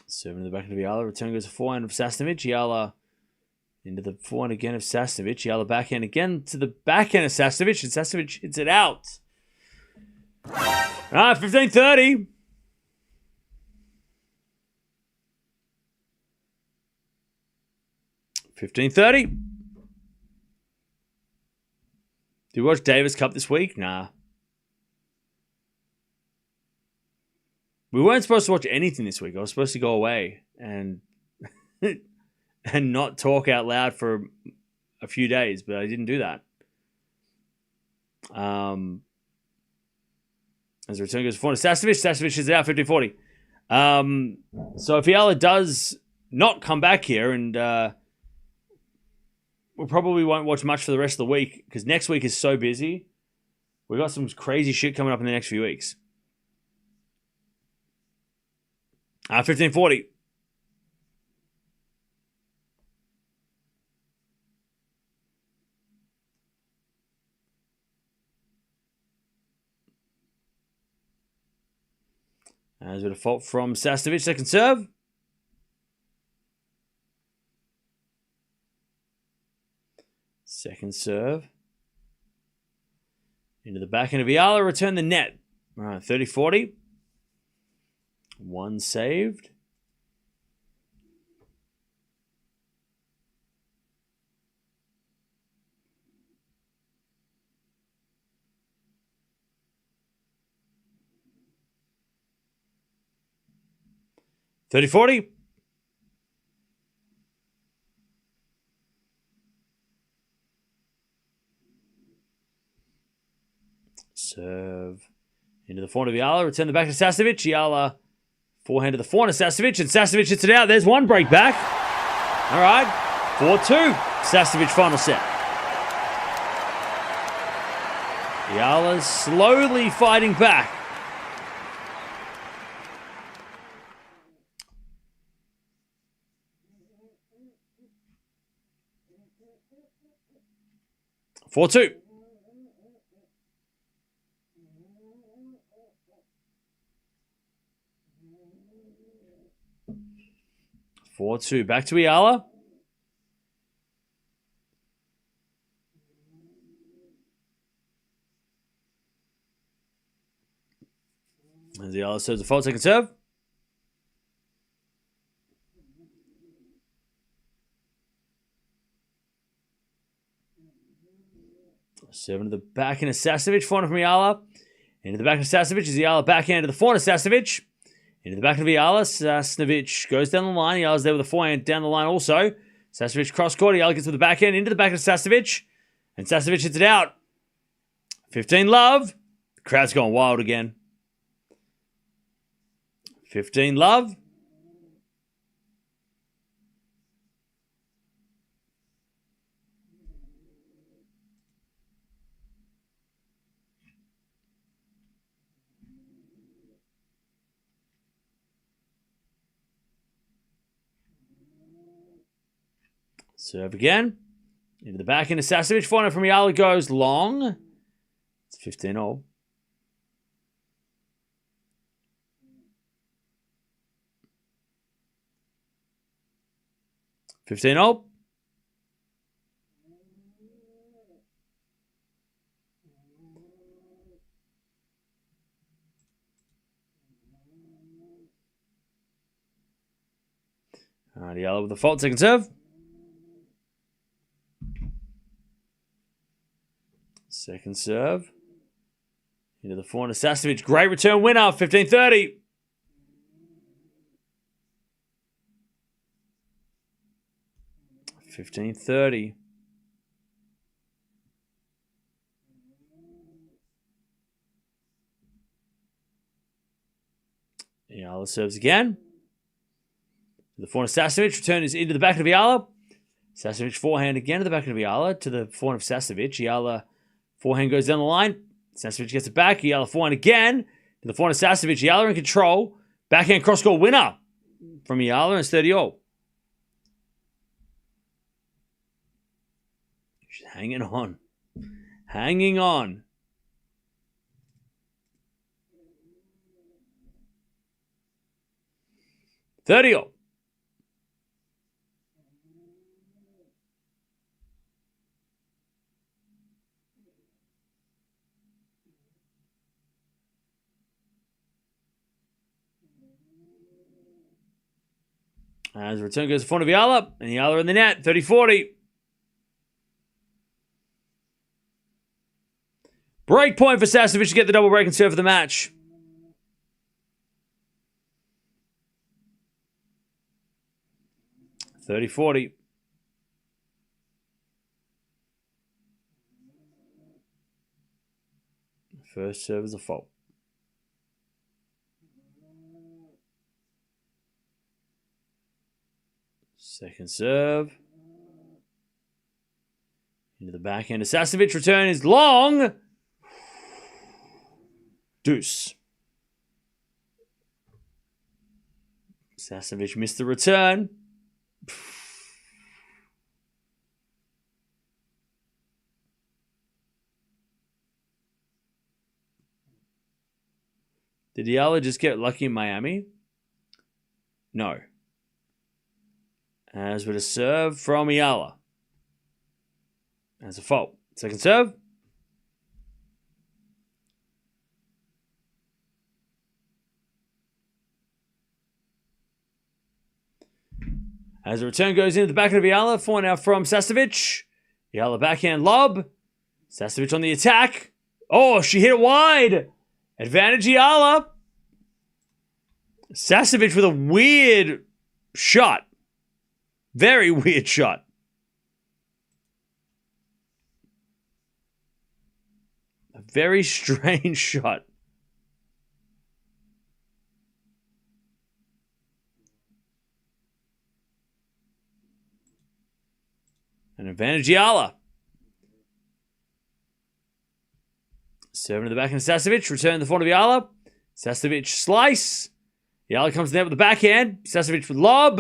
Serving to the backhand of Eala. Return goes to forehand of Sasnovich. Eala into the forehand again of Sasnovich. Eala backhand again to the backhand of Sasnovich. And Sasnovich hits it out. All right, 15-30. Did you watch Davis Cup this week? Nah. We weren't supposed to watch anything this week. I was supposed to go away and and not talk out loud for a few days, but I didn't do that. As the return goes forward to Sasnovich. Sasnovich is out 50-40. So if Eala does not come back here, and we probably won't watch much for the rest of the week because next week is so busy. We've got some crazy shit coming up in the next few weeks. 15-40. As a default from Sasnovich, second serve. Second serve. Into the backhand of Eala, return the net. All right, 30-40. One saved. $30-40. Serve into the forehand of Eala. Return the back to Sasnovich. Eala forehand to the forehand of Sasnovich. And Sasnovich hits it out. There's one break back. All right. 4-2. Sasnovich final set. Eala slowly fighting back. Four two. 4-2. Back to Eala. As Eala serves the fault, second serve. Serving to the backhand of Sasnovich, forehand from Eala. Into the back of Sasnovich is Eala backhand to the forehand of Sasnovich. Into the back of Eala, Sasnovich goes down the line. Eala's there with the forehand down the line also. Sasnovich cross-court. Eala gets with the backhand into the back of Sasnovich. And Sasnovich hits it out. 15-love. The crowd's going wild again. 15-love. Serve again. Into the back end of Sasnovich. Forehand from Eala goes long. It's 15-all. All. All right, Eala with the fault, second serve. Second serve. Into the forehand of Sasnovich. Great return winner, 15-30. Eala serves again. The forehand of Sasnovich. Return is into the back of Eala. Sasnovich forehand again to the back of Eala. To the forehand of Sasnovich. Eala forehand goes down the line. Sasnovich gets it back. Eala forehand again. To the forehand of Sasnovich. Eala in control. Backhand cross-court winner from Eala, and it's 30-all. She's hanging on. Hanging on. $30-all. As the return goes to front of Eala, and Eala in the net, 30-40. Break point for Sasnovich to get the double break and serve for the match. $30-40. First serve is a fault. Second serve. Into the backhand of Sasnovich. Return is long. Deuce. Sasnovich missed the return. Did Eala just get lucky in Miami? No. As with a serve from Eala. As a fault. Second serve. As the return goes into the back of Eala. Forehand now from Sasnovich. Eala backhand lob. Sasnovich on the attack. Oh, she hit it wide. Advantage Eala. Sasnovich with a weird shot. Very weird shot. A very strange shot. An advantage Eala. Serving to the backhand Sasnovich. Return the forehand of Eala. Sasnovich slice. Eala comes in there with the backhand. Sasnovich with lob.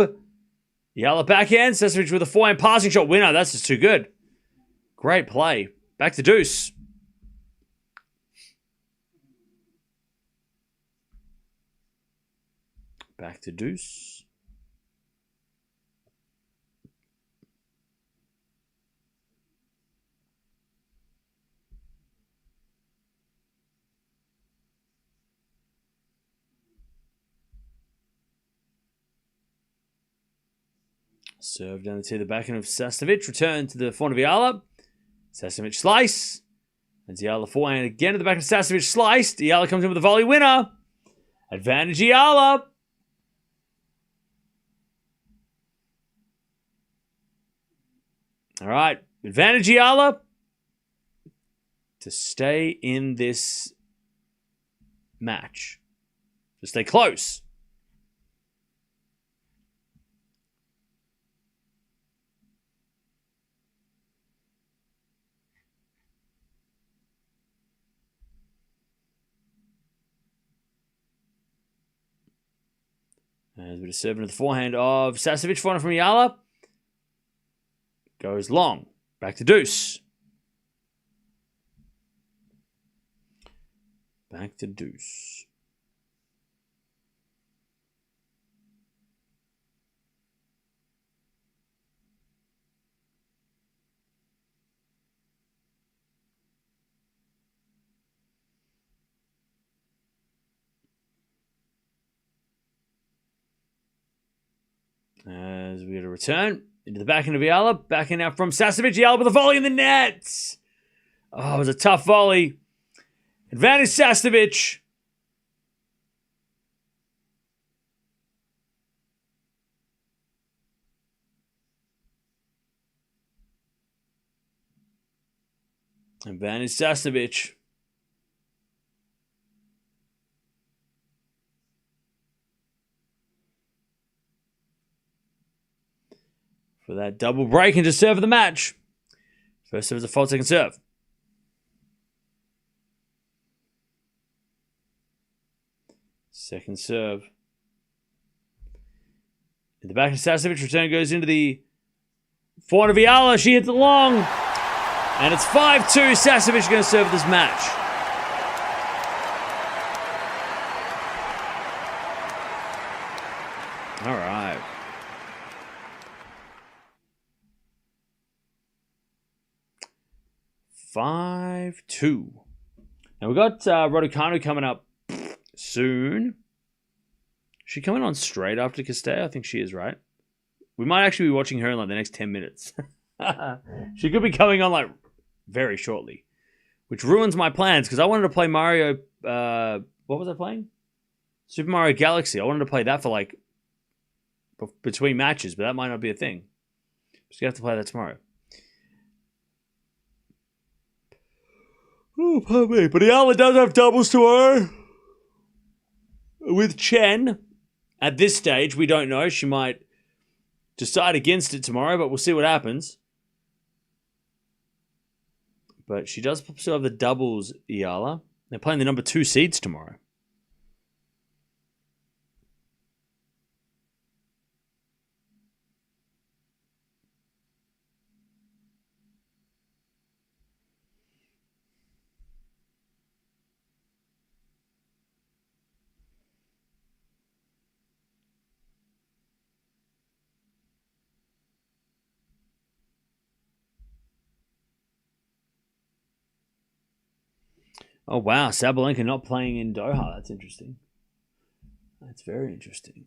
Eala backhand. Sasnovich with a forehand passing shot. Winner. That's just too good. Great play. Back to deuce. Back to deuce. Serve down to the backhand of Sasnovich. Return to the forehand of Eala. Sasnovich slice. And Eala forehand again to the backhand of Sasnovich sliced. Eala comes in with a volley winner. Advantage Eala. All right. Advantage Eala to stay in this match. To stay close. As we serve into the forehand of Sasnovich, forehand from Eala. Goes long. Back to deuce. Back to deuce. As we get a return into the backhand of Eala. Backhand out from Sasnovich. Eala with a volley in the net. Oh, it was a tough volley. Advantage Sasnovich. Advantage Sasnovich. For that double break and to serve the match. First serve is a fault, second serve. Second serve. In the back of Sasnovich, return goes into the forehand of Eala. She hits it long. And it's 5-2. Sasnovich going to serve this match. All right. Five, 2. Now we've got Raducanu coming up soon. Is she coming on straight after Castella? I think she is, right? We might actually be watching her in like the next 10 minutes. She could be coming on like very shortly, which ruins my plans because I wanted to play Mario. What was I playing? Super Mario Galaxy. I wanted to play that for like between matches, but that might not be a thing. Just gonna have to play that tomorrow. Oh, pardon me. But Eala does have doubles tomorrow with Chen. At this stage, we don't know. She might decide against it tomorrow, but we'll see what happens. But she does still have the doubles, Eala. They're playing the number 2 seeds tomorrow. Oh, wow. Sabalenka not playing in Doha. That's interesting. That's very interesting.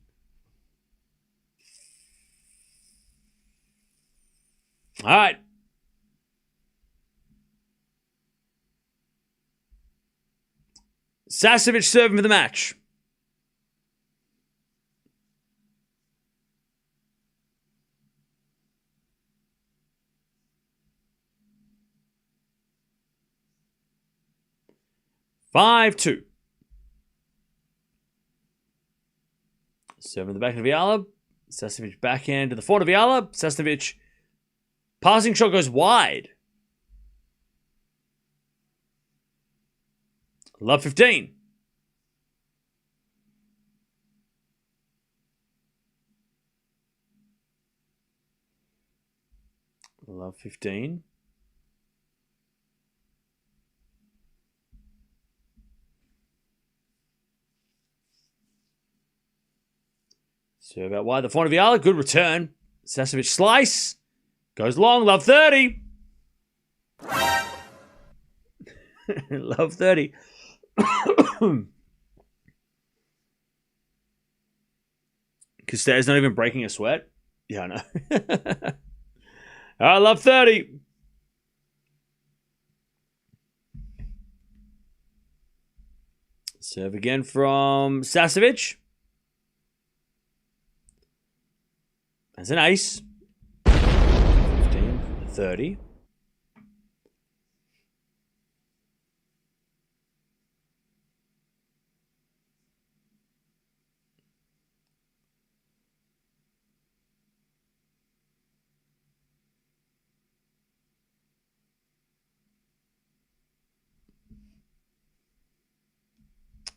All right. Sasnovich serving for the match. 5-2. Serving the back of Eala. Sasnovich backhand to the forehand of Eala. Sasnovich Passing shot goes wide. Love 15. Love 15. Serve out wide. The front of Eala. Good return. Sasnovich slice. Goes long. Love 30. Love 30. Castell's not even breaking a sweat. Yeah, I know. I love 30. Serve again from Sasnovich. That's an ace. 15, 30.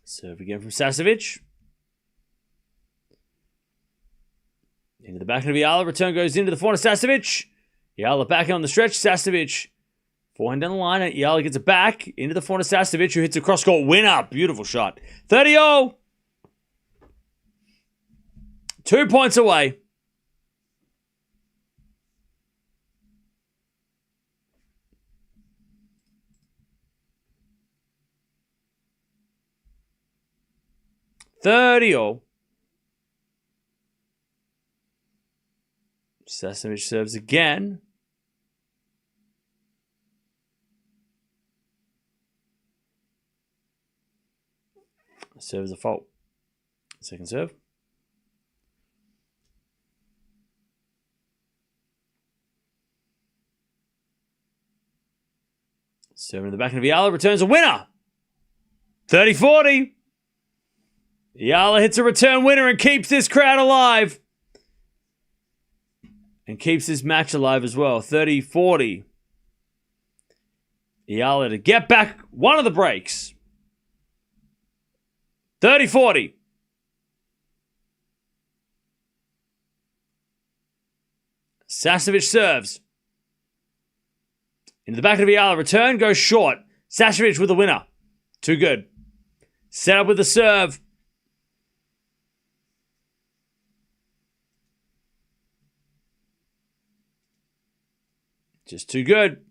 Serve again from Sasnovich. Into the back of Eala. Return goes into the forehand of Sasnovich. Eala back on the stretch. Sasnovich. Forehand down the line. Eala gets it back. Into the forehand of Sasnovich, who hits a cross-court winner. Beautiful shot. 30-0. 2 points away. Sasnovich serves again. Serve is a fault. Second serve. Serving in the back of Eala. Returns a winner. 30-40. Eala hits a return winner and keeps this crowd alive. And keeps this match alive as well. 30-40. Eala to get back one of the breaks. 30-40. Sasnovich serves. Into the back of Eala. Return goes short. Sasnovich with the winner. Too good. Set up with the serve. Just too good.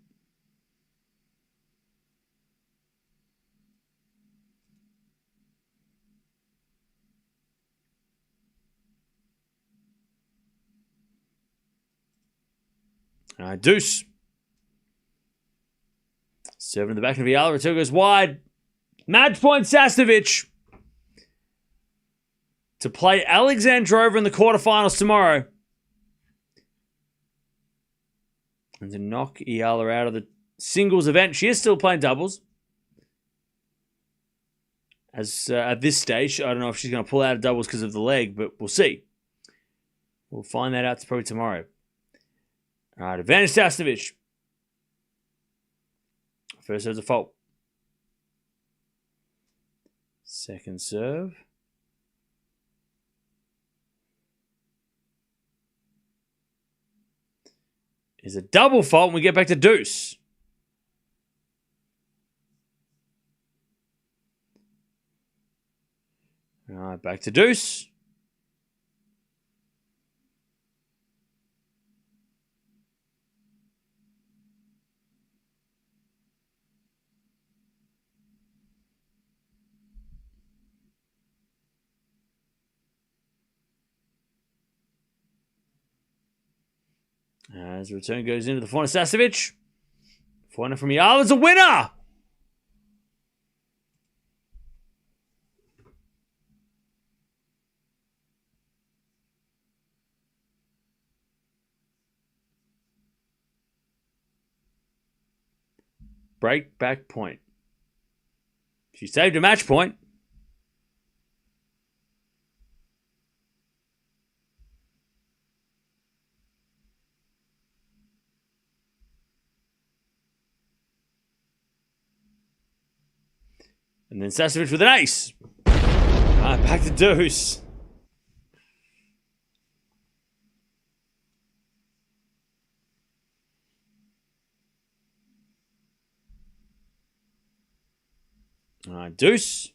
Deuce. Serving in the back of Eala. Return goes wide. Match point Sasnovich to play Alexandra in the quarterfinals tomorrow. And to knock Eala out of the singles event. She is still playing doubles. As at this stage, I don't know if she's going to pull out of doubles because of the leg, but we'll see. We'll find that out probably tomorrow. All right, advantage Sasnovich. First serve's a fault. Second serve. Is a double fault when we get back to deuce. All right, back to deuce. As the return goes into the forehand of Sasnovich. Forehand from Eala is a winner! Break back point. She saved a match point. And then Sasnovich with an ace. Alright, back to deuce. Alright, deuce.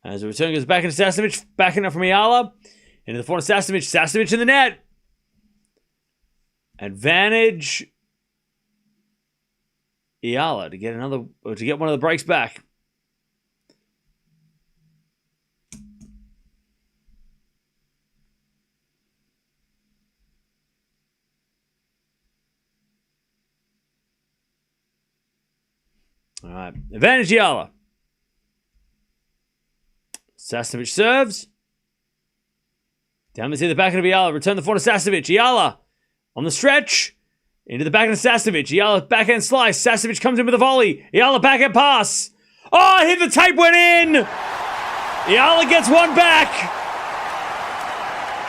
As the return goes back into Sasnovich, backing up from Eala. Into the forehand of Sasnovich. Sasnovich in the net. Advantage Eala to get one of the breaks back. All right, advantage Eala. Sasnovich serves. Down the back of Eala. Return the forehand of Sasnovich. Eala on the stretch. Into the backhand of Sasnovich. Eala backhand slice. Sasnovich comes in with a volley. Eala backhand pass. Oh, hit the tape, went in. Eala gets one back.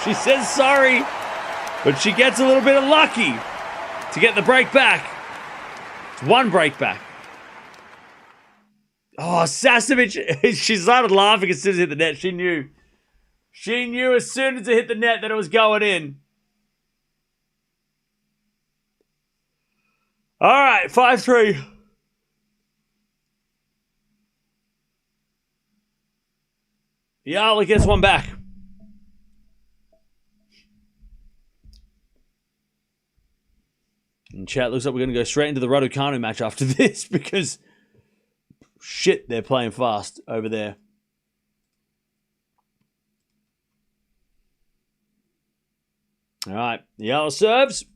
She says sorry, but she gets a little bit unlucky to get the break back. It's one break back. Oh, Sasnovich, she started laughing as soon as it hit the net. She knew. She knew as soon as it hit the net that it was going in. All right, 5-3. Eala gets one back. And chat, looks like we're going to go straight into the Raducanu match after this because... shit, they're playing fast over there. All right, Eala serves.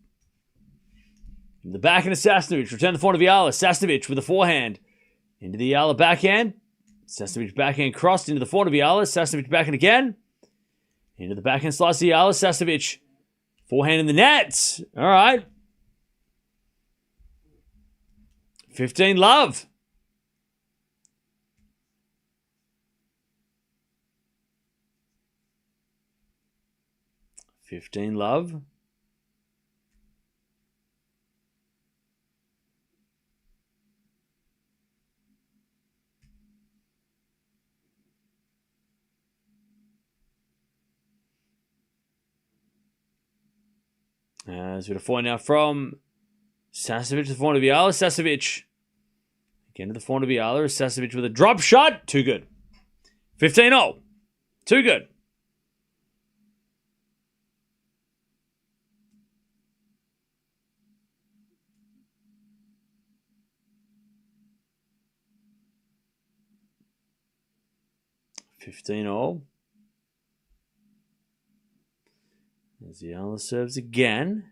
In the backhand of Sasnovich. Return the forehand of Eala. Sasnovich with a forehand. Into the Eala backhand. Sasnovich backhand crossed into the forehand of Eala. Sasnovich backhand again. Into the backhand slice of Eala. Sasnovich. Forehand in the net. All right. 15 love. Love. As we're to find out from Sasnovich to the forehand of Eala. Sasnovich. Again to the forehand of Eala. Sasnovich with a drop shot. Too good. 15-0. Too good. As Eala serves again.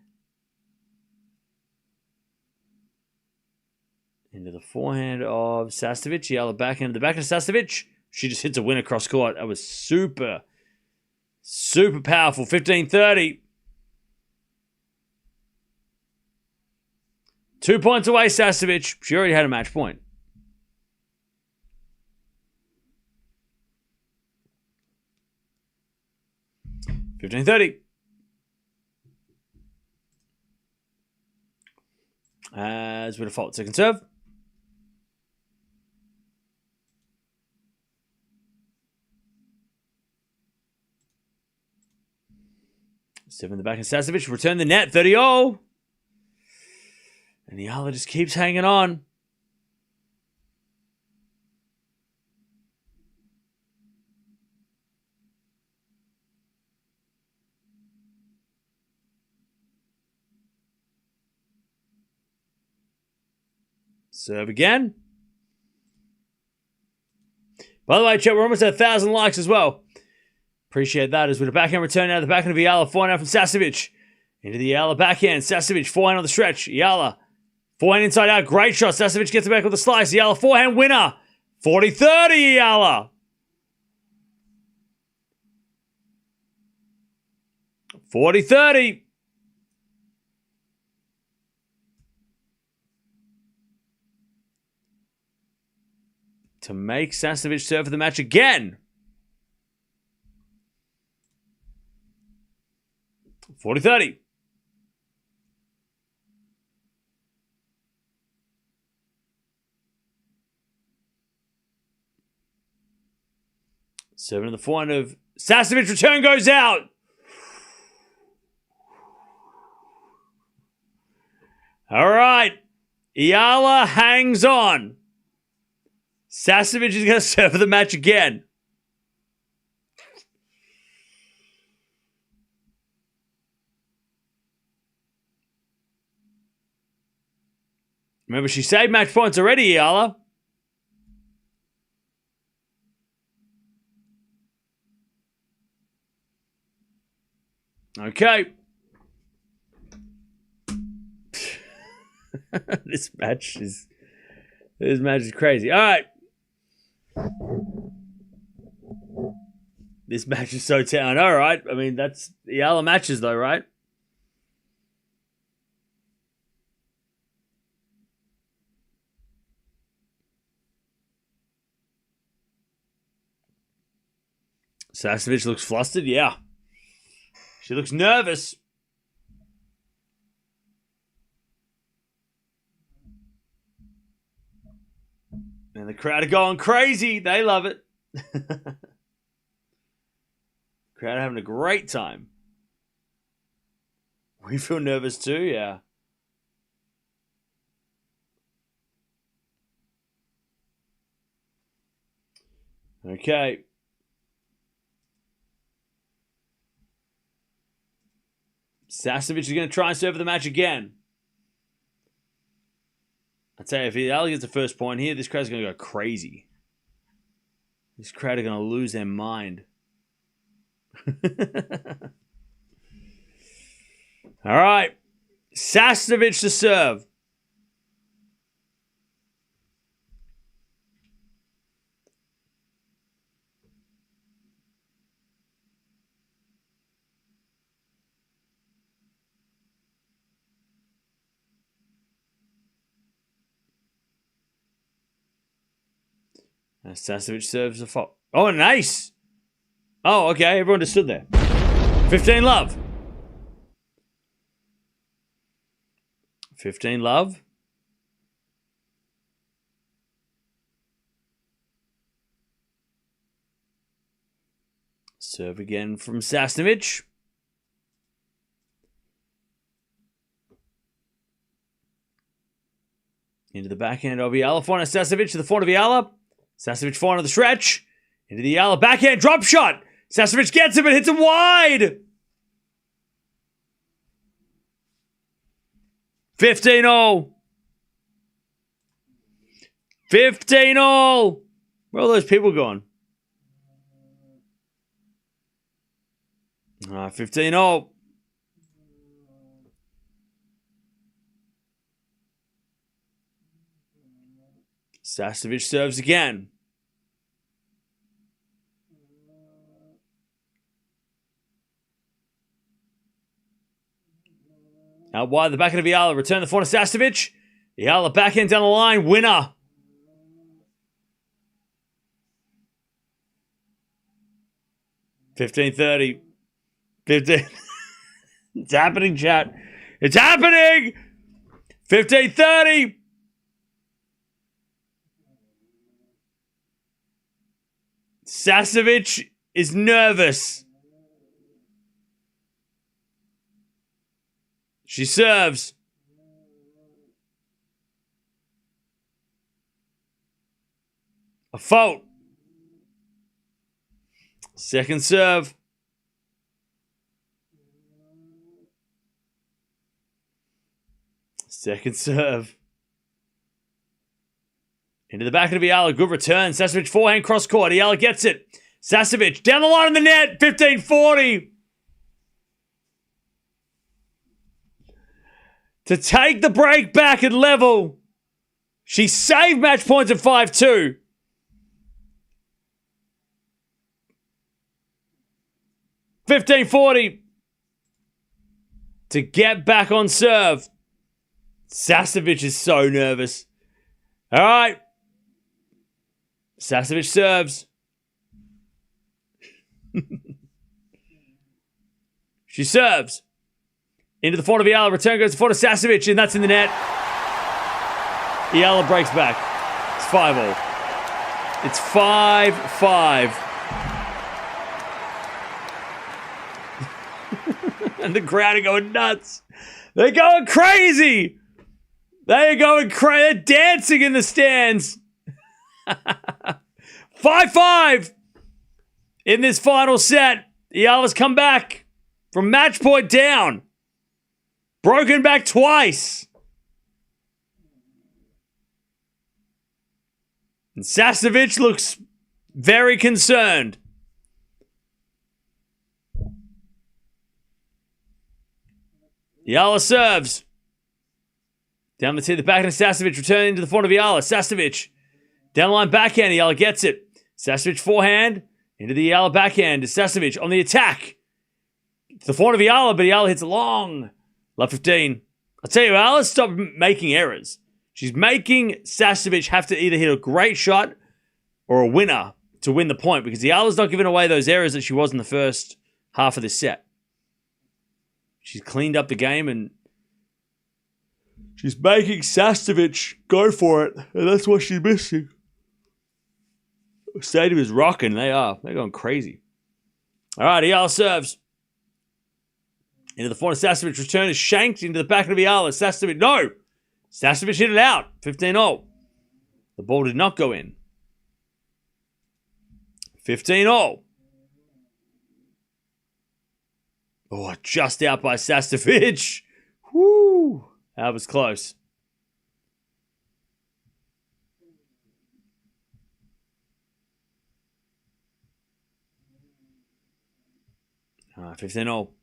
Into the forehand of Sasnovich. Eala backhand to the backhand of Sasnovich. She just hits a winner cross court. That was super powerful. 15-30. 2 points away, Sasnovich. She already had a match point. $15-30. As we default, second serve. Seven in the back of Sasnovich. Return the net. 30-0. And Eala just keeps hanging on. Serve again. By the way, chat, we're almost at 1,000 likes as well. Appreciate that. As with a backhand return out of the backhand of Eala. Forehand from Sasnovich. Into the Eala backhand. Sasnovich, forehand on the stretch. Eala, forehand inside out. Great shot. Sasnovich gets it back with a slice. Eala, forehand winner. 40-30, Eala. 40-30. To make Sasnovich serve for the match again. 40-30. Seven to the forehand of Sasnovich. Return goes out. All right. Eala hangs on. Sasnovich is going to serve the match again. Remember, she saved match points already, Eala. Okay. This match is crazy. All right. This match is so town. All right. I mean, that's the Eala matches, though, right? Sasnovich looks flustered. Yeah. She looks nervous. And the crowd are going crazy. They love it. Crowd are having a great time. We feel nervous too, yeah. Okay. Sasnovich is going to try and serve the match again. I tell you, if Eala gets the first point here, this crowd's going to go crazy. This crowd are going to lose their mind. All right. Sasnovich to serve. Sasnovich serves the fault. Oh, nice. Oh, okay. Everyone just stood there. 15 love. 15 love. Serve again from Sasnovich. Into the backhand of Eala. Forehand of Sasnovich to the forehand of Eala. Sasnovich forehand of the stretch. Into the Eala backhand drop shot. Sasnovich gets him and hits him wide. 15-0. 15-0. Where are all those people going? 15-0. Sasnovich serves again. Out wide, the backhand of Eala. Return the forehand to Sasnovich. Eala backhand down the line. Winner. $15.30. 15. It's happening, chat. It's happening. $15.30. Sasnovich is nervous. She serves. A fault. Second serve. Second serve. Into the back of Eala. Good return. Sasnovich forehand cross court. Eala gets it. Sasnovich down the line of the net. 15-40. To take the break back at level. She saved match points at 5-2. $15.40 to get back on serve. Sasnovich is so nervous. All right. Sasnovich serves. She serves. Into the forehand of Eala. Return goes to forehand of Sasnovich, and that's in the net. Eala breaks back. It's 5-all. It's 5-5. And the crowd are going nuts. They're going crazy. They are going crazy. They're dancing in the stands. 5-5 in this final set. Eala's come back from match point down. Broken back twice. And Sasnovich looks very concerned. Eala serves. Down the tee, the backhand of Sasnovich, returning to the forehand of Eala. Sasnovich, down the line backhand, Eala gets it. Sasnovich forehand, into the Eala backhand. Sasnovich on the attack. It's the forehand of Eala, but Eala hits long. Love 15. I'll tell you, Eala's stopped making errors. She's making Sasnovich have to either hit a great shot or a winner to win the point, because Eala's not giving away those errors that she was in the first half of this set. She's cleaned up the game and she's making Sasnovich go for it, and that's what she's missing. The stadium is rocking. They are. They're going crazy. All right, Eala serves. Into the forehand of Sasnovich. Return is shanked into the back of Eala. Sasnovich, no! Sasnovich hit it out. 15-all. The ball did not go in. 15-all. Oh, just out by Sasnovich. Woo! That was close. 15-all.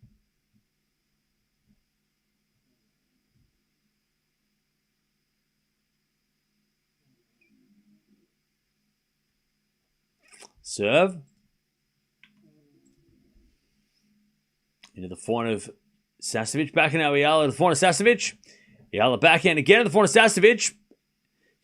Serve. Into the forehand of Sasnovich. Backhand now Eala to the forehand of Sasnovich. Eala backhand again to the forehand of Sasnovich.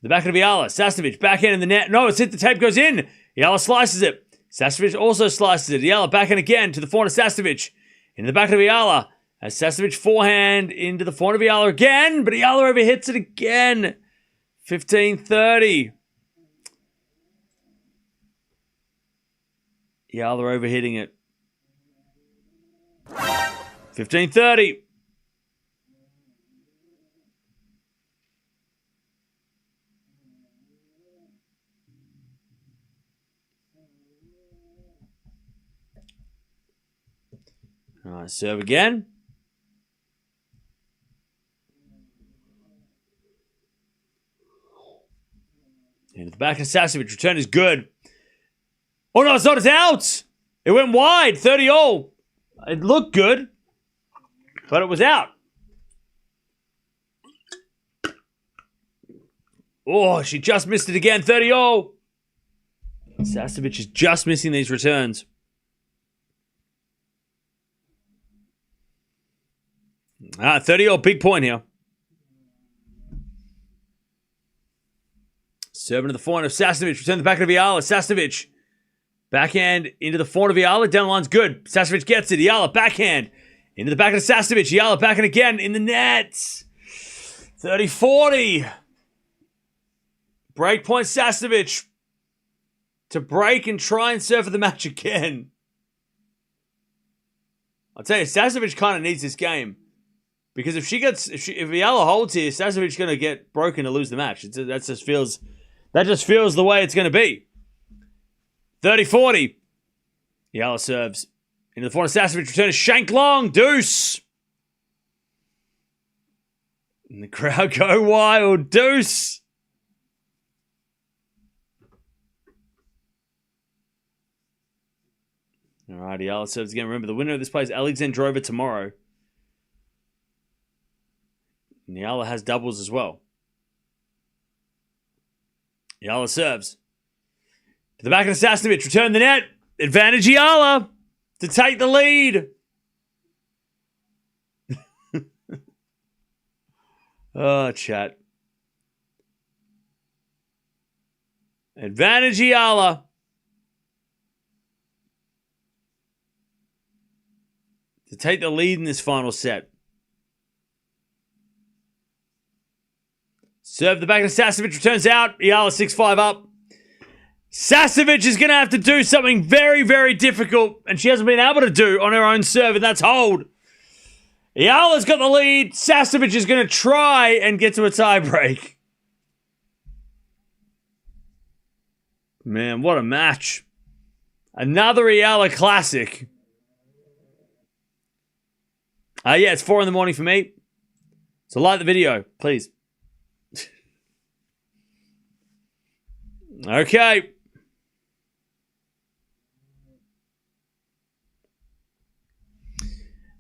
The backhand of Eala. Sasnovich backhand in the net. No, it's hit. The tape goes in. Eala slices it. Sasnovich also slices it. Eala backhand again to the forehand of Sasnovich. Into the backhand of Eala. As Sasnovich forehand into the forehand of Eala again. But Eala overhits it again. 15-30. Eala overhitting it. 15-30. All right, serve again. Into the back of Sasnovich. Return is good. Oh no, it's not. It's out. It went wide. 30-all. It looked good, but it was out. Oh, she just missed it again. 30-all. Sasnovich is just missing these returns. All right, 30-all, big point here. Serving to the forehand of Sasnovich. Return the back of Eala. Sasnovich. Backhand into the forehand of Eala. Down the line's good. Sasnovich gets it. Eala backhand. Into the back of Sasnovich. Eala backhand again in the net. 30-40. Break point Sasnovich to break and try and serve for the match again. I'll tell you, Sasnovich kind of needs this game. Because if Eala holds here, Sasnovich's going to get broken to lose the match. That just feels the way it's going to be. 30-40. Eala serves. Into the forehand, Sasnovich return is shank long. Deuce. And the crowd go wild. Deuce. All right, Eala serves again. Remember, the winner of this plays Alexandra Eala tomorrow. And Eala has doubles as well. Eala serves. To the back of Sasnovich. Return the net. Advantage Eala to take the lead. Oh, chat. Advantage Eala. To take the lead in this final set. Serve the back of Sasnovich, returns out. Eala 6-5 up. Sasnovich is going to have to do something very, very difficult, and she hasn't been able to do on her own serve, and that's hold. Eala's got the lead. Sasnovich is going to try and get to a tiebreak. Man, what a match. Another Eala classic. Yeah, it's 4 in the morning for me. So like the video, please. Okay.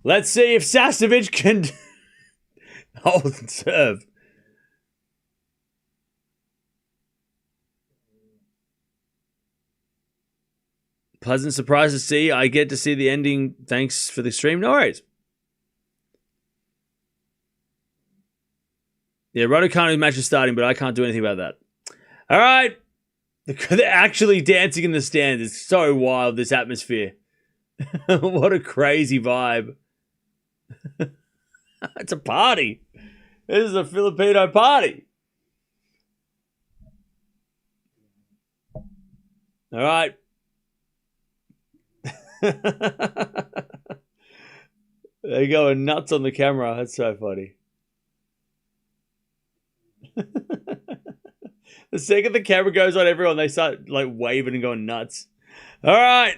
Let's see if Sasnovich can hold and serve. Pleasant surprise to see. I get to see the ending. Thanks for the stream. No worries. Yeah, Raducanu's match is starting, but I can't do anything about that. All right. They're actually dancing in the stands. It's so wild, this atmosphere. What a crazy vibe. It's a party. This is a Filipino party. All right. They're going nuts on the camera. That's so funny. The second the camera goes on everyone, they start like waving and going nuts. All right.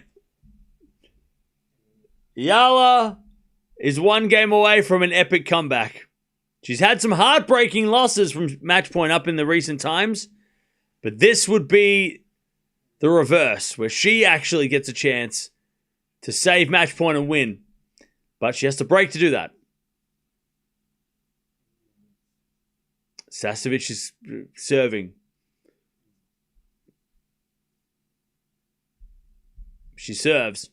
Eala is 1 game away from an epic comeback. She's had some heartbreaking losses from match point up in the recent times, but this would be the reverse, where she actually gets a chance to save match point and win. But she has to break to do that. Sasnovich is serving. She serves.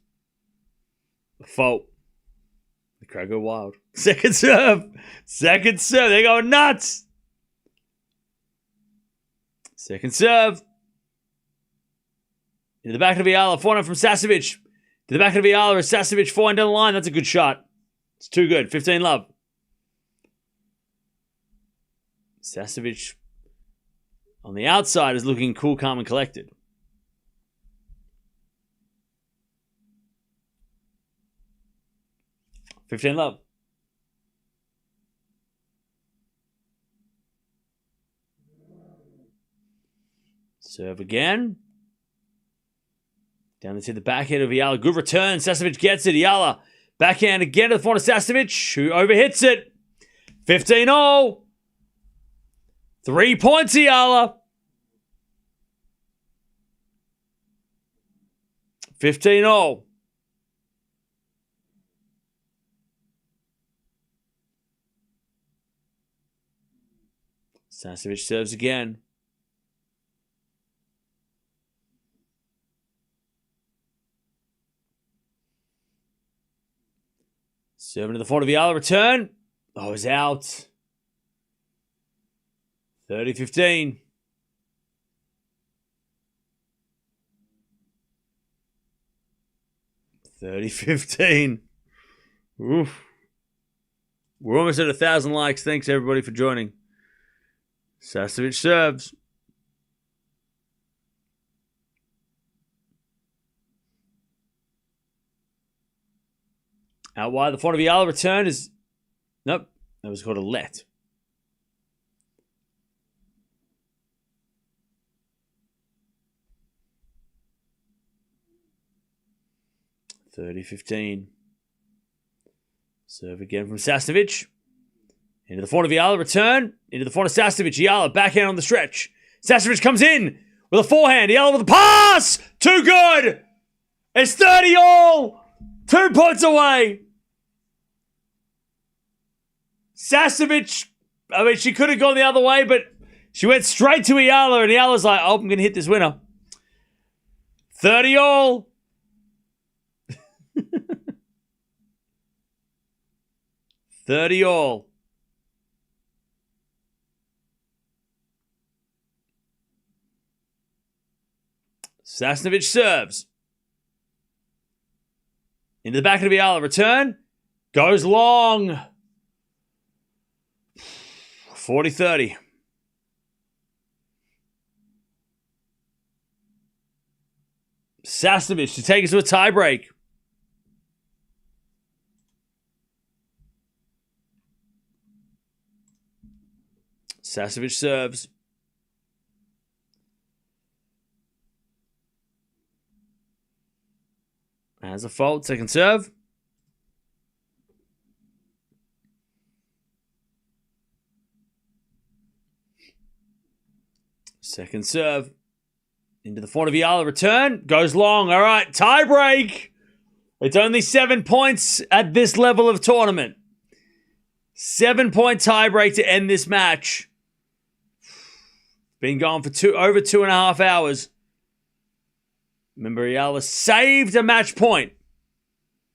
A fault. The crowd go wild. Second serve. Second serve. They're going nuts. Second serve. In the back of Eala. Forehand from Sasnovich. To the back of Eala is Sasnovich. Forehand down the line. That's a good shot. It's too good. 15 love. Sasnovich on the outside is looking cool, calm, and collected. $15 love. Serve again. Down to the backhand of Eala. Good return. Sasnovich gets it. Eala backhand again to the front of Sasnovich, who overhits it. 15-all. 3 points, Eala. 15-all. Sasnovich serves again. Serving to the front of Eala. Return. Oh, it's out. 30-15. 30-15. Oof. We're almost at 1,000 likes. Thanks, everybody, for joining. Sasnovich serves. Out wide, the front of Eala. Return is... Nope. That was called a let. $30-15. Serve again from Sasnovich. Into the front of Eala. Return. Into the front of Sasnovich. Eala backhand on the stretch. Sasnovich comes in with a forehand. Eala with a pass. Too good. It's 30-all. 2 points away. Sasnovich, I mean, she could have gone the other way, but she went straight to Eala, and Eala's like, oh, I'm going to hit this winner. 30-all. 30-all. Sasnovich serves. Into the back of Eala. Return. Goes long. 40-30. Sasnovich to take us to a tiebreak. Sasnovich serves. Has a fault. Second serve. Second serve. Into the front of Eala. Return. Goes long. All right. Tie break. It's only 7 points at this level of tournament. 7-point tie break to end this match. Been going for over 2.5 hours. Remember, Eala saved a match point.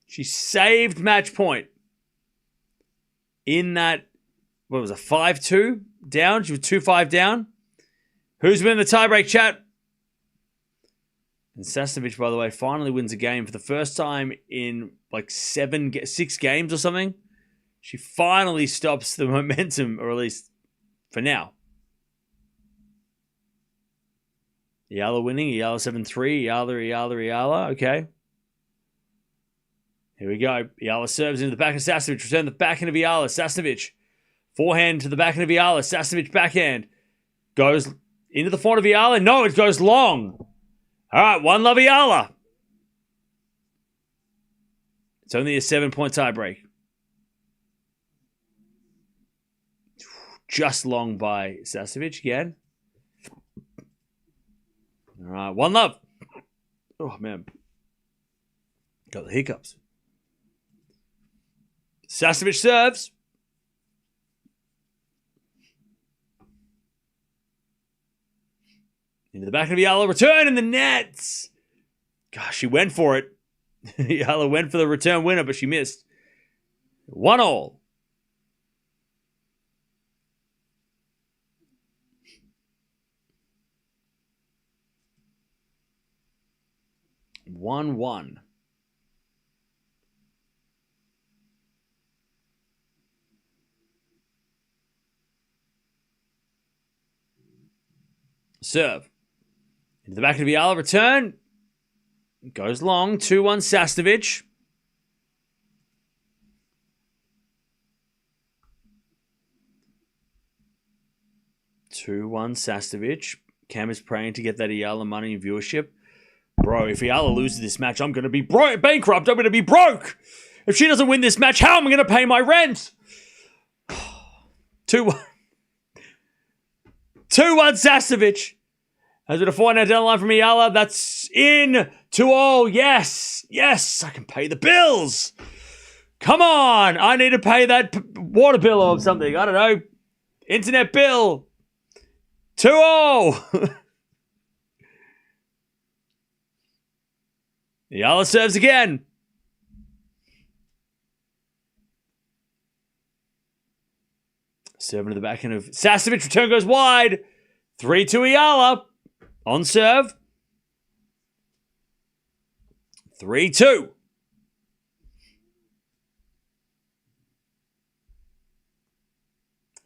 She saved match point. In that, what was it, 5-2 down? She was 2-5 down. Who's winning the tiebreak, chat? And Sasnovich, by the way, finally wins a game for the first time in like 6 games or something. She finally stops the momentum, or at least for now. Eala winning. Eala 7-3. Eala. Okay. Here we go. Eala serves into the back of Sasnovich. Return the backhand of Eala. Sasnovich. Forehand to the backhand of Eala. Sasnovich backhand. Goes into the front of Eala. No, it goes long. All right, 1-love Eala. It's only a 7-point tiebreak. Just long by Sasnovich again. All right, 1-love. Oh, man. Got the hiccups. Sasnovich serves. Into the back of Eala. Return in the nets. Gosh, she went for it. Eala went for the return winner, but she missed. 1-all. One. Serve. Into the back of Eala. Return. Goes long. 2-1 Sasnovich. Cam is praying to get that Eala money and viewership. Bro, if Eala loses this match, I'm going to be bankrupt. I'm going to be broke. If she doesn't win this match, how am I going to pay my rent? 2-1. 2-1 Sasnovich. Has been a 4-now down the line from Eala. That's in 2-all. Yes. Yes, I can pay the bills. Come on. I need to pay that water bill or something. I don't know. Internet bill. 2-all. Eala serves again. Serving to the backhand of Sasnovich. Return goes wide. 3-2 Eala. On serve. 3-2.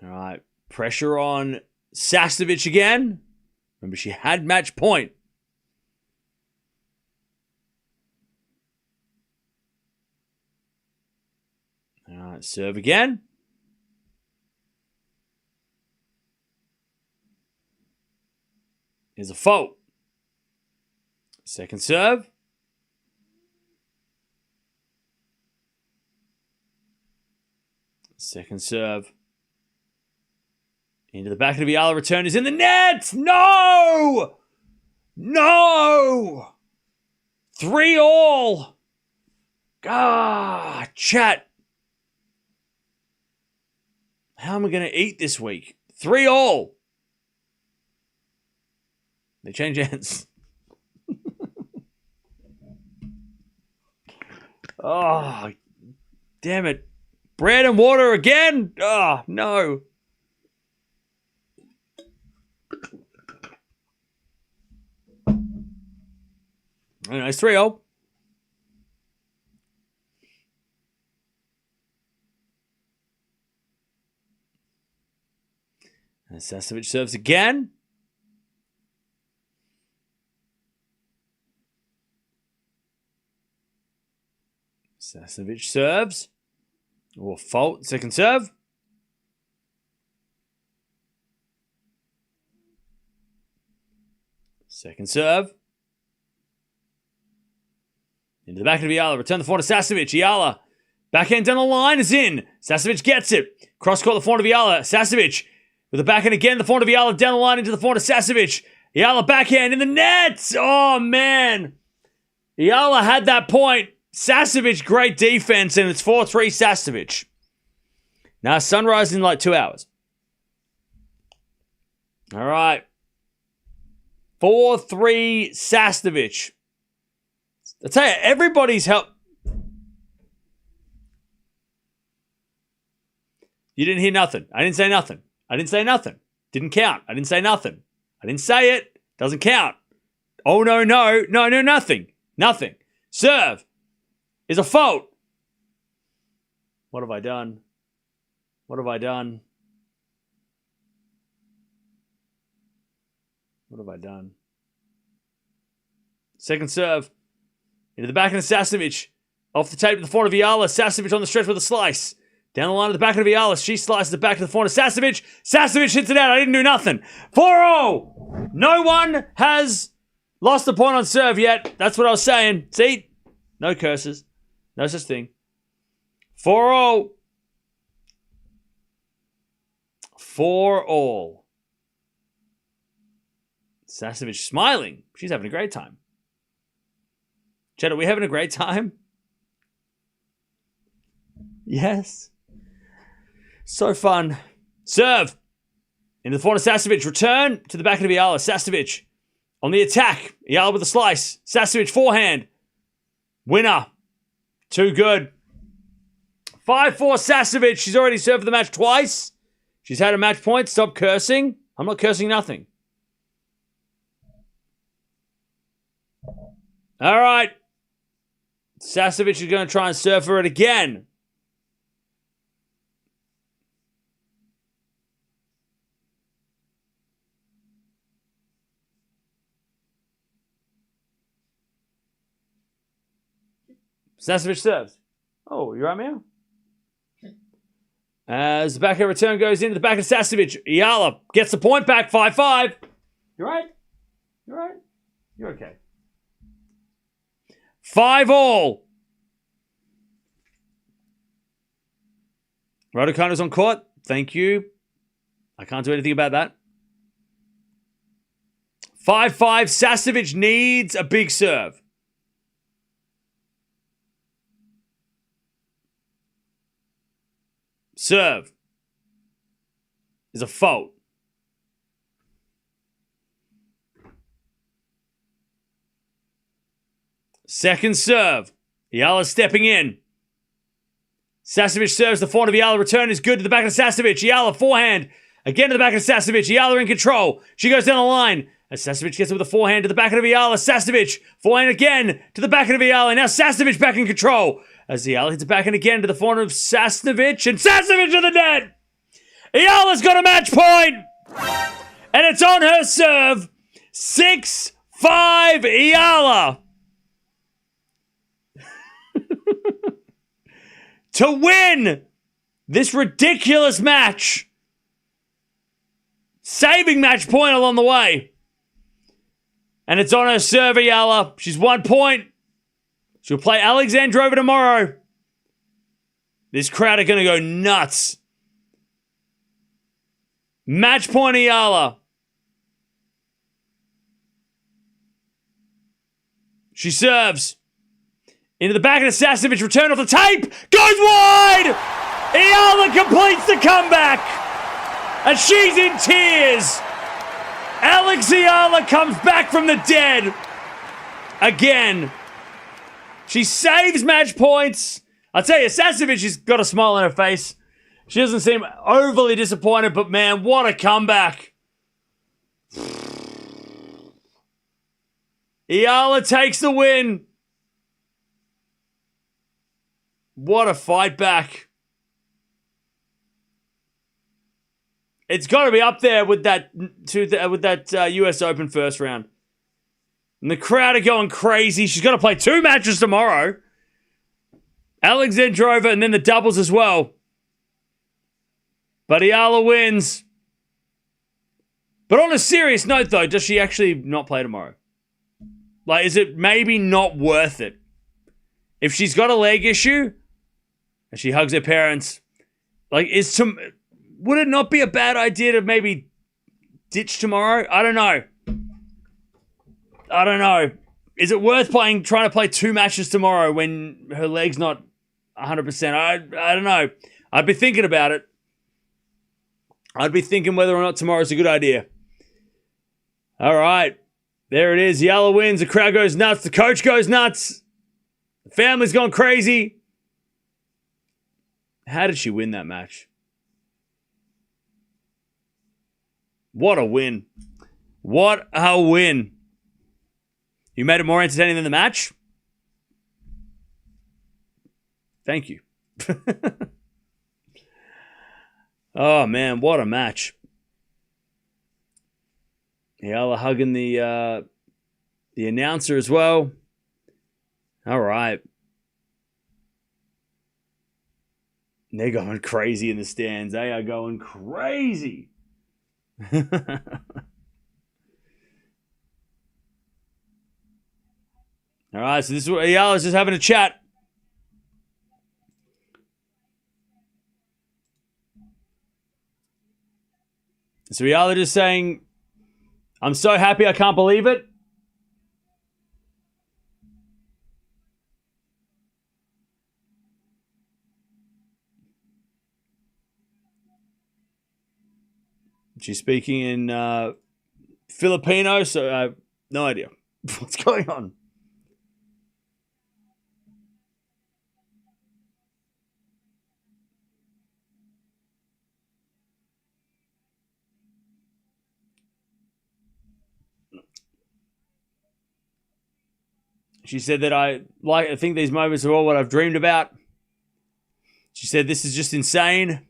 All right. Pressure on Sasnovich again. Remember, she had match point. All right. Serve again. Here's a fault. Second serve. Second serve. Into the back of Eala. Return is in the net. No! No! 3-all. Chat. How am I going to eat this week? 3-all. They change hands. Oh, damn it. Bread and water again? Oh, no. Anyway, it's 3-0. And Sasnovich serves again. Sasnovich serves. Or fault. Second serve. Second serve. Into the back of Eala. Return the forehand to Sasnovich. Eala. Backhand down the line is in. Sasnovich gets it. Cross court the forehand of Eala. Sasnovich with the backhand again. The forehand of Eala down the line into the forehand of Sasnovich. Eala backhand in the net. Oh, man. Eala had that point. Sasnovich, great defense, and it's 4-3 Sasnovich. Now, sunrise in like 2 hours. All right. 4-3 Sasnovich. I tell you, everybody's help. You didn't hear nothing. I didn't say nothing. I didn't say nothing. Didn't count. I didn't say nothing. I didn't say it. Doesn't count. Oh, no, nothing. Nothing. Serve is a fault. What have I done? What have I done? What have I done? Second serve. Into the back of Sasnovich. Off the tape to the forehand of Eala. Sasnovich on the stretch with a slice. Down the line of the back of Eala. She slices it back to the forehand of Sasnovich. Sasnovich hits it out. I didn't do nothing. 4-0. No one has lost a point on serve yet. That's what I was saying. See? No curses. No such thing. 4-0. 4-all. Sasnovich smiling. She's having a great time. Chet, are we having a great time? Yes. So fun. Serve. Into the forehand of Sasnovich. Return to the back of Eala. Sasnovich on the attack. Eala with a slice. Sasnovich forehand. Winner. Too good. 5-4 Sasnovich. She's already served the match twice. She's had a match point. Stop cursing. I'm not cursing nothing. All right. Sasnovich is going to try and serve for it again. Sasnovich serves. Oh, you're right, man. As the backhand return goes into the back of Sasnovich, Eala gets the point back, 5-5. You right? You right? You're okay. 5-all. Raducanu's on court. Thank you. I can't do anything about that. 5-5. Sasnovich needs a big serve. Serve is a fault. Second serve. Eala stepping in. Sasnovich serves the forehand of Eala. Return is good to the back of Sasnovich. Eala forehand. Again to the back of Sasnovich. Eala in control. She goes down the line. As Sasnovich gets it with a forehand to the back of Eala. Sasnovich forehand again to the back of Eala. Now Sasnovich back in control. As Eala hits it back in again to the forehand of Sasnovich. And Sasnovich to the net. Eala's got a match point. And it's on her serve. 6-5 Eala. To win this ridiculous match. Saving match point along the way. And it's on her serve, Eala. She's 1 point. She'll play Alexandra tomorrow. This crowd are going to go nuts. Match point, Eala. She serves. Into the back of the Sasnovich. Return off the tape. Goes wide. Eala completes the comeback. And she's in tears. Eala comes back from the dead. Again. She saves match points. I'll tell you, Sasnovich has got a smile on her face. She doesn't seem overly disappointed, but man, what a comeback. Eala takes the win. What a fight back. It's got to be up there with that US Open first round. And the crowd are going crazy. She's got to play 2 matches tomorrow. Alexandrova, and then the doubles as well. But Eala wins. But on a serious note, though, does she actually not play tomorrow? Like, is it maybe not worth it? If she's got a leg issue and she hugs her parents, like, would it not be a bad idea to maybe ditch tomorrow? I don't know. Is it worth trying to play 2 matches tomorrow when her leg's not 100%? I don't know. I'd be thinking about it. I'd be thinking whether or not tomorrow's a good idea. All right. There it is. Eala wins. The crowd goes nuts. The coach goes nuts. The family's gone crazy. How did she win that match? What a win. What a win. You made it more entertaining than the match? Thank you. Oh, man, what a match. Eala hugging the announcer as well. All right. They're going crazy in the stands. They are going crazy. All right, so this is what Eala's just having a chat. So Eala just saying, I'm so happy I can't believe it. She's speaking in Filipino, so I have no idea what's going on. She said that I think these moments are all what I've dreamed about. She said this is just insane.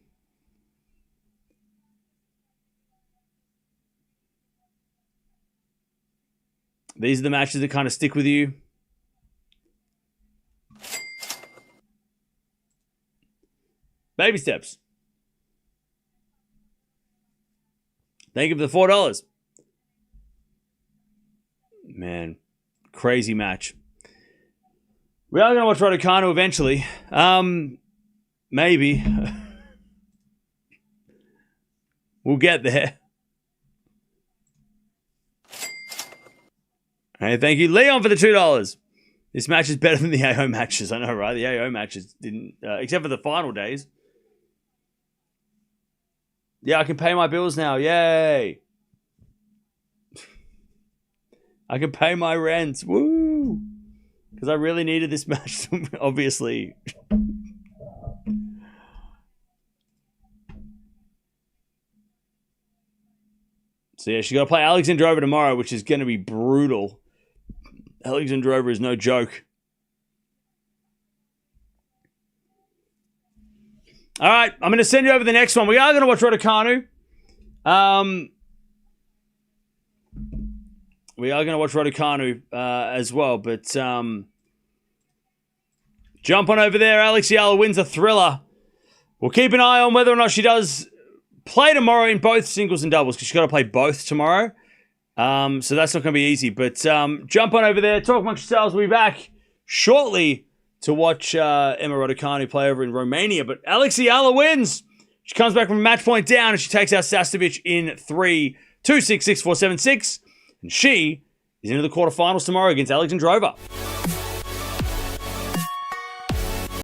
These are the matches that kind of stick with you. Baby steps. Thank you for the $4. Man, crazy match. We are going to watch Raducanu eventually. Maybe. We'll get there. Hey, thank you, Leon, for the $2. This match is better than the AO matches. I know, right? The AO matches didn't, except for the final days. Yeah, I can pay my bills now. Yay! I can pay my rent. Woo! Because I really needed this match, obviously. So yeah, she got to play Alexandrova tomorrow, which is going to be brutal. Alexandrova is no joke. All right, I'm going to send you over the next one. We are going to watch Raducanu. We are going to watch Raducanu as well, but jump on over there. Alex Eala wins a thriller. We'll keep an eye on whether or not she does play tomorrow in both singles and doubles, because she's got to play both tomorrow. So that's not going to be easy. But jump on over there. Talk amongst yourselves. We'll be back shortly to watch Emma Raducanu play over in Romania. But Alex Eala wins. She comes back from a match point down and she takes out Sasnovich in 3-2, 6-6, 4-7, 6. And she is into the quarterfinals tomorrow against Alexandrova.